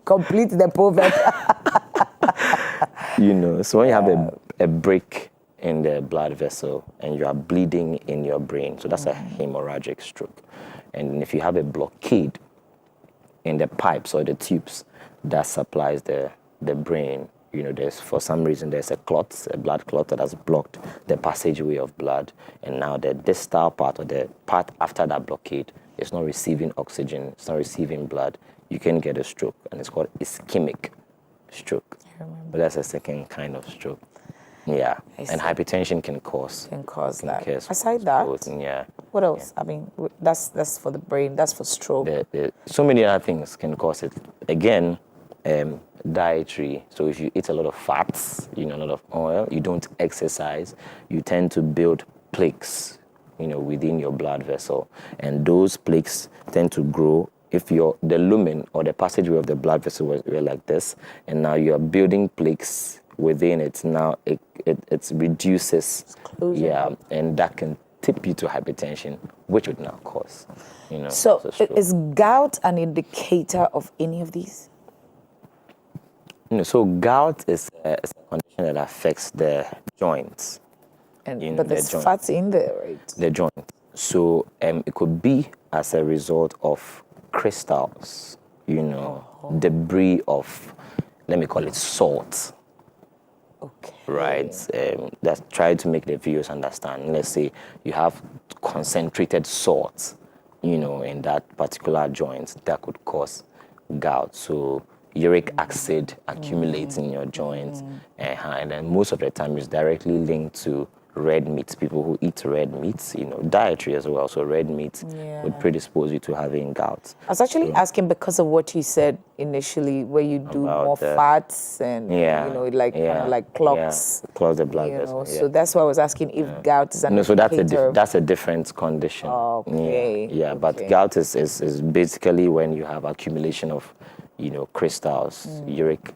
Speaker 12: Complete the proverb.
Speaker 15: You know, so when you have a break in the blood vessel and you are bleeding in your brain, so that's a hemorrhagic stroke. And if you have a blockade in the pipes or the tubes that supplies the brain, you know, for some reason there's a blood clot that has blocked the passageway of blood, and now the distal part, or the part after that blockade, is not receiving oxygen, it's not receiving blood. You can get a stroke, and it's called ischemic stroke. But that's a second kind of stroke. Yeah, and hypertension can cause that.
Speaker 12: Aside that, what else?
Speaker 15: Yeah.
Speaker 12: I mean, that's for the brain. That's for stroke.
Speaker 15: So many other things can cause it. Again, dietary. So if you eat a lot of fats, you know, a lot of oil, you don't exercise, you tend to build plaques, you know, within your blood vessel, and those plaques tend to grow. If the lumen or the passageway of the blood vessel were like this, and now you are building plaques within it, now it reduces, and that can tip you to hypertension, which would now cause, you know.
Speaker 12: So is gout an indicator of any of these?
Speaker 15: You know, so gout is a condition that affects the joints.
Speaker 12: But there's fats in there, right?
Speaker 15: The joint. So it could be as a result of crystals, you know, debris of, let me call it salt.
Speaker 12: Okay.
Speaker 15: Right? That's try to make the viewers understand. Let's say you have concentrated salt, you know, in that particular joint, that could cause gout. So uric acid accumulates in your joints, and then most of the time it's directly linked to red meat. People who eat red meats, you know, dietary as well. So red meat would predispose you to having gout.
Speaker 12: I was actually asking because of what you said initially, where you do more fats and you know, like kind of like clogs.
Speaker 15: Yeah, clogs the blood vessel.
Speaker 12: So that's why I was asking if gout is an indicator.
Speaker 15: So that's a different condition.
Speaker 12: Okay.
Speaker 15: Yeah, but gout is basically when you have accumulation of, you know, crystals, uric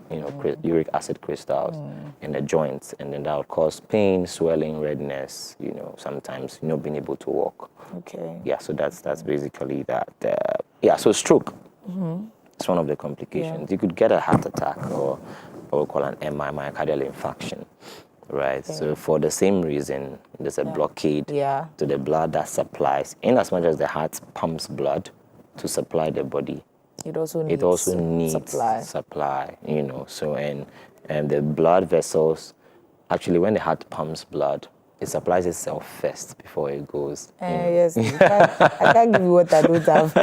Speaker 15: acid crystals in the joints, and then that will cause pain, swelling, redness, you know, sometimes not being able to walk.
Speaker 12: Okay.
Speaker 15: Yeah, so that's basically that. So stroke. It's one of the complications. You could get a heart attack or what we call an MI, myocardial infarction, right? Okay. So for the same reason, there's a blockade to the blood that supplies, in as much as the heart pumps blood to supply the body, it also needs supply, you know. So and the blood vessels, actually when the heart pumps blood, it supplies itself first before it goes.
Speaker 12: Yes, I can't give you what I don't have.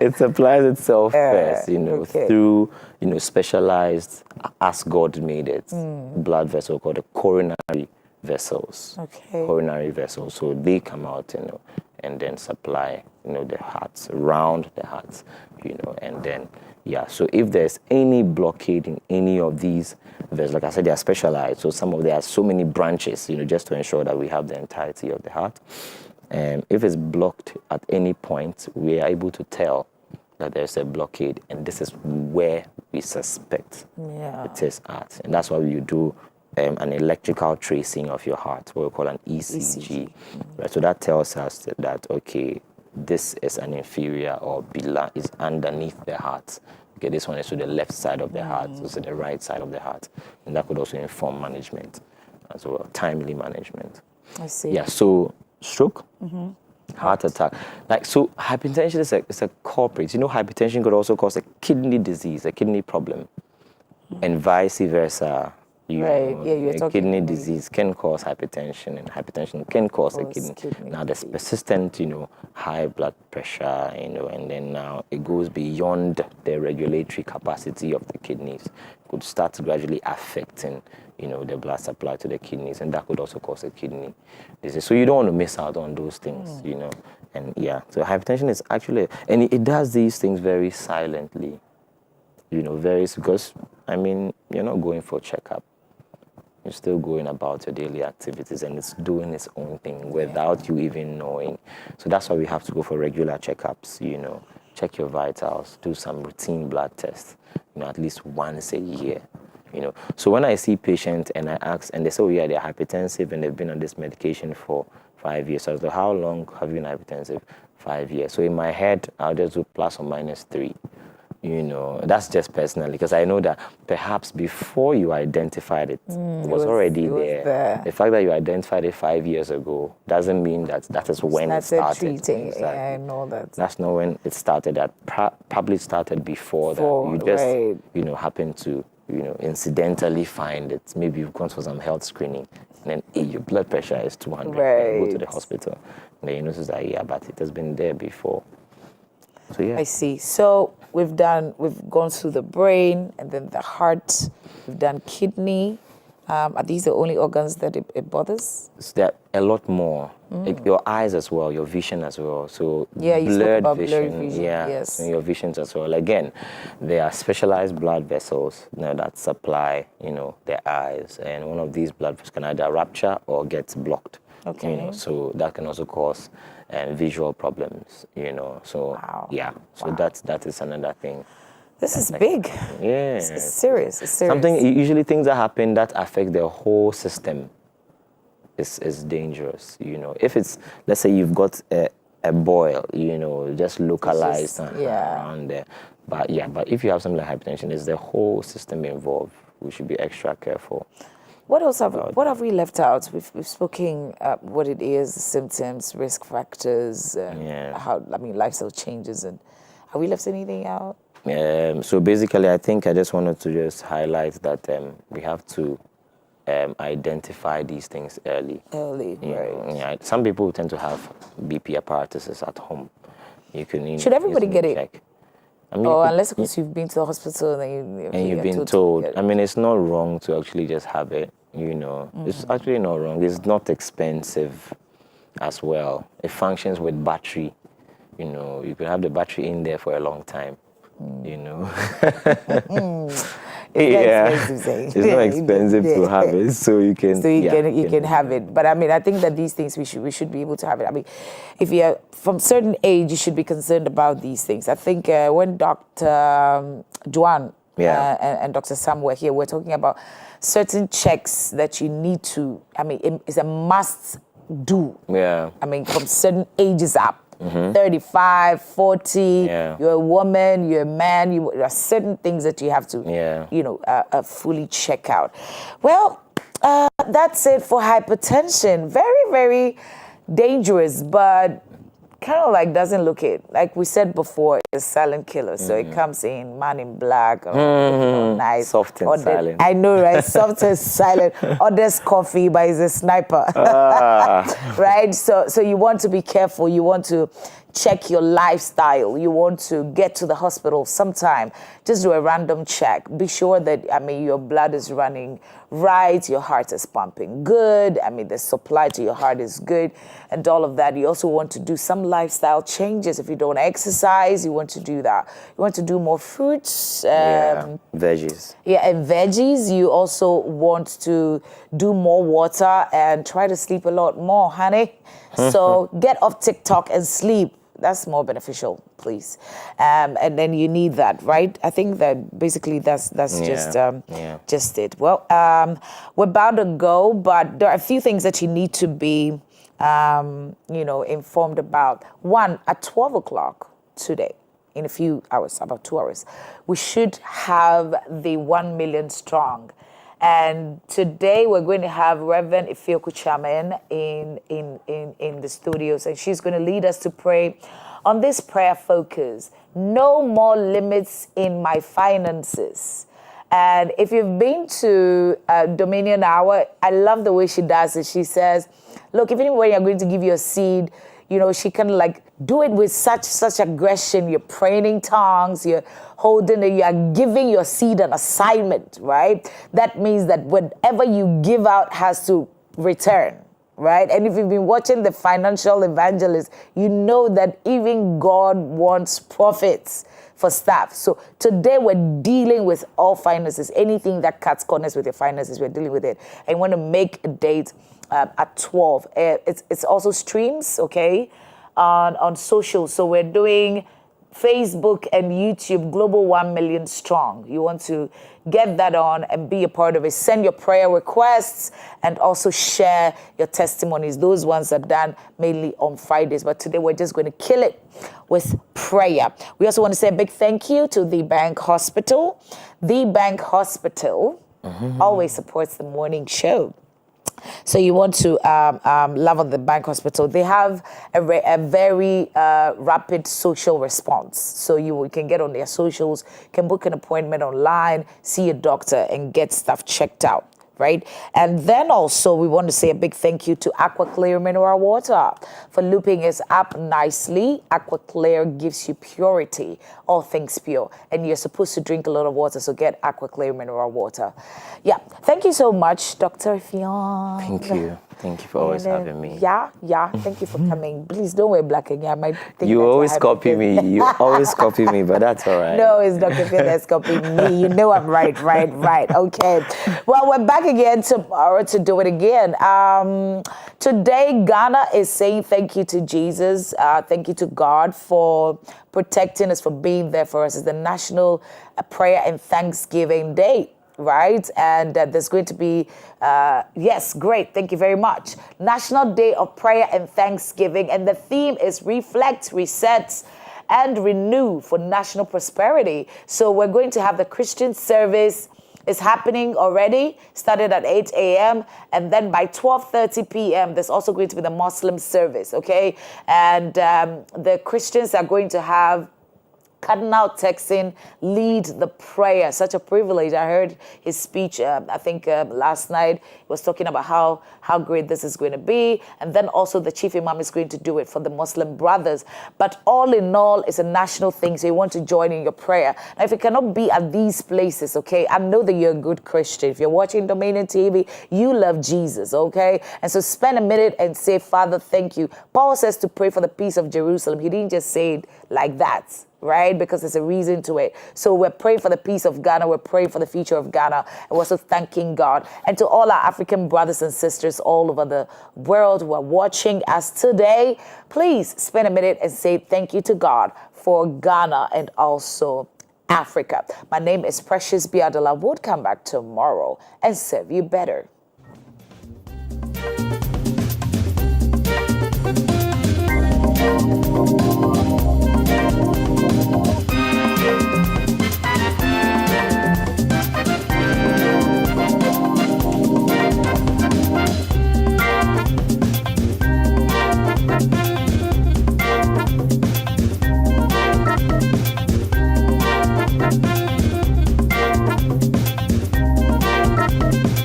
Speaker 15: It supplies itself first, you know, through, you know, specialized, as God made it, blood vessel called the coronary vessels.
Speaker 12: Okay.
Speaker 15: Coronary vessels. So they come out, you know, and then supply, you know, the hearts, around the hearts, you know, and then, so if there's any blockade in any of these vessels, like I said, they are specialized, so there are so many branches, you know, just to ensure that we have the entirety of the heart. If it's blocked at any point, we are able to tell that there's a blockade, and this is where we suspect it is at. And that's why you do an electrical tracing of your heart, what we call an ECG. Right? So that tells us that, okay, this is an inferior or is underneath the heart. Okay, this one is to the left side of the heart, this is the right side of the heart. And that could also inform management as well, timely management.
Speaker 12: I see.
Speaker 15: Yeah, so stroke, heart attack. Like, so hypertension is a culprit. You know, hypertension could also cause a kidney disease, a kidney problem, and vice versa. You know,
Speaker 12: you're talking
Speaker 15: kidney disease can cause hypertension, and hypertension can cause a kidney. Now there's persistent, high blood pressure, and then now it goes beyond the regulatory capacity of the kidneys. It could start gradually affecting, the blood supply to the kidneys, and that could also cause a kidney disease. So you don't want to miss out on those things, And so hypertension is actually, and it does these things very silently, because, you're not going for a checkup. You're still going about your daily activities, and it's doing its own thing without you even knowing. So that's why we have to go for regular checkups, check your vitals, do some routine blood tests, at least once a year. So when I see patients and I ask, and they say, oh yeah, they're hypertensive and they've been on this medication for 5 years. So I was like, how long have you been hypertensive? 5 years. So in my head, I'll just do plus or minus 3. That's just personally, because I know that perhaps before you identified it, it was already there. The fact that you identified it 5 years ago doesn't mean that is when it started.
Speaker 12: Treating. Exactly. Yeah, I know that.
Speaker 15: That's not when it started. That probably started before that. You just, happen to, incidentally find it. Maybe you've gone for some health screening, and then your blood pressure is 200. You go to the hospital, and then you notice that, but it has been there before. So yeah.
Speaker 12: I see. So we've gone through the brain and then the heart. We've done kidney. Are these the only organs that it bothers?
Speaker 15: There a lot more. Your eyes as well, your vision as well. So
Speaker 12: you spoke about blurred vision.
Speaker 15: Yeah,
Speaker 12: yes.
Speaker 15: And your visions as well. Again, there are specialized blood vessels that supply, the eyes, and one of these blood vessels can either rupture or get blocked.
Speaker 12: Okay.
Speaker 15: So that can also cause visual problems. So So that is another thing.
Speaker 12: This is big.
Speaker 15: Yeah.
Speaker 12: It's serious. It's serious.
Speaker 15: Usually things that happen that affect the whole system is dangerous. If it's, let's say you've got a boil, just localized around there. But if you have something like hypertension, it's the whole system involved. We should be extra careful.
Speaker 12: What else have we left out? We've spoken what it is, the symptoms, risk factors, how lifestyle changes, and have we left anything out?
Speaker 15: So basically, I think I just wanted to just highlight that we have to identify these things early. Right. Some people tend to have BP apparatuses at home.
Speaker 12: Should everybody get it?
Speaker 15: Check.
Speaker 12: Unless because you've been to the hospital and
Speaker 15: you've been told. It's not wrong to actually just have it. It's actually not wrong. It's not expensive as well. It functions with battery. You can have the battery in there for a long time. It's not expensive to have it, so you can.
Speaker 12: You can have it. But I think that these things we should be able to have it. If you're from a certain age, you should be concerned about these things. I think when Dr. Juan and Dr. Sam were here, we're talking about certain checks that you need to. It's a must do.
Speaker 15: Yeah.
Speaker 12: From certain ages up. 35, 40, you're a woman, you're a man, there are certain things that you have to, fully check out. Well, that's it for hypertension. Very, very dangerous, but kind of doesn't look it. Like we said before, it's a silent killer. So it comes in, man in black, nice.
Speaker 15: Soft and silent.
Speaker 12: I know, right? Soft and silent. Or there's coffee, but he's a sniper. Right? So you want to be careful. You want to check your lifestyle. You want to get to the hospital sometime. Just do a random check. Be sure that, your blood is running right, your heart is pumping good, the supply to your heart is good, and all of that. You also want to do some lifestyle changes. If you don't exercise, you want to do that. You want to do more fruits.
Speaker 15: Veggies.
Speaker 12: Yeah, and veggies. You also want to do more water and try to sleep a lot more, honey. So get off TikTok and sleep. That's more beneficial, please. And then you need that, right? I think that basically that's just it. Well, we're about to go, but there are a few things that you need to be, informed about. One, at 12 o'clock today, in a few hours, about 2 hours, we should have the 1 million strong. And today we're going to have Reverend Ifeoku Chairman in the studios, and she's going to lead us to pray on this prayer focus. No more limits in my finances. And if you've been to Dominion Hour, I love the way she does it. She says, look, even when you're going to give your seed, you know, she kind of like do it with such aggression. You're praying in tongues, you're holding it, you're giving your seed an assignment, right? That means that whatever you give out has to return, right? And if you've been watching the Financial Evangelist, you know that even God wants profits for staff. So today we're dealing with all finances. Anything that cuts corners with your finances, we're dealing with it. And you want to make a date at 12. It's also streams, okay, on social. So we're doing Facebook and YouTube, Global 1 Million Strong. You want to get that on and be a part of it. Send your prayer requests and also share your testimonies. Those ones are done mainly on Fridays, but today we're just going to kill it with prayer. We also want to say a big thank you to The Bank Hospital. The Bank Hospital always supports the morning show. So you want to love on the Bank Hospital. They have a very rapid social response. So you can get on their socials, can book an appointment online, see a doctor, and get stuff checked out. Right? And then also we want to say a big thank you to Aqua Clear Mineral Water for looping us up nicely. Aqua Clear gives you purity, all things pure. And you're supposed to drink a lot of water, so get Aqua Clear Mineral Water. Yeah. Thank you so much, Dr. Fion.
Speaker 15: Thank you. Thank you for always having me.
Speaker 12: Yeah. Thank you for coming. Please don't wear black again. I might think
Speaker 15: you always copy me. You always copy me, but that's all right.
Speaker 12: No, it's Dr. Fion that's copying me. You know I'm right. Okay. Well, we're back again tomorrow to do it again. Today, Ghana is saying thank you to Jesus. Thank you to God for protecting us, for being there for us. It's the National Prayer and Thanksgiving Day. Right? And there's going to be, yes, great. Thank you very much. National Day of Prayer and Thanksgiving. And the theme is Reflect, Reset, and Renew for National Prosperity. So we're going to have the Christian service. It's happening already, started at 8 a.m. And then by 12:30 p.m., there's also going to be the Muslim service, okay? And the Christians are going to have Cardinal Texan lead the prayer. Such a privilege. I heard his speech, I think last night. He was talking about how great this is going to be. And then also the chief imam is going to do it for the Muslim brothers. But all in all, it's a national thing. So you want to join in your prayer. Now, if you cannot be at these places, okay, I know that you're a good Christian. If you're watching Dominion TV, you love Jesus, okay? And so spend a minute and say, Father, thank you. Paul says to pray for the peace of Jerusalem. He didn't just say it like that. Right? Because there's a reason to it. So we're praying for the peace of Ghana. We're praying for the future of Ghana. And we're also thanking God. And to all our African brothers and sisters all over the world who are watching us today, please spend a minute and say thank you to God for Ghana and also Africa. My name is Precious Biadola. We'll come back tomorrow and serve you better.